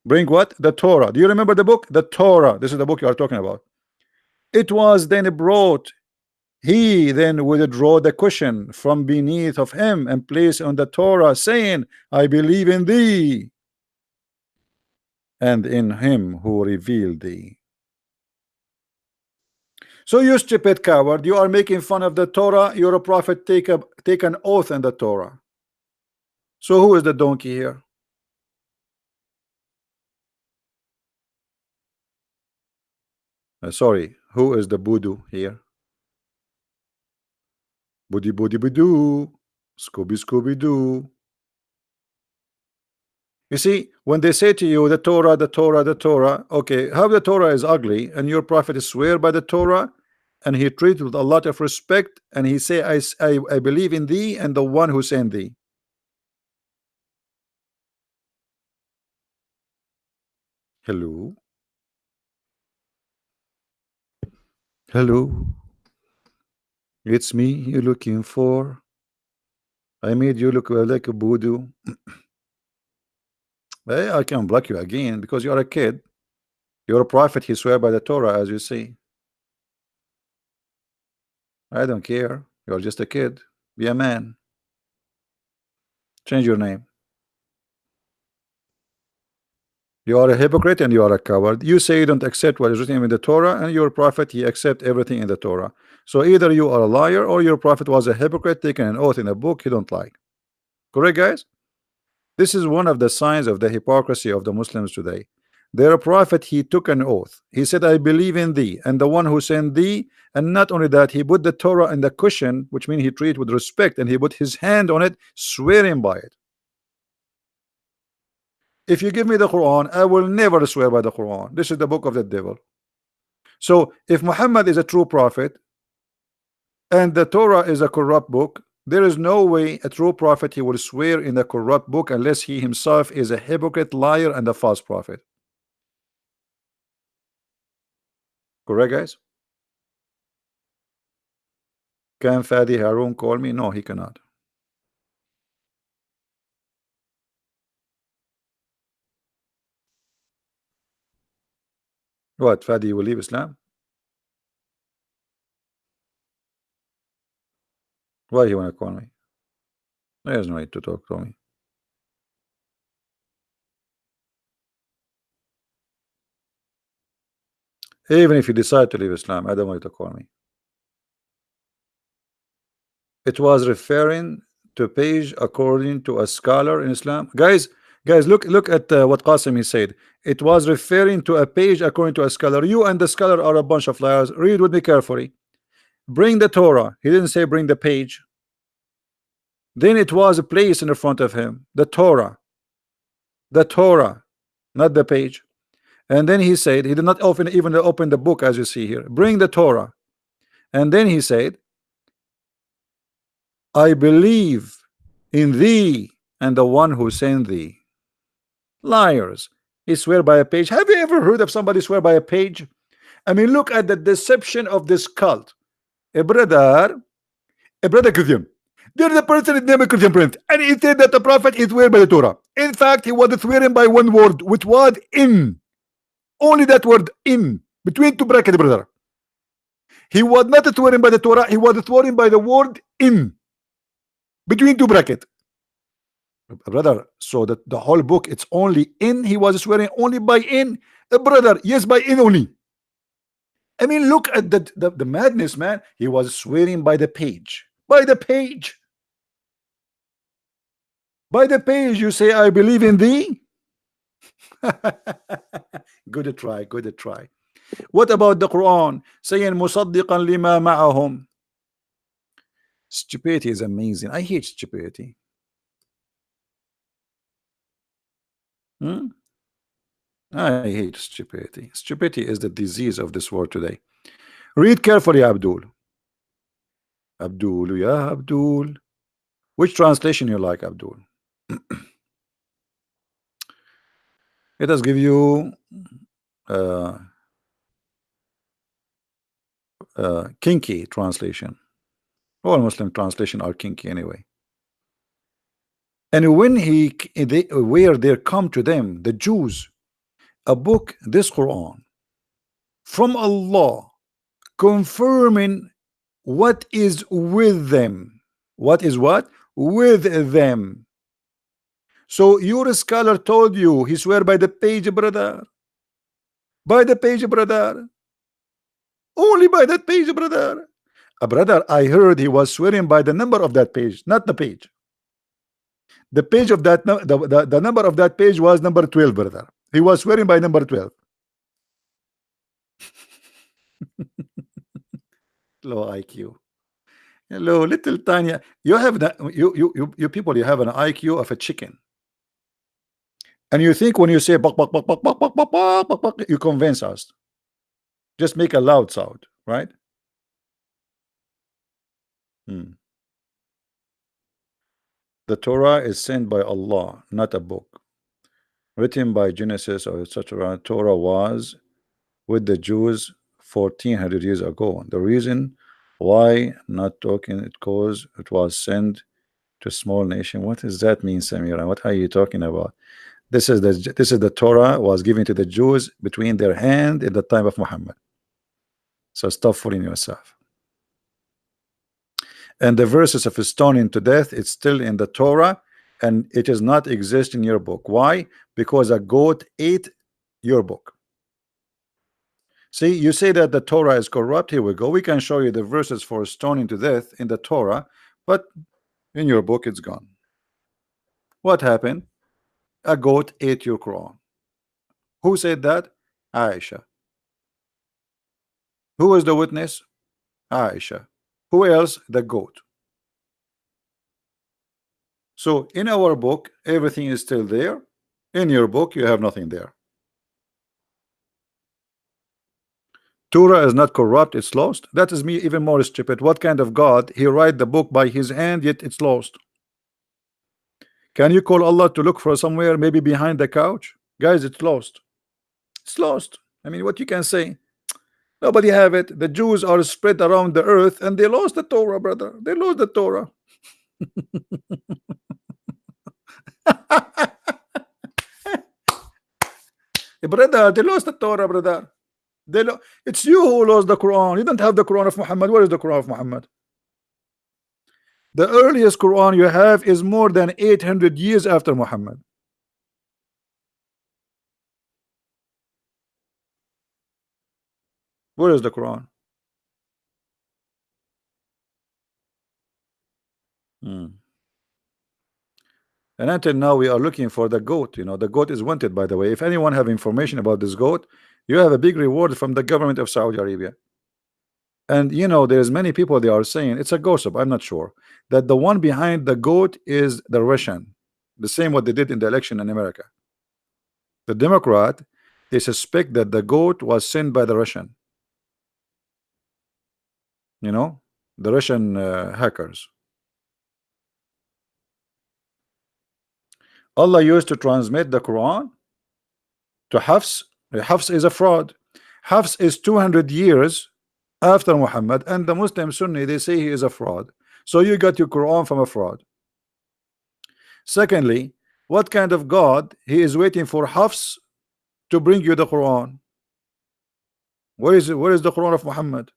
Speaker 1: Bring what? The Torah. Do you remember the book? The Torah. This is the book you are talking about. It was then brought. He then withdraw the cushion from beneath of him and place on the Torah, saying, I believe in thee and in him who revealed thee. So you stupid coward, you are making fun of the Torah. You're a prophet, take an oath in the Torah. So who is the donkey here? Sorry, who is the voodoo here? Boody boody boo, Scooby Scooby Doo. You see, when they say to you the Torah, the Torah, the Torah, okay, how the Torah is ugly, and your prophet is swear by the Torah, and he treats with a lot of respect, and he say, I believe in thee and the one who sent thee. Hello, hello, it's me you're looking for. I made you look like a voodoo. Hey, I can block you again because you are a kid. You're a prophet, he swear by the Torah, as you see. I don't care. You're just a kid. Be a man. Change your name. You are a hypocrite and you are a coward. You say you don't accept what is written in the Torah, and your prophet, he accept everything in the Torah. So either you are a liar or your prophet was a hypocrite taking an oath in a book you don't like. Correct, guys? This is one of the signs of the hypocrisy of the Muslims today. Their prophet, he took an oath. He said, I believe in thee and the one who sent thee. And not only that, he put the Torah in the cushion, which means he treated with respect, and he put his hand on it, swearing by it. If you give me the Quran, I will never swear by the Quran. This is the book of the devil. So if Muhammad is a true prophet and the Torah is a corrupt book, there is no way a true prophet he will swear in a corrupt book unless he himself is a hypocrite, liar, and a false prophet. Correct, guys? Can Fadi Harun call me? No, he cannot. What? Fadi will leave Islam? Why he wanna call me? There's no need to talk to me. Even if you decide to leave Islam, I don't want you to call me. It was referring to page according to a scholar in Islam. Guys, Guys, look at what Qasim he said. It was referring to a page according to a scholar. You and the scholar are a bunch of liars. Read with me carefully. Bring the Torah. He didn't say bring the page. Then it was a place in the front of him. The Torah, not the page. And then he said, he did not even open the book as you see here. Bring the Torah. And then he said, I believe in thee and the one who sent thee. Liars. He swear by a page. Have you ever heard of somebody swear by a page? I mean, look at the deception of this cult. A brother Christian. There is a person is named Christian Prince, and he said that the prophet is swear by the Torah. In fact, he was swearing by one word, which was in. Only that word in. Between two brackets, brother. He was not swearing by the Torah, he was swearing by the word in. Between two brackets. Brother, so that the whole book, it's only in. He was swearing only by in. Brother, yes, by in only. I mean, look at the madness, man. He was swearing by the page. By the page. By the page, you say, I believe in thee. Good try, good try. What about the Quran saying musaddiqan lima ma'ahum? Stupidity is amazing. I hate stupidity. I hate stupidity. Stupidity is the disease of this world today. Read carefully, Abdul. Abdul, yeah, Abdul. Which translation you like, Abdul? Let us give you kinky translation. All Muslim translation are kinky anyway. And when where there come to them, the Jews, a book, this Quran, from Allah, confirming what is with them. What is what? With them. So your scholar told you, he swear by the page, brother. By the page, brother. Only by that page, brother. Brother, I heard he was swearing by the number of that page, not the page. The page of that, the number of that page was number 12, brother. He was swearing by number 12. Low IQ. Hello, little tiny. You have the you people. You have an IQ of a chicken, and you think when you say bok, bok, bok, bok, bok, bok, bok, bok, bok, bok, you convince us. Just make a loud sound, right? The Torah is sent by Allah, not a book written by Genesis or etc. Torah was with the Jews 1400 years ago. The reason why not talking it because it was sent to a small nation. What does that mean, Samira? What are you talking about? This is the Torah was given to the Jews between their hand in the time of Muhammad. So stop fooling yourself. And the verses of stoning to death, it's still in the Torah, and it does not exist in your book. Why? Because a goat ate your book. See, you say that the Torah is corrupt. Here we go. We can show you the verses for stoning to death in the Torah, but in your book it's gone. What happened? A goat ate your Quran. Who said that? Aisha. Who was the witness? Aisha. Who else? The goat. So in our book, everything is still there. In your book, you have nothing there. Torah is not corrupt, it's lost. That is me even more stupid. What kind of God? He write the book by his hand, yet it's lost. Can you call Allah to look for somewhere, maybe behind the couch? Guys, it's lost. It's lost. I mean, what you can say? Nobody have it. The Jews are spread around the earth, and they lost the Torah, brother. They lost the Torah. Brother, they lost the Torah, brother. It's you who lost the Quran. You don't have the Quran of Muhammad. Where is the Quran of Muhammad? The earliest Quran you have is more than 800 years after Muhammad. Where is the Quran? And until now we are looking for the goat. You know, the goat is wanted, by the way. If anyone have information about this goat, you have a big reward from the government of Saudi Arabia. And you know, there's many people, they are saying it's a gossip, I'm not sure, that the one behind the goat is the Russian. The same what they did in the election in America. The Democrat, they suspect that the goat was sent by the Russian. You know, the Russian hackers. Allah used to transmit the Quran to Hafs. Hafs is a fraud. Hafs is 200 years after Muhammad, and the Muslim Sunni, they say he is a fraud. So you got your Quran from a fraud. Secondly, what kind of God he is waiting for Hafs to bring you the Quran? Where is it? Where is the Quran of Muhammad?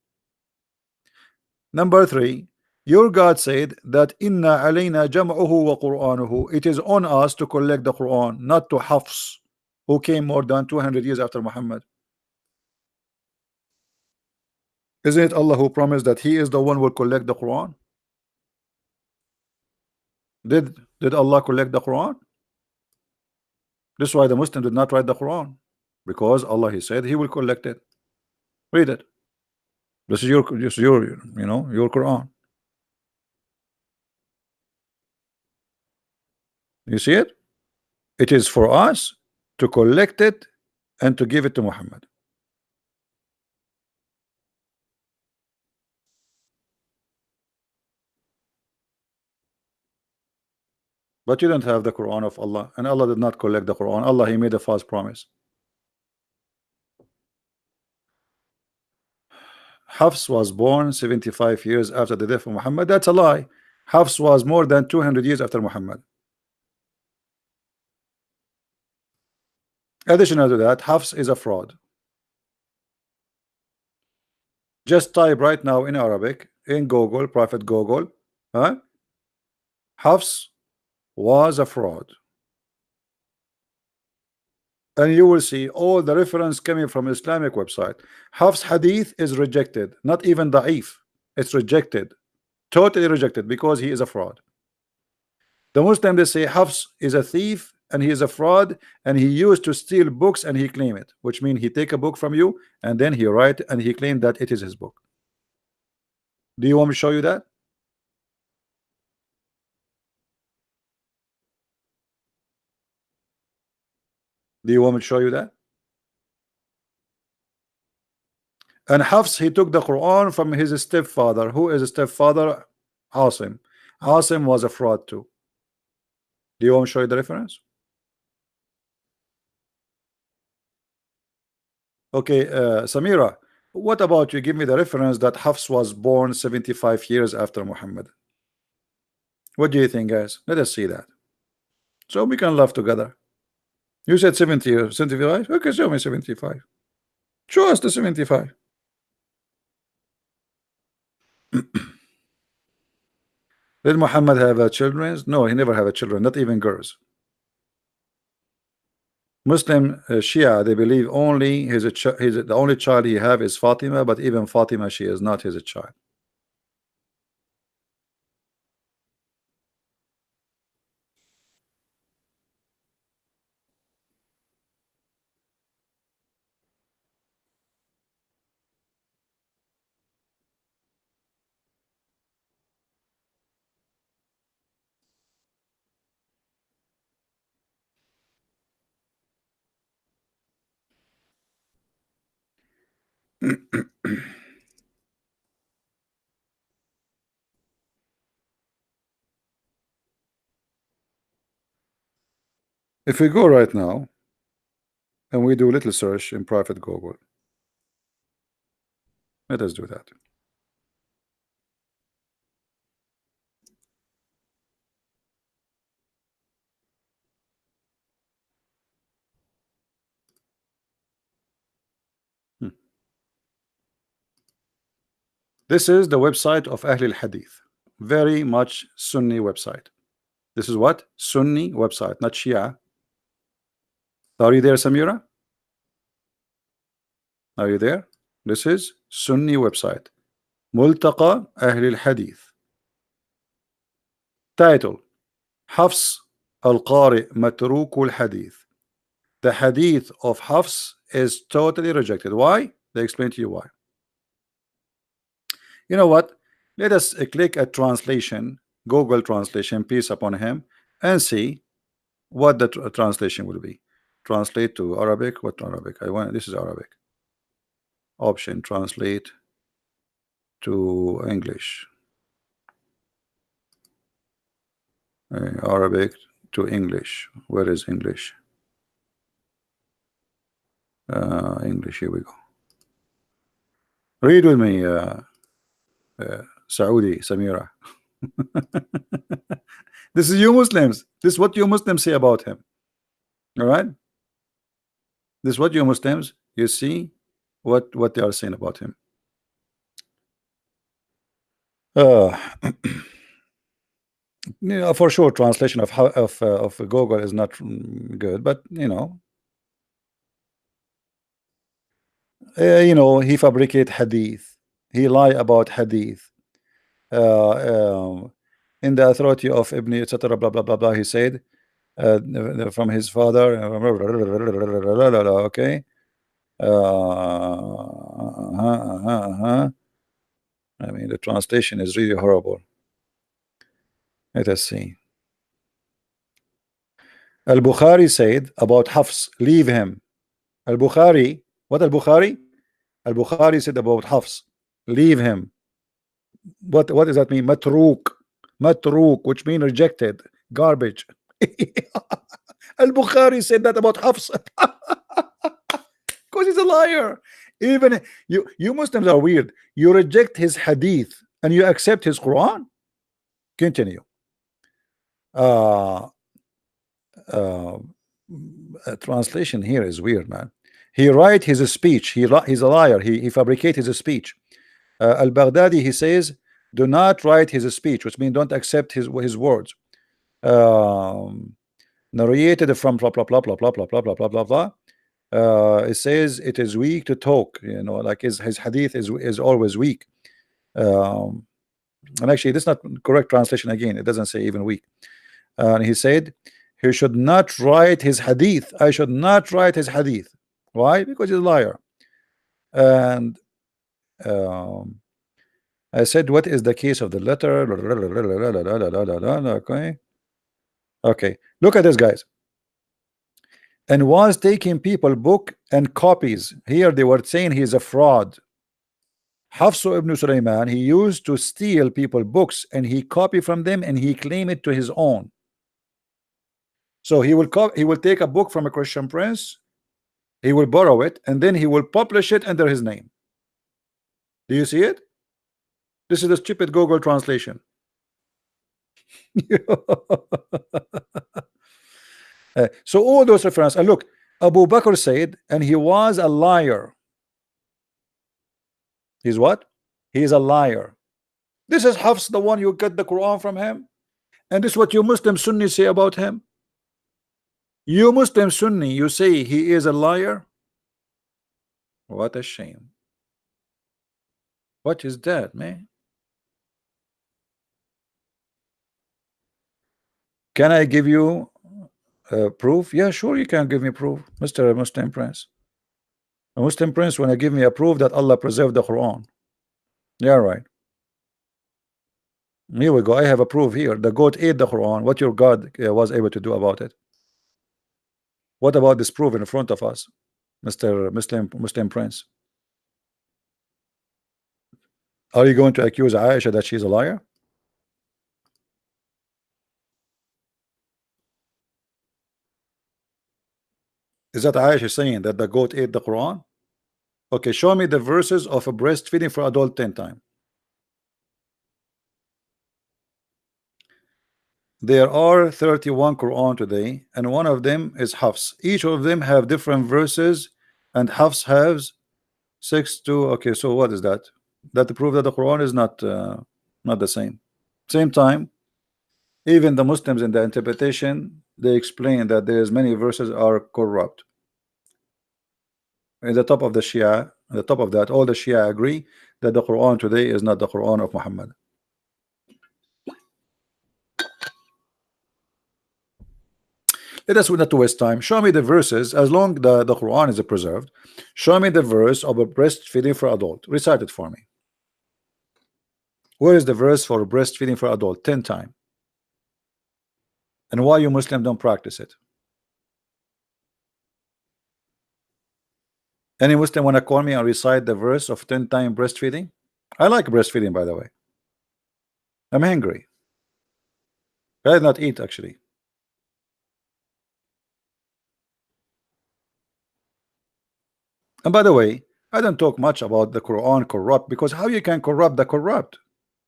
Speaker 1: Number three, your God said that inna alayna jam'uhu wa qur'anuhu. It is on us to collect the Quran, not to Hafs, who came more than 200 years after Muhammad. Isn't it Allah who promised that he is the one who will collect the Quran? Did Allah collect the Quran? This is why the Muslim did not write the Quran, because Allah, he said he will collect it. Read it. This is your you know, your Quran. You see it? It is for us to collect it and to give it to Muhammad. But you don't have the Quran of Allah, and Allah did not collect the Quran. Allah, he made a false promise. Hafs was born 75 years after the death of Muhammad. That's a lie. Hafs was more than 200 years after Muhammad. Additional to that, Hafs is a fraud. Just type right now in Arabic in Google, Prophet Google, huh? Hafs was a fraud, and you will see all the reference coming from Islamic website. Hafs hadith is rejected, not even da'if. It's rejected, totally rejected, because he is a fraud. The Muslim, they say Hafs is a thief and he is a fraud, and he used to steal books and he claim it, which means he take a book from you and then he write and he claimed that it is his book. Do you want me to show you that? Do you want me to show you that? And Hafs, he took the Quran from his stepfather. Who is a stepfather? Asim. Asim was a fraud too. Do you want me to show you the reference? Okay, Samira, what about you give me the reference that Hafs was born 75 years after Muhammad? What do you think, guys? Let us see that, so we can laugh together. You said 70 or 75? Okay, show me 75. Show us the 75. Did Muhammad have children? No, he never had children, not even girls. Muslim Shia, they believe only the only child he have is Fatima, but even Fatima, she is not his child. If we go right now and we do a little search in private Google, let us do that. This is the website of Ahl al-Hadith, very much Sunni website. This is what? Sunni website, not Shia. Are you there, Samira? Are you there? This is Sunni website, Multaqa Ahl al-Hadith. Title: Hafs Al-Qari matrukul hadith. The hadith of Hafs is totally rejected. Why? They explain to you why. You know what? Let us click at translation, Google translation, peace upon him, and see what the translation will be. Translate to Arabic. What Arabic? I want this is Arabic. Option translate to English. Arabic to English. Where is English? English. Here we go. Read with me, Saudi Samira. This is you Muslims. This is what you Muslims say about him. All right. This is what you Muslims, you see what they are saying about him. For sure, translation of Google is not good, but you know, he fabricate hadith, he lie about hadith. In the authority of Ibn etc. blah blah blah blah, he said from his father. Okay. I mean, the translation is really horrible. Let us see. Al-Bukhari said about Hafs, leave him. Al-Bukhari, what Al-Bukhari? Al-Bukhari said about Hafs, leave him. What does that mean? Matruk, which means rejected, garbage. Al-Bukhari said that about Hafs. Because he's a liar. Even you Muslims are weird. You reject his hadith and you accept his Quran. Continue. Translation here is weird, man. He write his speech. He's a liar. He fabricate his speech. Al-Baghdadi, he says, do not write his speech, which means don't accept his words. Narrated from blah blah blah blah blah blah blah blah blah blah blah. It says it is weak to talk. You know, like his hadith is always weak. And actually, this is not correct translation. Again, it doesn't say even weak. And he said he should not write his hadith. I should not write his hadith. Why? Because he's a liar. And I said, what is the case of the letter? Okay, look at this, guys. And was taking people book and copies. Here they were saying he's a fraud. Hafs ibn Sulaiman, he used to steal people books and he copy from them and he claim it to his own. So he will take a book from a Christian prince, he will borrow it, and then he will publish it under his name. Do you see it? This is the stupid Google translation. So all those references, and look, Abu Bakr said, and he was a liar. He's what? He's a liar. This is Hafs, the one you get the Quran from him, and this is what you Muslim Sunni say about him. You Muslim Sunni, you say he is a liar. What a shame. What is that, man? Can I give you proof? Yeah, sure, you can give me proof, Mr. Muslim Prince. A Muslim Prince want to give me a proof that Allah preserved the Quran. Yeah, right. Here we go. I have a proof here. The goat ate the Quran. What your God was able to do about it? What about this proof in front of us, Mr. Muslim Prince? Are you going to accuse Aisha that she's a liar? Is that Aisha saying that the goat ate the Quran? Okay, show me the verses of a breastfeeding for adult 10 times. There are 31 Quran today, and one of them is Hafs. Each of them have different verses, and Hafs has 6 to. Okay, so what is that? That to prove that the Quran is not the same. Same time, even the Muslims in the interpretation, they explain that there's many verses are corrupt. In the top of the Shia, at the top of that, all the Shia agree that the Quran today is not the Quran of Muhammad. Let us not to waste time. Show me the verses. As long the Quran is preserved, show me the verse of a breastfeeding for adult. Recite it for me. Where is the verse for breastfeeding for adult? 10 times. And why you Muslim don't practice it? Any Muslim want to call me and recite the verse of 10 times breastfeeding? I like breastfeeding, by the way. I'm hungry. I did not eat actually. And by the way, I don't talk much about the Quran corrupt, because how you can corrupt the corrupt?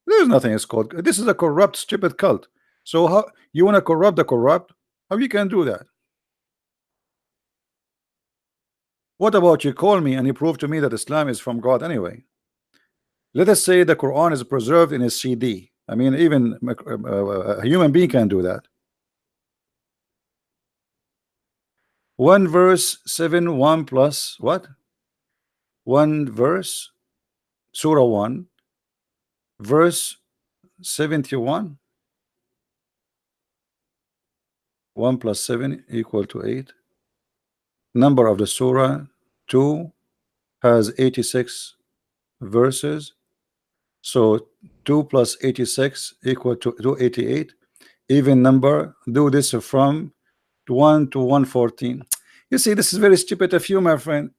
Speaker 1: There's nothing is called. This is a corrupt, stupid cult. So how you want to corrupt the corrupt? How you can do that? What about you call me and you prove to me that Islam is from God anyway? Let us say the Quran is preserved in a CD. I mean, even a human being can do that. One verse 7, 1 plus what? One verse, Surah 1, verse 71. 1 plus 7 equal to 8. Number of the Surah 2 has 86 verses. So 2 plus 86 equal to 288. Even number. Do this from 1 to 114. You see, this is very stupid of you, my friend.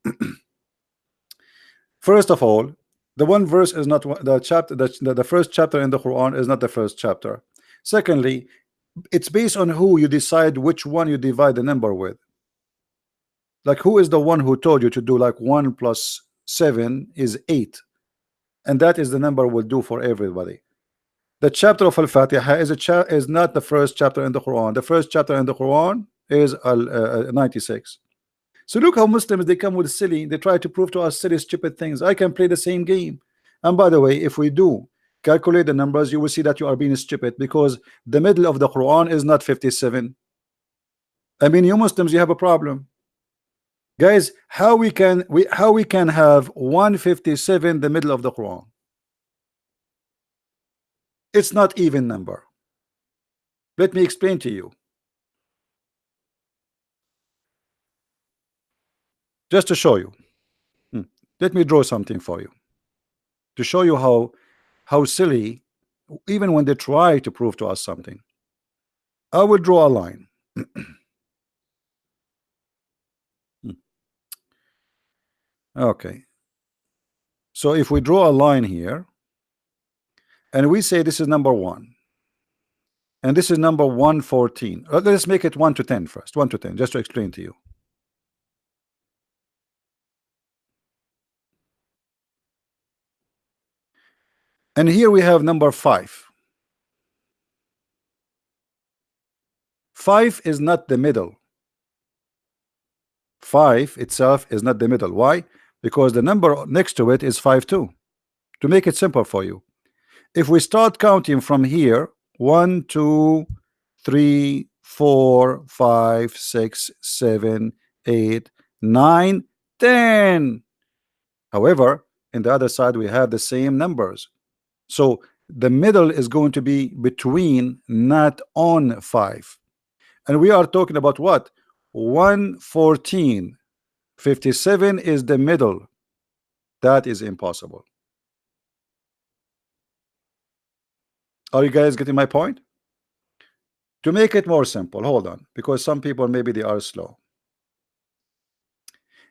Speaker 1: First of all, the one verse is not the chapter. The first chapter in the Quran is not the first chapter. Secondly, it's based on who you decide which one you divide the number with. Like, who is the one who told you to do like 1 plus 7 is 8, and that is the number will do for everybody. The chapter of Al-Fatiha is not the first chapter in the Quran. The first chapter in the Quran is 96. So look how Muslims, they come with silly, they try to prove to us silly stupid things. I can play the same game. And by the way, if we do calculate the numbers, you will see that you are being stupid, because the middle of the Quran is not 57. I mean, you Muslims, you have a problem. Guys, how we can have 157 the middle of the Quran? It's not even number. Let me explain to you. Just to show you. Let me draw something for you. To show you how silly, even when they try to prove to us something. I will draw a line. Okay. So if we draw a line here, and we say this is number 1, and this is number 114. Let's make it 1 to 10 first. 1 to 10, just to explain to you. And here we have number 5. 5 is not the middle. 5 itself is not the middle. Why? Because the number next to it is 5 too. To make it simple for you, if we start counting from here, 1 2 3 4 5 6 7 8 9 10. However, in the other side we have the same numbers, so the middle is going to be between, not on 5. And we are talking about what? 114. 57 is the middle. That is impossible. Are you guys getting my point? To make it more simple, hold on, because some people maybe they are slow.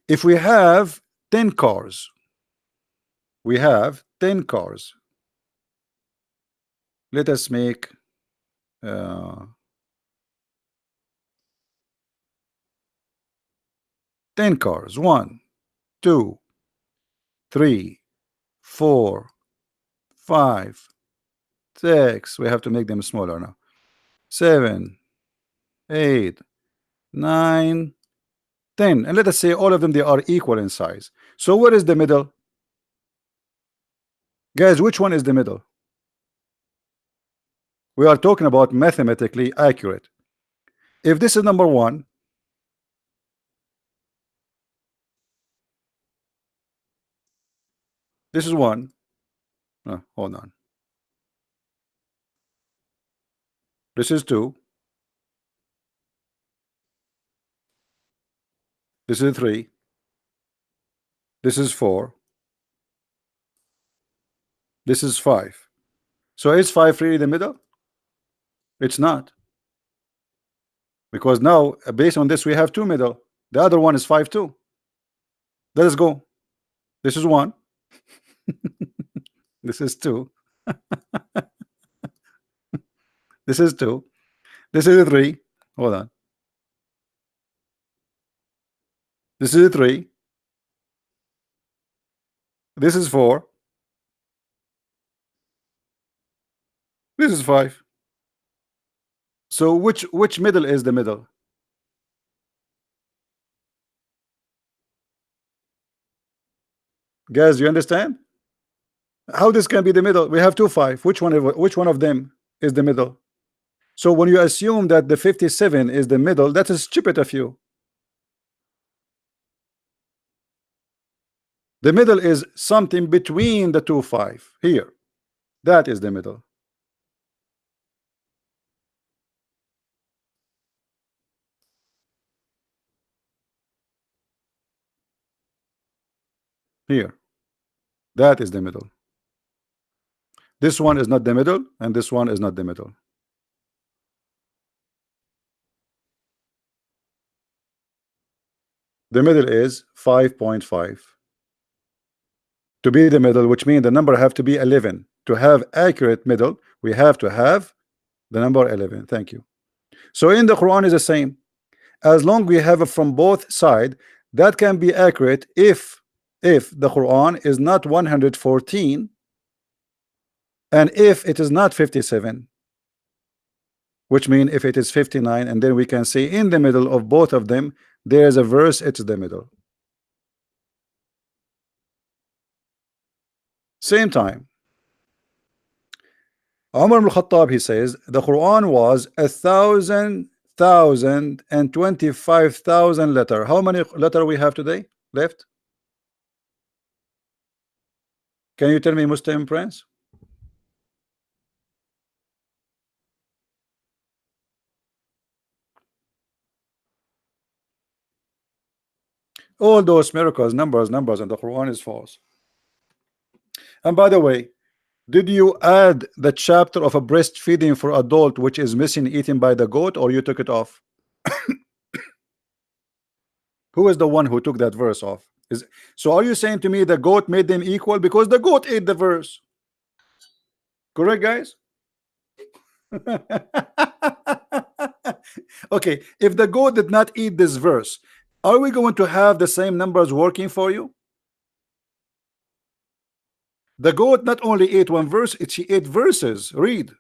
Speaker 1: If we have 10 cars, we have 10 cars. Let us make 10 cars. 1 2 3 4 5 6. We have to make them smaller now. 7 8 9 10. And let us say all of them, they are equal in size. So what is the middle? Guys, which one is the middle? We are talking about mathematically accurate. If this is number 1, this is 1. Hold on. This is 2. This is 3. This is 4. This is 5. So is 5 really the middle? It's not. Because now, based on this, we have 2 middle. The other one is 5 too. Let us go. This is 1. This is 2. This is 2. This is 3. Hold on. This is 3. This is 4. This is 5. So which middle is the middle? Guys, you understand? How this can be the middle? We have 2 5. Which one of them is the middle? So when you assume that the 57 is the middle, that is stupid of you. The middle is something between the 2 5 here. That is the middle. Here. That is the middle. This one is not the middle, and this one is not the middle. The middle is 5.5. To be the middle, which means the number have to be 11. To have accurate middle, we have to have the number 11. Thank you. So in the Quran is the same. As long we have it from both sides, that can be accurate if the Quran is not 114 and if it is not 57, which means if it is 59, and then we can say in the middle of both of them there is a verse, it's the middle. Same time, Umar ibn Khattab, he says the Quran was 1,025,000 letter. How many letter we have today left? Can you tell me, Muslim Prince? All those miracles, numbers, and the Quran is false. And by the way, did you add the chapter of a breastfeeding for adult which is missing, eaten by the goat, or you took it off? Who is the one who took that verse off? So are you saying to me the goat made them equal because the goat ate the verse? Correct, guys? Okay, if the goat did not eat this verse, are we going to have the same numbers working for you? The goat not only ate one verse, she ate verses. Read.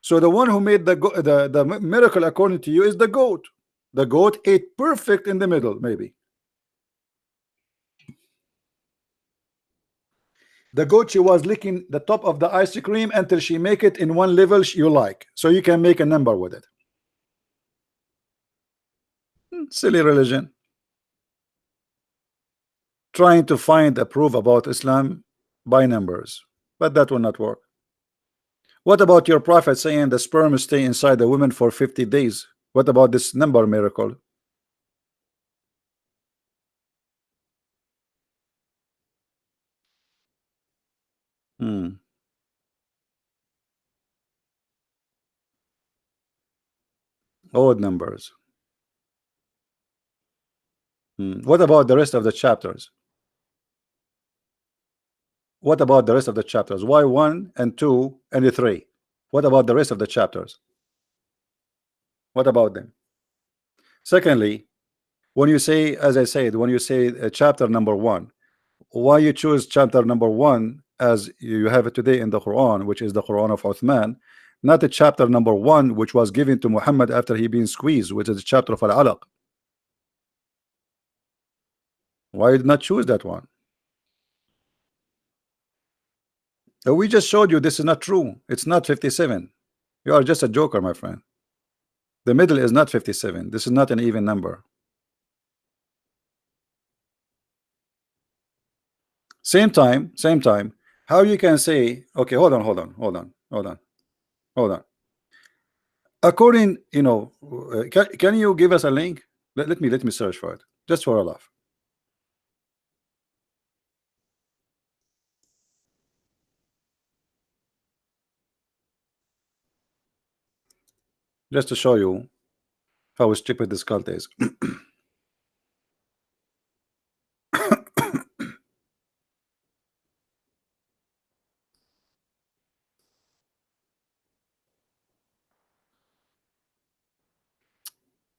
Speaker 1: So the one who made the miracle according to you is the goat. The goat ate perfect in the middle, maybe. The goat, she was licking the top of the ice cream until she make it in one level you like, so you can make a number with it. Silly religion. Trying to find a proof about Islam by numbers, but that will not work. What about your prophet saying the sperm stay inside the woman for 50 days? What about this number miracle? Odd numbers. What about the rest of the chapters? What about the rest of the chapters? Why 1 and 2 and 3? What about the rest of the chapters? What about them? Secondly, when you say, as I said, when you say chapter number 1, why you choose chapter number 1 as you have it today in the Quran, which is the Quran of Uthman, not the chapter number 1 which was given to Muhammad after he been squeezed, which is the chapter of Al-Alaq? Why did not choose that one? We just showed you this is not true. It's not 57. You are just a joker, my friend. The middle is not 57. This is not an even number. Same time, how you can say, okay, hold on. According, can you give us a link? Let me search for it. just for a laugh. Just to show you how stupid this cult is.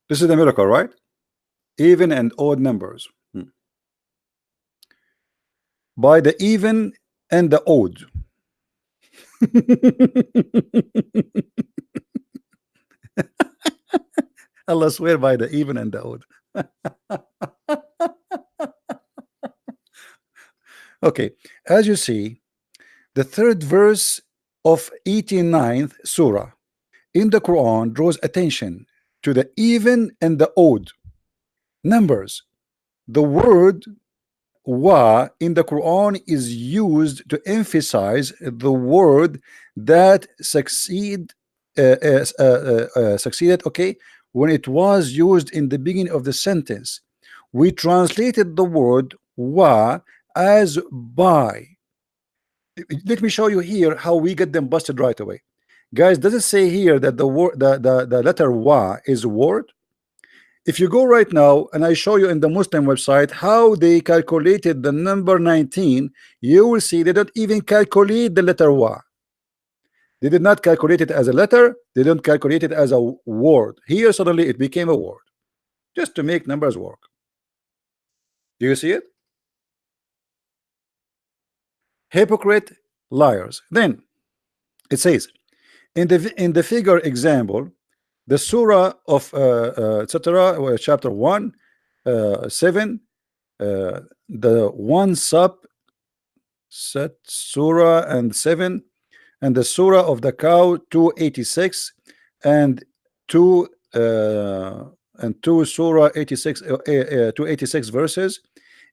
Speaker 1: This is the miracle, right? Even and odd numbers. By the even and the odd. Allah swear by the even and the odd. Okay, as you see, the third verse of 89th surah in the Quran draws attention to the even and the odd numbers. The word wa in the Quran is used to emphasize the word that succeeded, okay, when it was used in the beginning of the sentence. We translated the word wa as by. Let me show you here how we get them busted right away. Guys, does it say here that the word the letter wa is a word? If you go right now and I show you in the Muslim website how they calculated the number 19, you will see they don't even calculate the letter wa. They did not calculate it as a letter, they don't calculate it as a word. Here suddenly it became a word just to make numbers work. Do you see it? Hypocrite, liars. Then it says in the figure example, the surah of etc. chapter 1 7, the one sub set surah and 7, and the surah of the cow 286 and 2 surah 86 286 verses.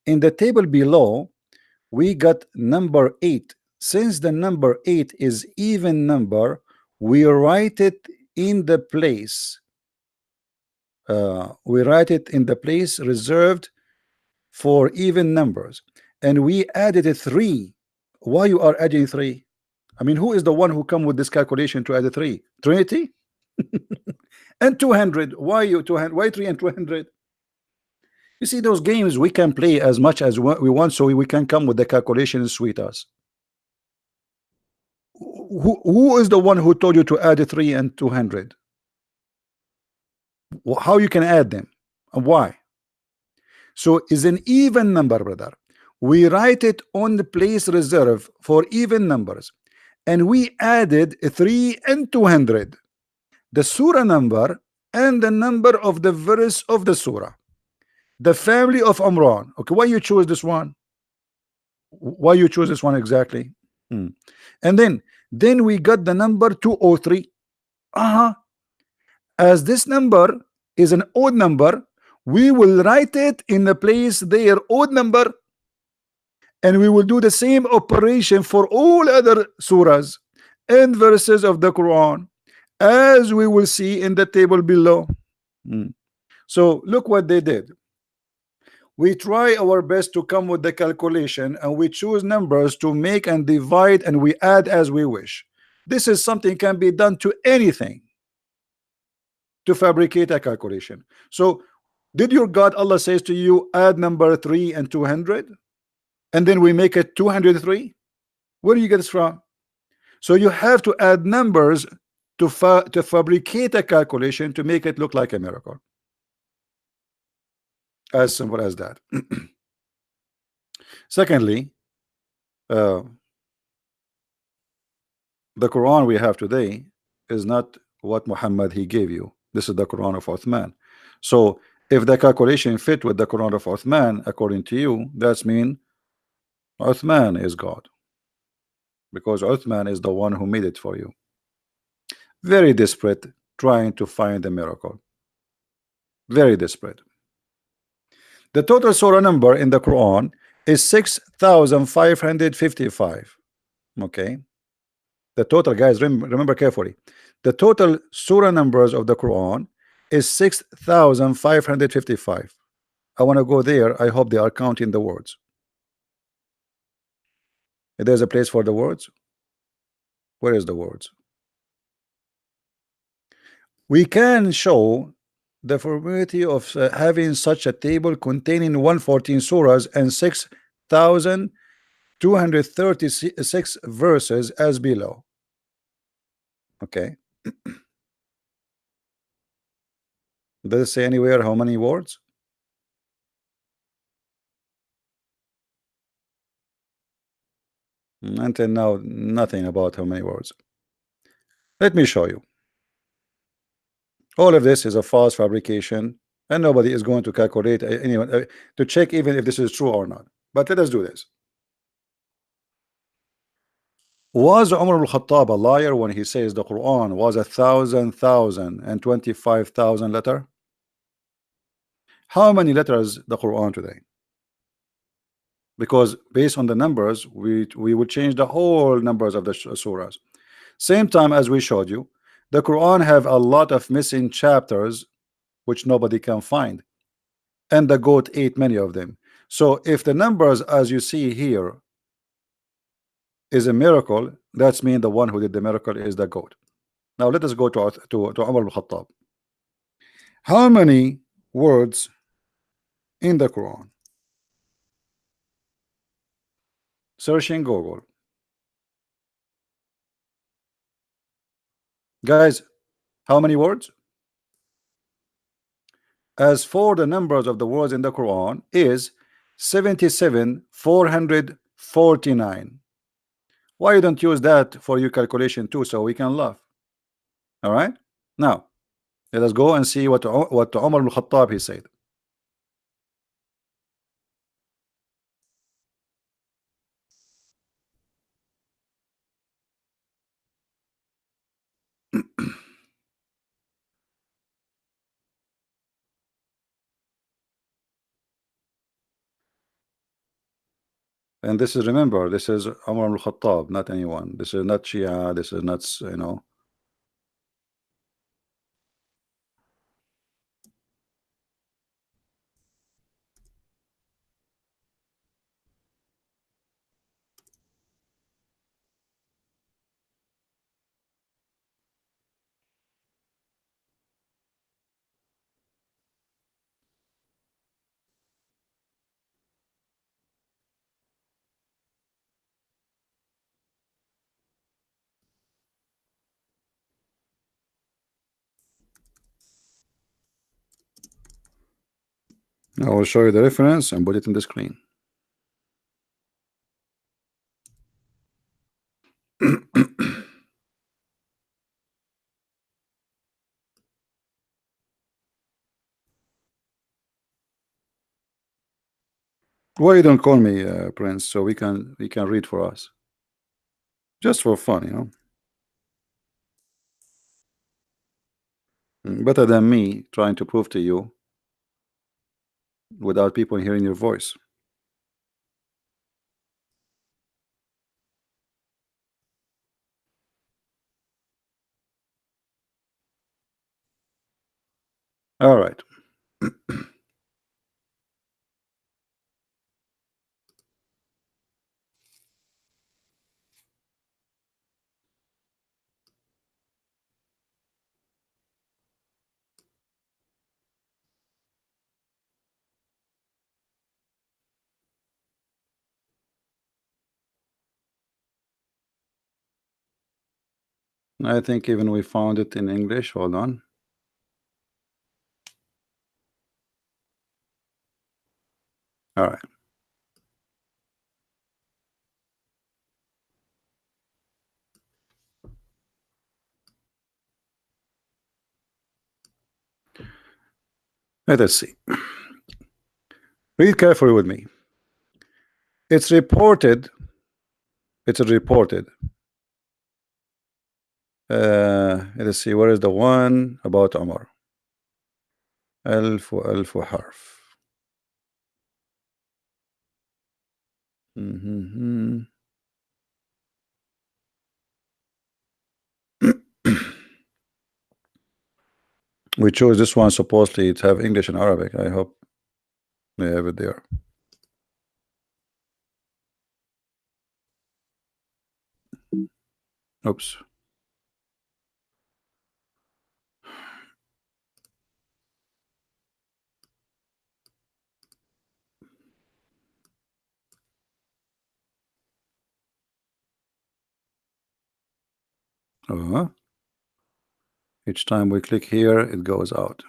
Speaker 1: In the table below we got number 8. Since the number 8 is even number, we write it in the place reserved for even numbers, and we added a 3. Why you are adding 3? I mean, who is the one who come with this calculation to add a 3? Trinity? And 200. Why you 200? Why 3 and 200? You see, those games we can play as much as we want, so we can come with the calculation and sweet us. Who is the one who told you to add a 3 and 200? How you can add them and why? So is an even number, brother. We write it on the place reserved for even numbers, and we added a 3 and 200, the surah number and the number of the verse of the surah, the family of Imran. Okay, why you choose this one? Why you choose this one exactly? And then we got the number 203. As this number is an odd number, we will write it in the place their odd number, and we will do the same operation for all other surahs and verses of the Quran, as we will see in the table below. So look what they did. We try our best to come with the calculation, and we choose numbers to make and divide, and we add as we wish. This is something can be done to anything to fabricate a calculation. So did your God Allah says to you add number 3 and 200, and then we make it 203? Where do you get this from? So you have to add numbers to fabricate a calculation to make it look like a miracle. As simple as that. Secondly, the Quran we have today is not what Muhammad he gave you. This is the Quran of Uthman. So if the calculation fit with the Quran of Uthman, according to you, that's mean Uthman is God, because Uthman is the one who made it for you. Very desperate, trying to find a miracle. Very desperate. The total surah number in the Quran is 6,555. Okay, the total, guys, remember carefully, the total surah numbers of the Quran is 6,555. I want to go there. I hope they are counting the words. If there's a place for the words, where is the words? We can show the formality of having such a table containing 114 surahs and 6,236 verses as below. Okay. Does it say anywhere how many words? Until now, nothing about how many words. Let me show you. All of this is a false fabrication, and nobody is going to calculate anyone to check even if this is true or not. But let us do this. Was Umar al-Khattab a liar when he says the Quran was 1,025,000 letter? How many letters the Quran today? Because based on the numbers, we would change the whole numbers of the surahs. Same time as we showed you, the Quran have a lot of missing chapters which nobody can find, and the goat ate many of them. So if the numbers as you see here is a miracle, that's mean the one who did the miracle is the goat. Now let us go to Umar al-Khattab. How many words in the Quran? Searching Google. Guys, how many words? As for the numbers of the words in the Quran is 77,449. Why you don't use that for your calculation too, so we can laugh? All right. Now let us go and see what Umar al-Khattab he said. And this is, remember, this is Umar al-Khattab, not anyone. This is not Shia. This is not, you know. I will show you the reference and put it in the screen. Why you don't call me Prince, so we can read for us, just for fun, you know. Better than me trying to prove to you without people hearing your voice. All right. I think even we found it in English. Hold on. All right. Let us see. Read carefully with me. It's reported. It's reported. Let's see. Where is the one about Umar? ألف وألف حرف. We chose this one supposedly to have English and Arabic. I hope. They have it there. Oops. Each time we click here, it goes out.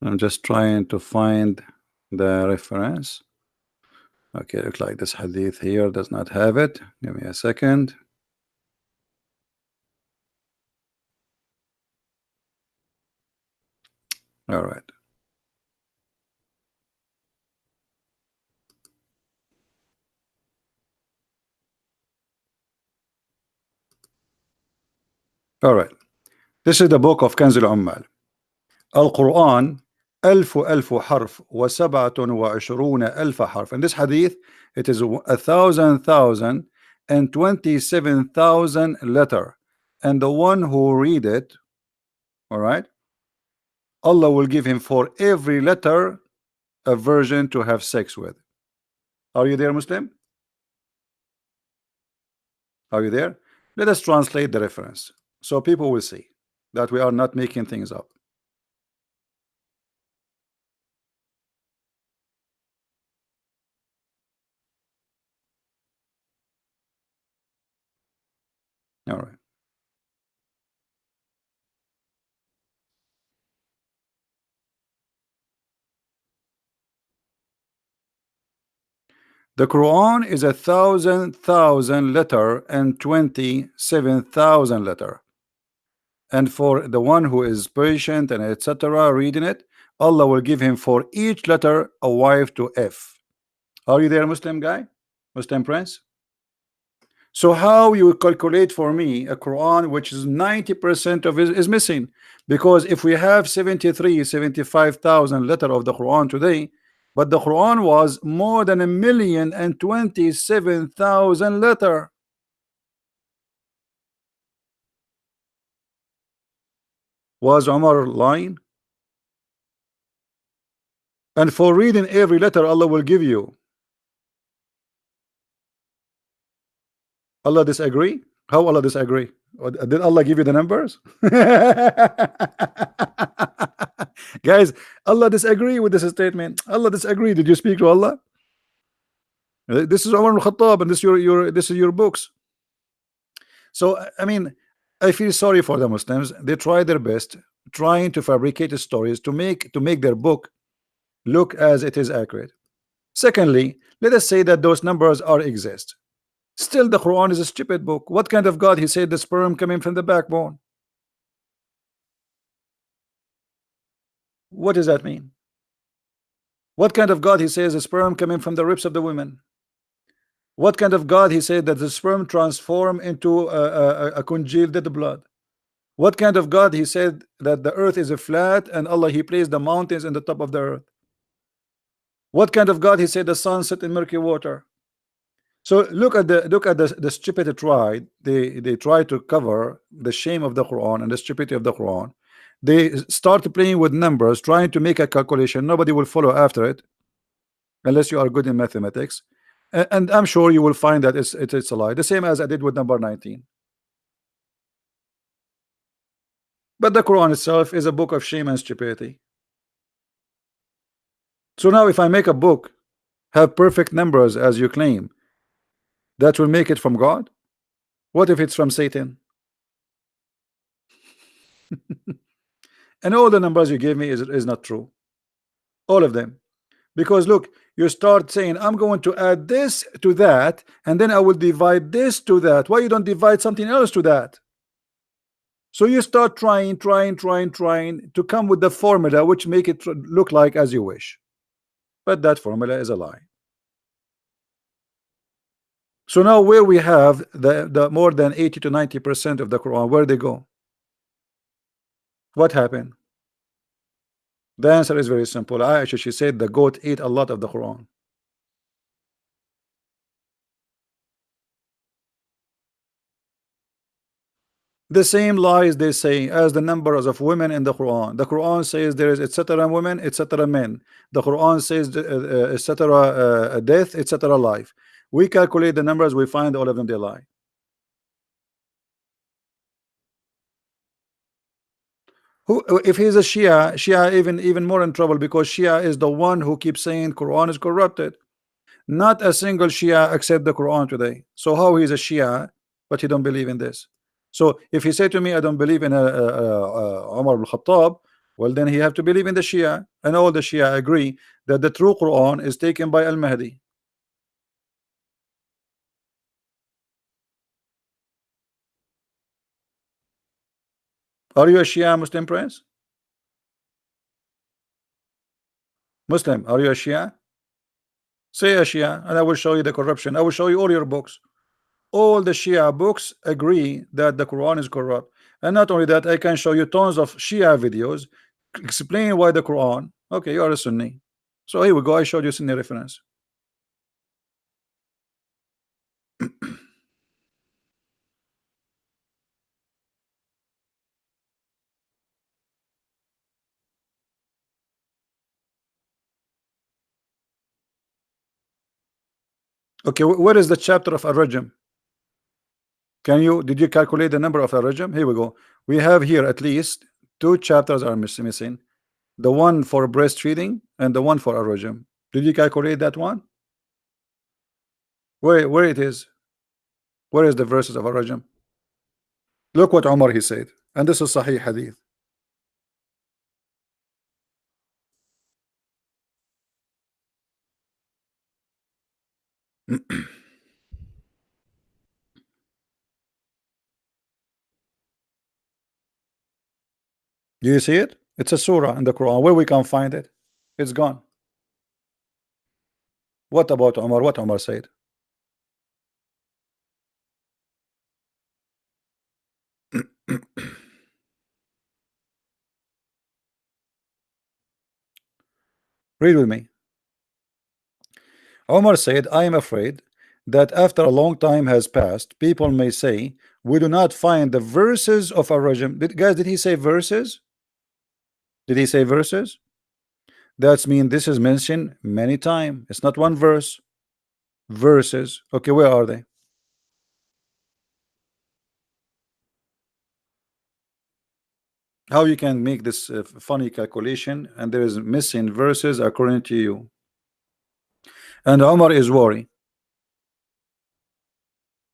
Speaker 1: I'm just trying to find the reference. Okay, looks like this hadith here does not have it. Give me a second. All right. All right. This is the book of Kanz al-Ummal. Al-Quran 1000 حرف و27 ألف حرف. In this hadith, it is 1,027,000 letter. And the one who read it, all right, Allah will give him for every letter a virgin to have sex with. Are you there, Muslim? Are you there? Let us translate the reference so people will see that we are not making things up. All right. The Quran is 1,000 letter and 27,000 letter. And for the one who is patient and etc. reading it, Allah will give him for each letter a wife to F. Are you there, Muslim guy? Muslim prince? So how you calculate for me a Quran which is 90% of it is missing? Because if we have 75,000 letter of the Quran today, but the Quran was more than 1,027,000 letter. Was Umar lying? And for reading every letter, Allah will give you. Allah disagree? How Allah disagree? Did Allah give you the numbers? Guys, Allah disagree with this statement. Allah disagree. Did you speak to Allah? This is Umar al-Khattab, and this is your books. So I mean, I feel sorry for the Muslims. They try their best, trying to fabricate stories to make their book look as it is accurate. Secondly, let us say that those numbers are exist. Still, the Quran is a stupid book. What kind of God he said the sperm coming from the backbone? What does that mean? What kind of God he says the sperm coming from the ribs of the women? What kind of God he said that the sperm transform into a congealed dead blood? What kind of God he said that the earth is a flat and Allah he placed the mountains in the top of the earth? What kind of God he said the sun set in murky water? So look at the stupid try. They try to cover the shame of the Quran and the stupidity of the Quran. They start playing with numbers, trying to make a calculation. Nobody will follow after it unless you are good in mathematics. And I'm sure you will find that it's a lie. The same as I did with number 19. But the Quran itself is a book of shame and stupidity. So now if I make a book have perfect numbers as you claim, that will make it from God? What if it's from Satan? And all the numbers you gave me is not true. All of them. Because look, you start saying I'm going to add this to that, and then I will divide this to that. Why you don't divide something else to that? So you start trying to come with the formula which make it look like as you wish. But that formula is a lie. So now where we have the more than 80 to 90% of the Quran, where they go? What happened? The answer is very simple. Aisha, she said the goat ate a lot of the Quran. The same lies they say as the numbers of women in the Quran. The Quran says there is etc. women, etc. men. The Quran says etc. Death, etc. life. We calculate the numbers, we find all of them they lie. Who, if he's a Shia even more in trouble, because Shia is the one who keeps saying Quran is corrupted. Not a single Shia accept the Quran today. So how he's a Shia, but he don't believe in this? So if he say to me, I don't believe in Umar ibn Khattab, well then he have to believe in the Shia, and all the Shia agree that the true Quran is taken by Al-Mahdi. Are you a Shia Muslim, Prince? Muslim, are you a Shia? Say a Shia, and I will show you the corruption. I will show you all your books. All the Shia books agree that the Quran is corrupt. And not only that, I can show you tons of Shia videos explain why the Quran. Okay, you are a Sunni. So here we go. I showed you Sunni reference. Okay, where is the chapter of Ar-Rajm? Did you calculate the number of Ar-Rajm? Here we go. We have here at least two chapters are missing. The one for breastfeeding and the one for Ar-Rajm. Did you calculate that one? Where it is? Where is the verses of Ar-Rajm? Look what Umar he said. And this is Sahih Hadith. Do you see it? It's a surah in the Quran. Where we can find it? It's gone. What about Umar? What Umar said? Read with me. Umar said, I am afraid that after a long time has passed, people may say, we do not find the verses of Ar-Rajm. Guys, did he say verses? Did he say verses? That's mean this is mentioned many times. It's not one verse. Verses. Okay, where are they? How you can make this funny calculation and there is missing verses according to you? And Umar is worried.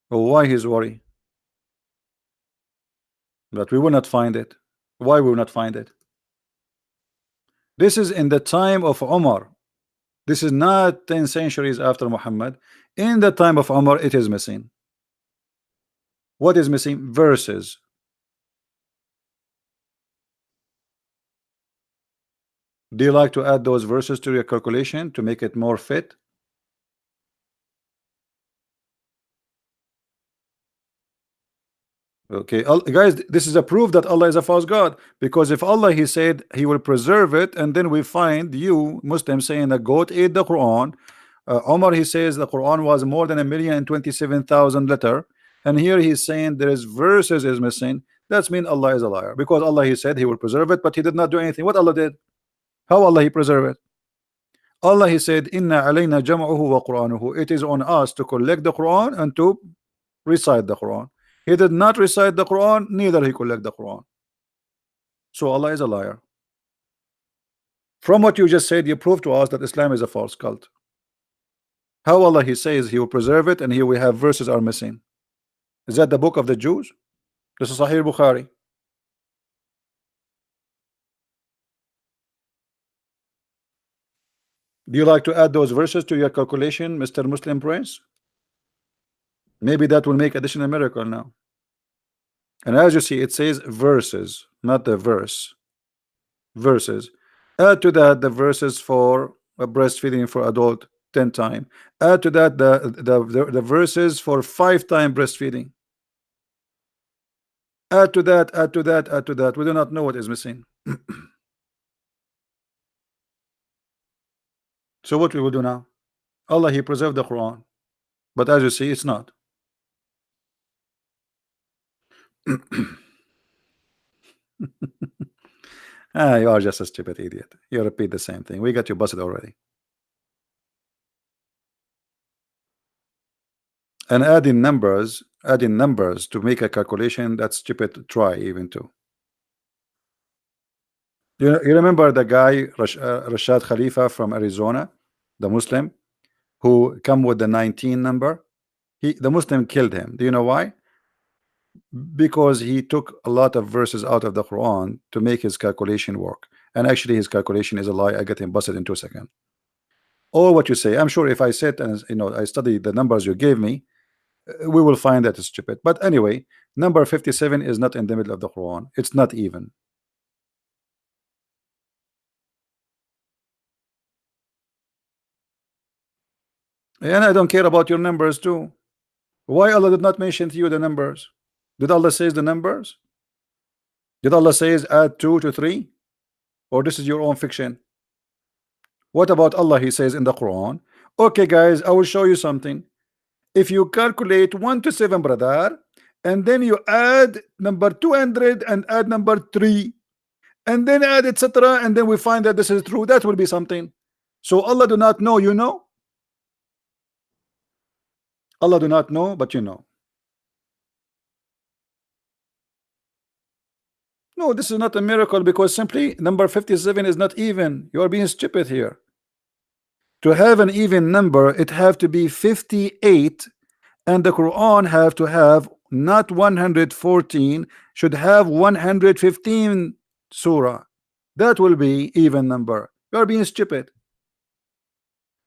Speaker 1: Why he's worried? But we will not find it. Why we will not find it? This is in the time of Umar. This is not 10 centuries after Muhammad. In the time of Umar, it is missing. What is missing? Verses. Do you like to add those verses to your calculation to make it more fit? Okay, guys, this is a proof that Allah is a false God, because if Allah he said he will preserve it, and then we find you Muslims saying the goat ate the Quran. Omar he says the Quran was more than 1,027,000 letter, and here he's saying there is verses is missing. That's mean Allah is a liar, because Allah he said he will preserve it, but he did not do anything. What Allah did? How Allah he preserve it? Allah he said inna alayna jam'uhu wa qur'anuhu. It is on us to collect the Quran and to recite the Quran. He did not recite the Quran, neither he collect the Quran. So Allah is a liar. From what you just said, you prove to us that Islam is a false cult. How Allah he says he will preserve it, and here we have verses are missing. Is that the book of the Jews? This is Sahih Bukhari. Do you like to add those verses to your calculation, Mr. Muslim Prince? Maybe that will make additional miracle now. And as you see, it says verses, not the verse. Verses. Add to that the verses for breastfeeding for adult 10 times. Add to that the verses for 5 times breastfeeding. Add to that, add to that, add to that. We do not know what is missing. So what we will do now? Allah, He preserved the Quran, but as you see, it's not. You are just a stupid idiot. You repeat the same thing. We got you busted already. And adding numbers to make a calculation, that's stupid to try even too. You remember the guy Rashad Khalifa from Arizona, the Muslim who come with the 19 number? The Muslim killed him. Do you know why? Because he took a lot of verses out of the Quran to make his calculation work, and actually his calculation is a lie. I get him busted in 2 seconds. Or what you say, I'm sure if I sit and I study the numbers you gave me, we will find that it's stupid. But anyway, number 57 is not in the middle of the Quran. It's not even. And I don't care about your numbers too. Why Allah did not mention to you the numbers? Did Allah says the numbers? Did Allah says add 2 to 3? Or this is your own fiction? What about Allah? He says in the Quran, okay guys, I will show you something. If you calculate 1 to 7, brother, and then you add number 200 and add number 3, and then add etc., and then we find that this is true, that will be something. So Allah do not know, you know. Allah do not know, but you know. No, this is not a miracle, because simply number 57 is not even. You are being stupid here. To have an even number, it have to be 58, and the Quran have to have not 114, should have 115 surah. That will be even number. You are being stupid,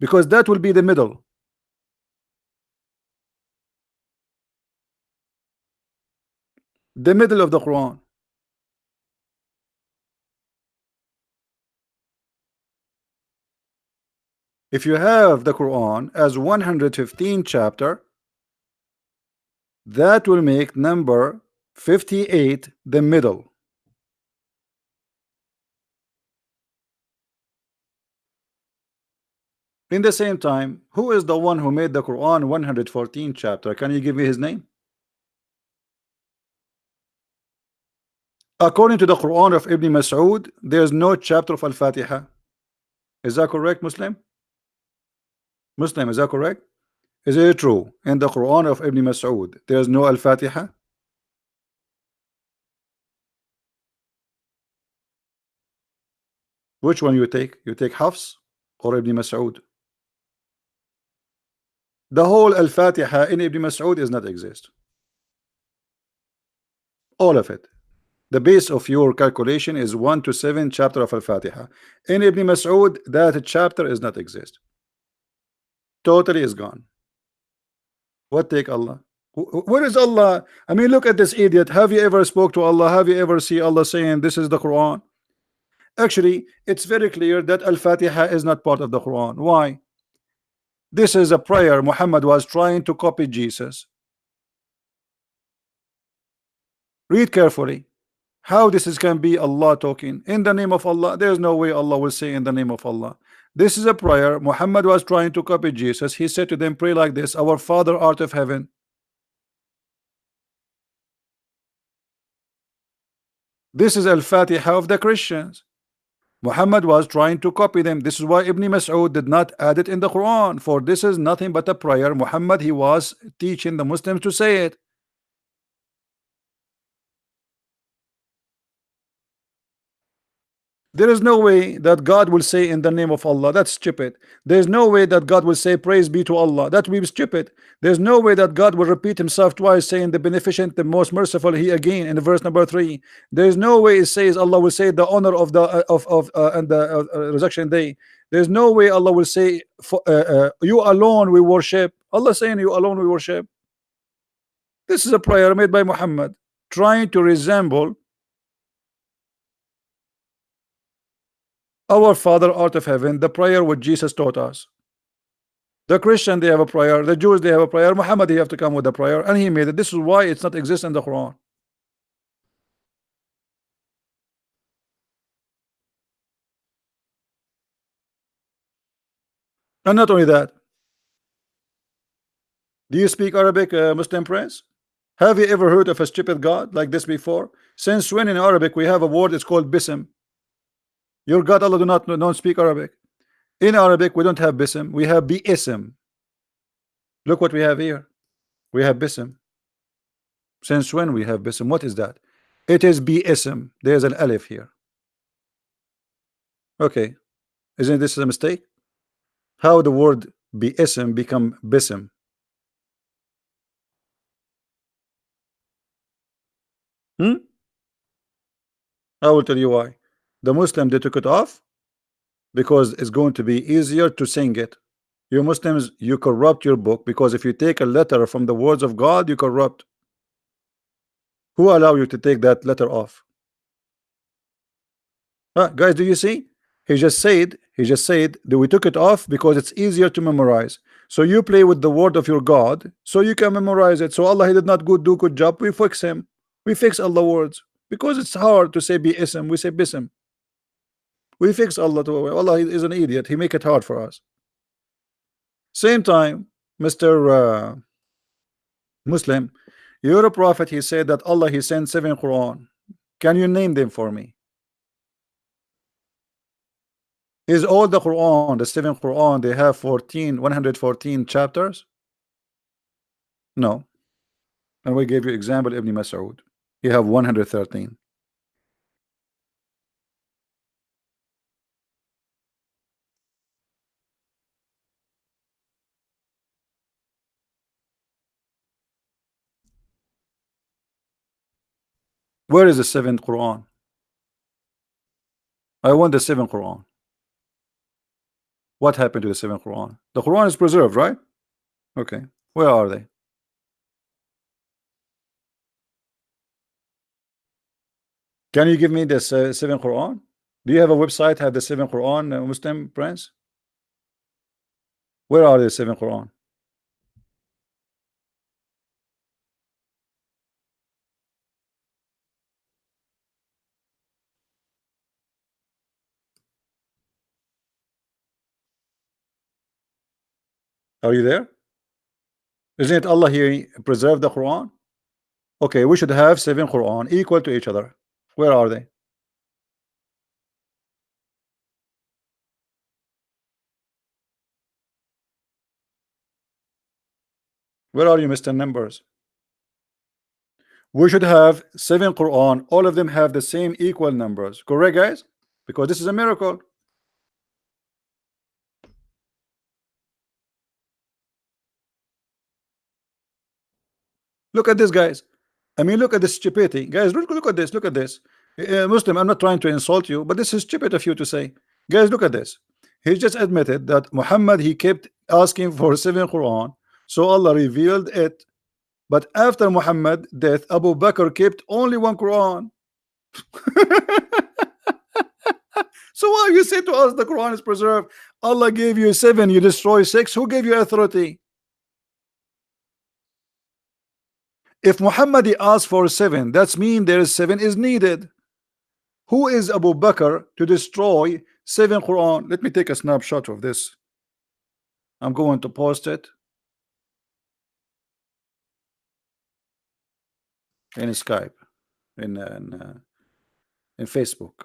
Speaker 1: because that will be the middle. The middle of the Quran. If you have the Quran as 115 chapter, that will make number 58 the middle. In the same time, who is the one who made the Quran 114 chapter? Can you give me his name? According to the Quran of Ibn Mas'ud, there is no chapter of Al-Fatiha. Is that correct, Muslim? Muslim, is that correct? Is it true in the Quran of Ibn Mas'ud there is no Al-Fatiha? Which one you take? You take Hafs or Ibn Mas'ud? The whole Al-Fatiha in Ibn Mas'ud does not exist. All of it. The base of your calculation is 1 to 7 chapter of Al-Fatiha. In Ibn Mas'ud, that chapter is not exist. Totally is gone. What take Allah? Where is Allah? I mean, look at this idiot. Have you ever spoke to Allah? Have you ever see Allah saying this is the Quran? Actually, it's very clear that Al-Fatiha is not part of the Quran. Why? This is a prayer Muhammad was trying to copy Jesus. Read carefully. How this can be Allah talking in the name of Allah? There's no way Allah will say in the name of Allah. This is a prayer Muhammad was trying to copy Jesus. He said to them, pray like this: our Father art of heaven. This is Al-Fatiha of the Christians. Muhammad was trying to copy them. This is why Ibn Mas'ud did not add it in the Quran, for this is nothing but a prayer Muhammad he was teaching the Muslims to say it. There is no way that God will say in the name of Allah. That's stupid. There's no way that God will say praise be to Allah. That will be stupid. There's no way that God will repeat himself twice, saying the beneficent, the most merciful, he again in verse number 3. There's no way it says Allah will say the honor of the and the resurrection day. There's no way Allah will say you alone we worship. Allah saying you alone we worship. This is a prayer made by Muhammad trying to resemble our Father art of heaven, the prayer what Jesus taught us. The Christian, they have a prayer. The Jews, they have a prayer. Muhammad, he have to come with a prayer, and he made it. This is why it's not exist in the Quran. And not only that, do you speak Arabic, Muslim Prince? Have you ever heard of a stupid God like this before? Since when in Arabic we have a word, it's called bism. Your God Allah do not don't speak Arabic. In Arabic we don't have bism, we have bi'ism. Look what we have here. We have bism. Since when we have bism? What is that? It is bi'ism. There's an alif here. Okay, isn't this a mistake? How the word bi'ism become bism? I will tell you why. The Muslim, they took it off because it's going to be easier to sing it. You Muslims, you corrupt your book, because if you take a letter from the words of God, you corrupt. Who allow you to take that letter off? Guys, do you see? He just said that we took it off because it's easier to memorize. So you play with the word of your God so you can memorize it. So Allah, he did not do good job. We fix him. We fix Allah words because it's hard to say bi'ism. We say bism. We fix Allah to Allah is an idiot. He make it hard for us. Same time, Mr. Muslim, you're a prophet. He said that Allah, he sent 7 Quran. Can you name them for me? Is all the Quran, the 7 Quran, they have 114 chapters? No. And we gave you example Ibn Mas'ud. You have 113. Where is the 7th Quran? I want the 7th Quran. What happened to the 7th Quran? The Quran is preserved, right? Okay. Where are they? Can you give me the 7th Quran? Do you have a website have the 7th Quran, Muslim Prince? Where are the 7th Quran? Are you there? Isn't it Allah here preserve the Quran? Okay, we should have 7 Quran equal to each other. Where are they? Where are you, Mr. Numbers? We should have 7 Quran. All of them have the same equal numbers. Correct, guys? Because this is a miracle. Look at this, guys. I mean, look at this stupidity. Guys, look at this. Look at this. Muslim, I'm not trying to insult you, but this is stupid of you to say. Guys, look at this. He just admitted that Muhammad, he kept asking for 7 Quran. So Allah revealed it. But after Muhammad death, Abu Bakr kept only 1 Quran. So why you say to us the Quran is preserved? Allah gave you 7, you destroy 6. Who gave you authority? If Muhammad asked for 7, that's mean there is 7 is needed. Who is Abu Bakr to destroy 7 Quran? Let me take a snapshot of this. I'm going to post it in Skype, in Facebook.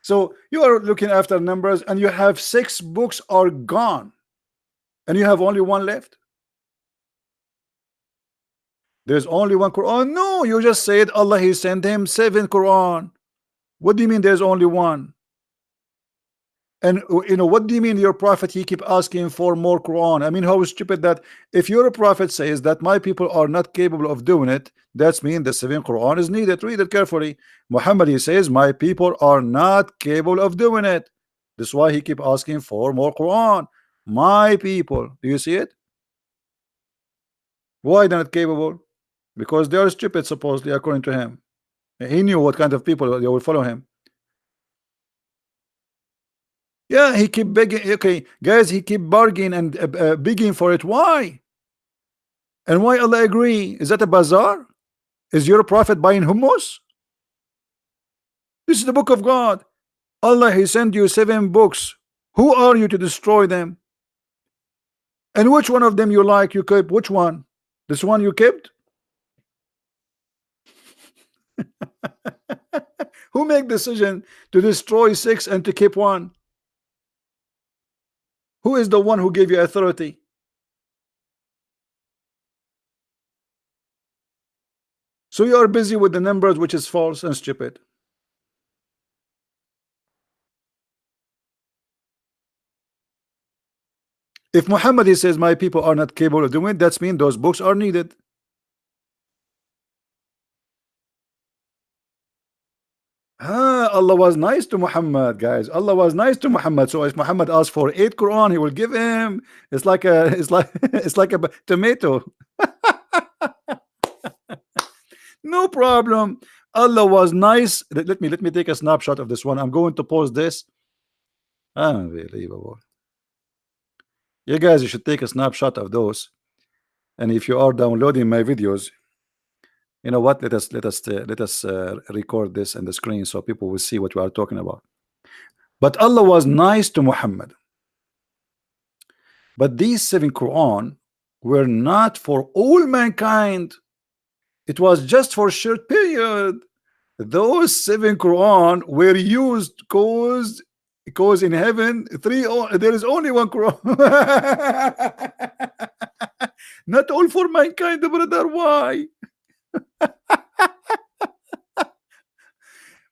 Speaker 1: So you are looking after numbers and you have 6 books are gone and you have only 1 left. There's only 1 Quran. No, you just said Allah, he sent him 7 Quran. What do you mean there's only 1? And you know, what do you mean your prophet, he keep asking for more Quran? I mean, how stupid that. If your prophet says that my people are not capable of doing it, that's mean the 7th Quran is needed. Read it carefully. Muhammad, he says my people are not capable of doing it. That's why he keep asking for more Quran. My people, do you see it? Why they're not capable? Because they are stupid, supposedly, according to him. He knew what kind of people they will follow him. Yeah, he keep begging. Okay, guys, he keep bargaining and begging for it. Why? And why Allah agree? Is that a bazaar? Is your prophet buying hummus? This is the book of God. Allah, he sent you 7 books. Who are you to destroy them? And which one of them you like, you keep? Which one? This one you kept? Who make decision to destroy 6 and to keep one? Who is the one who gave you authority? So you are busy with the numbers, which is false and stupid. If Muhammad, he says, my people are not capable of doing it, that's mean those books are needed. Allah was nice to Muhammad, guys. Allah was nice to Muhammad. So if Muhammad asked for 8 Quran, he will give him. It's like a, it's like, it's like a tomato. No problem. Allah was nice. Let me take a snapshot of this one. I'm going to post this. Unbelievable. You guys, you should take a snapshot of those. And if you are downloading my videos, you know what? Let us record this on the screen so people will see what we are talking about. But Allah was nice to Muhammad. But these 7 Quran were not for all mankind. It was just for a short period. Those 7 Quran were used because in heaven there is only one Quran. Not all for mankind, brother. Why?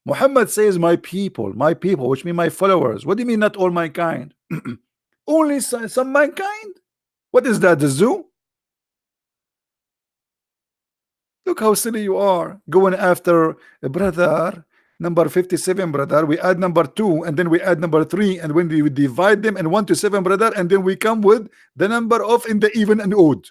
Speaker 1: Muhammad says my people, which mean my followers. What do you mean not all mankind? Only some mankind? What is that, the zoo? Look how silly you are, going after a brother number 57, brother. We add number 2 and then we add number 3, and when we divide them in 1 to 7, brother, and then we come with the number of in the even and odd.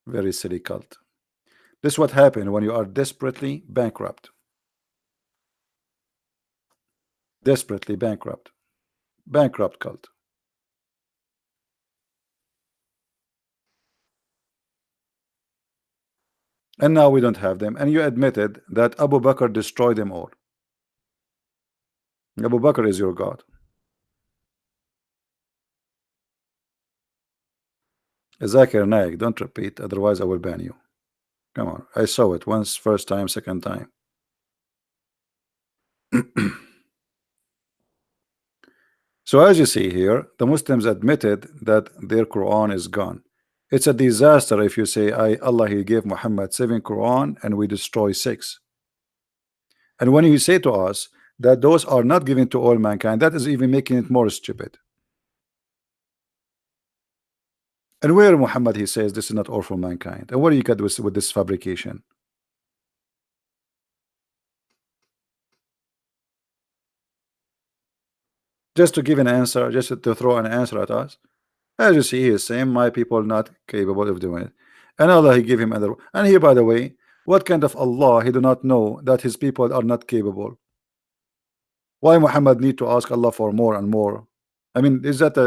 Speaker 1: Very silly cult. This is what happened when you are desperately bankrupt. Desperately bankrupt. Bankrupt cult. And now we don't have them. And you admitted that Abu Bakr destroyed them all. Abu Bakr is your God. Zakir Naik, don't repeat, otherwise I will ban you. Come on, I saw it once, first time, second time. So as you see here, the Muslims admitted that their Quran is gone. It's a disaster if you say, Allah, he gave Muhammad 7 Quran and we destroy 6. And when you say to us that those are not given to all mankind, that is even making it more stupid. And where Muhammad, he says this is not all for mankind. And what do you get with this fabrication? Just to give an answer, just to throw an answer at us. As you see, he is saying, my people not capable of doing it. And Allah, he gave him other. And here, by the way, what kind of Allah he do not know that his people are not capable? Why Muhammad need to ask Allah for more and more? I mean, is that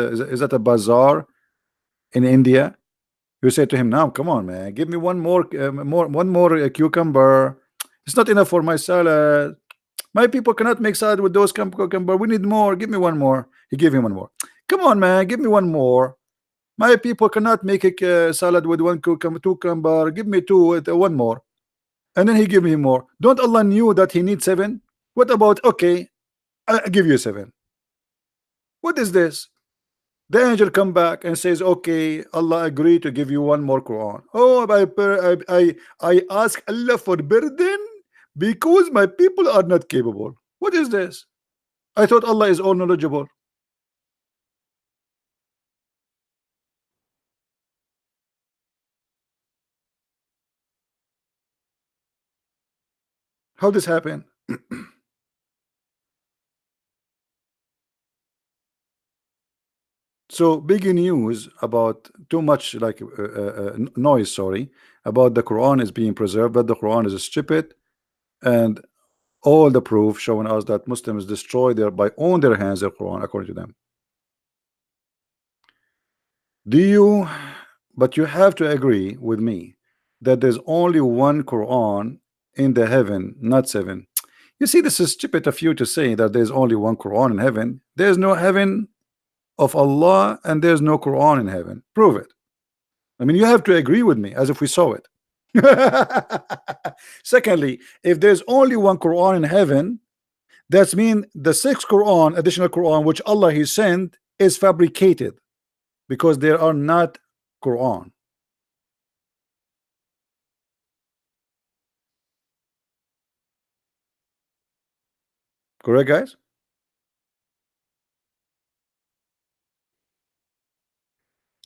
Speaker 1: a bazaar in India? You say to him, now, come on, man, give me one more cucumber. It's not enough for my salad. My people cannot make salad with those cucumber. We need more. Give me one more. He gave him one more. Come on, man, give me one more. My people cannot make a salad with one cucumber. Give me 2 with one more. And then he give me more. Don't Allah knew that he needs 7? What about, okay, I give you 7. What is this? The angel come back and says, okay, Allah agreed to give you one more Quran. Oh, I ask Allah for burden because my people are not capable. What is this? I thought Allah is all knowledgeable. How this happen? so big news about too much like noise, sorry, about the Quran is being preserved, but the Quran is stupid, and all the proof showing us that Muslims destroy their by own their hands their Quran according to them. Do you? But you have to agree with me that there's only one Quran in the heaven, not seven. You see, this is stupid of you to say that there's only one Quran in heaven. There's no heaven of Allah and there's no Quran in heaven. Prove it. I mean, you have to agree with me as if we saw it. Secondly, if there's only one Quran in heaven, that's mean the sixth Quran, additional Quran, which Allah He sent, is fabricated because there are not Quran. Correct, guys?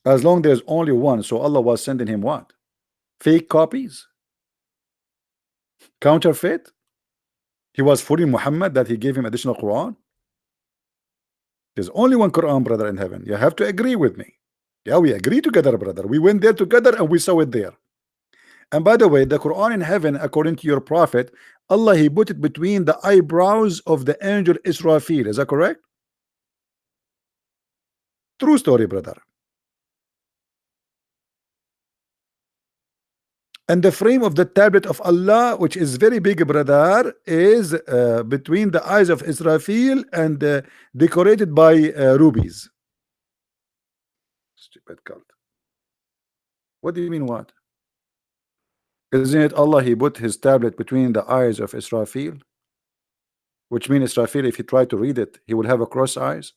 Speaker 1: As long there's only one, so Allah was sending him what? Fake copies? Counterfeit? He was fooling Muhammad that he gave him additional Quran? There's only one Quran, brother, in heaven. You have to agree with me. Yeah, we agree together, brother. We went there together and we saw it there. And by the way, the Quran in heaven, according to your prophet, Allah He put it between the eyebrows of the angel Israfil. Is that correct? True story, brother. And the frame of the tablet of Allah, which is very big, brother, is between the eyes of Israfil and decorated by rubies. Stupid cult. What do you mean what? Isn't it Allah He put his tablet between the eyes of Israfil? Which means Israfil, if he tried to read it, he will have a cross eyes.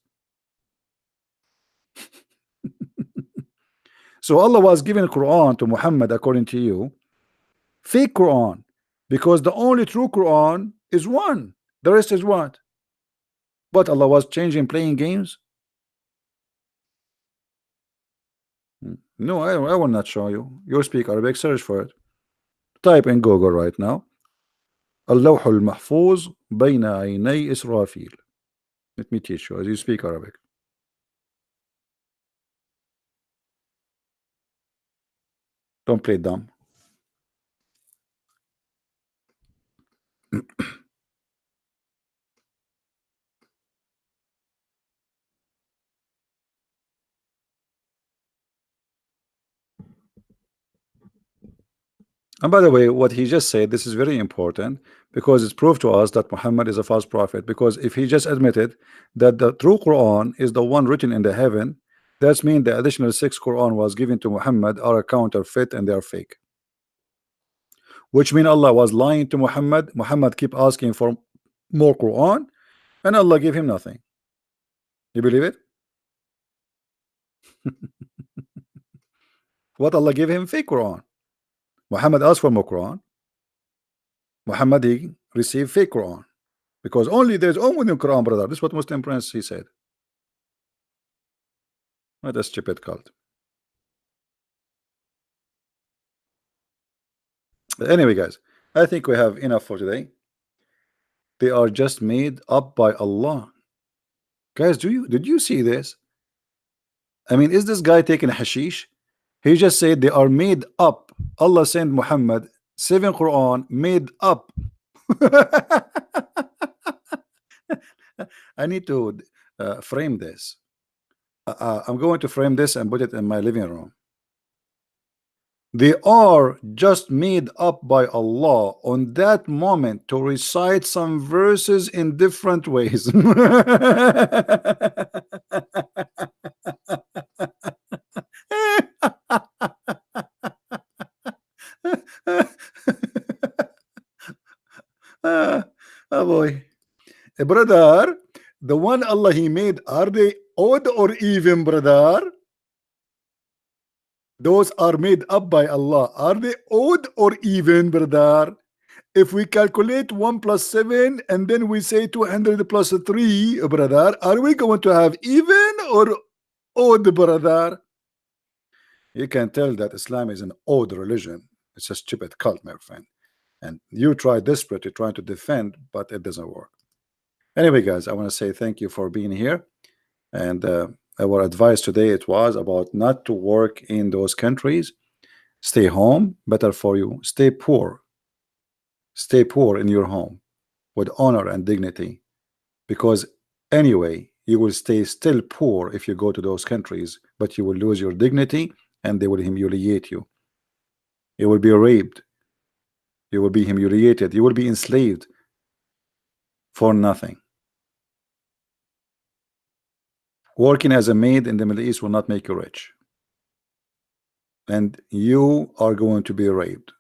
Speaker 1: So Allah was giving Quran to Muhammad according to you, fake Quran, because the only true Quran is one. The rest is what? But Allah was changing, playing games. No, I will not show you. You speak Arabic, search for it. Type in Google right now. اللوح المحفوظ بين عيني إسرافيل. Let me teach you as you speak Arabic. Don't play dumb. And by the way, what he just said, this is very important because it's proved to us that Muhammad is a false prophet. Because if he just admitted that the true Quran is the one written in the heaven, that means the additional 6 Quran was given to Muhammad are a counterfeit and they are fake. Which means Allah was lying to Muhammad. Muhammad keep asking for more Quran, and Allah gave him nothing. You believe it? What Allah gave him? Fake Quran. Muhammad asked for more Quran. Muhammad he received fake Quran because only there's only one Quran, brother. This is what Muslim Prince he said. What a stupid cult. But anyway, guys, I think we have enough for today. They are just made up by Allah. Guys, did you see this? I mean, is this guy taking hashish? He just said they are made up. Allah sent Muhammad 7 Quran made up. I need to frame this. I'm going to frame this and put it in my living room. They are just made up by Allah on that moment to recite some verses in different ways. Oh boy, brother, the one Allah He made, are they odd or even, brother? Those are made up by Allah. Are they odd or even, brother? If we calculate 1 plus 7 and then we say 200 plus 3, brother, are we going to have even or odd, brother? You can tell that Islam is an odd religion. It's a stupid cult, my friend. And you try desperately trying to defend, but it doesn't work. Anyway, guys, I want to say thank you for being here. And our advice today, it was about not to work in those countries. Stay home, better for you. Stay poor. Stay poor in your home with honor and dignity, because anyway you will stay still poor if you go to those countries, but you will lose your dignity and they will humiliate you. You will be raped. You will be humiliated. You will be enslaved for nothing. Working as a maid in the Middle East will not make you rich, and you are going to be raped.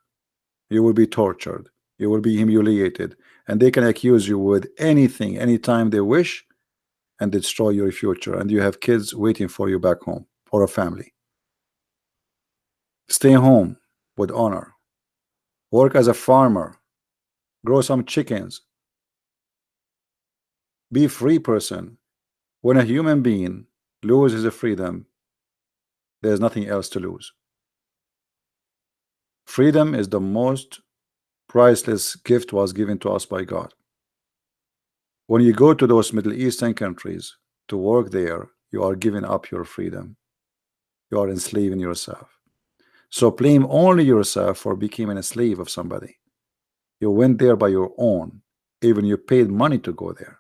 Speaker 1: You will be tortured. You will be humiliated, and they can accuse you with anything anytime they wish and destroy your future, and you have kids waiting for you back home, or a family. Stay home with honor. Work as a farmer. Grow some chickens. Be a free person. When a human being loses his freedom, there's nothing else to lose. Freedom is the most priceless gift was given to us by God. When you go to those Middle Eastern countries to work there, you are giving up your freedom. You are enslaving yourself. So blame only yourself for becoming a slave of somebody. You went there by your own, even you paid money to go there.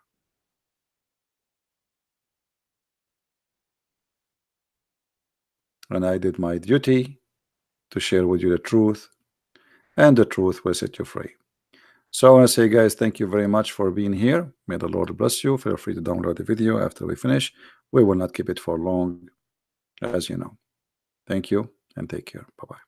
Speaker 1: And I did my duty to share with you the truth, and the truth will set you free. So I want to say, guys, thank you very much for being here. May the Lord bless you. Feel free to download the video after we finish. We will not keep it for long, as you know. Thank you and take care. Bye-bye.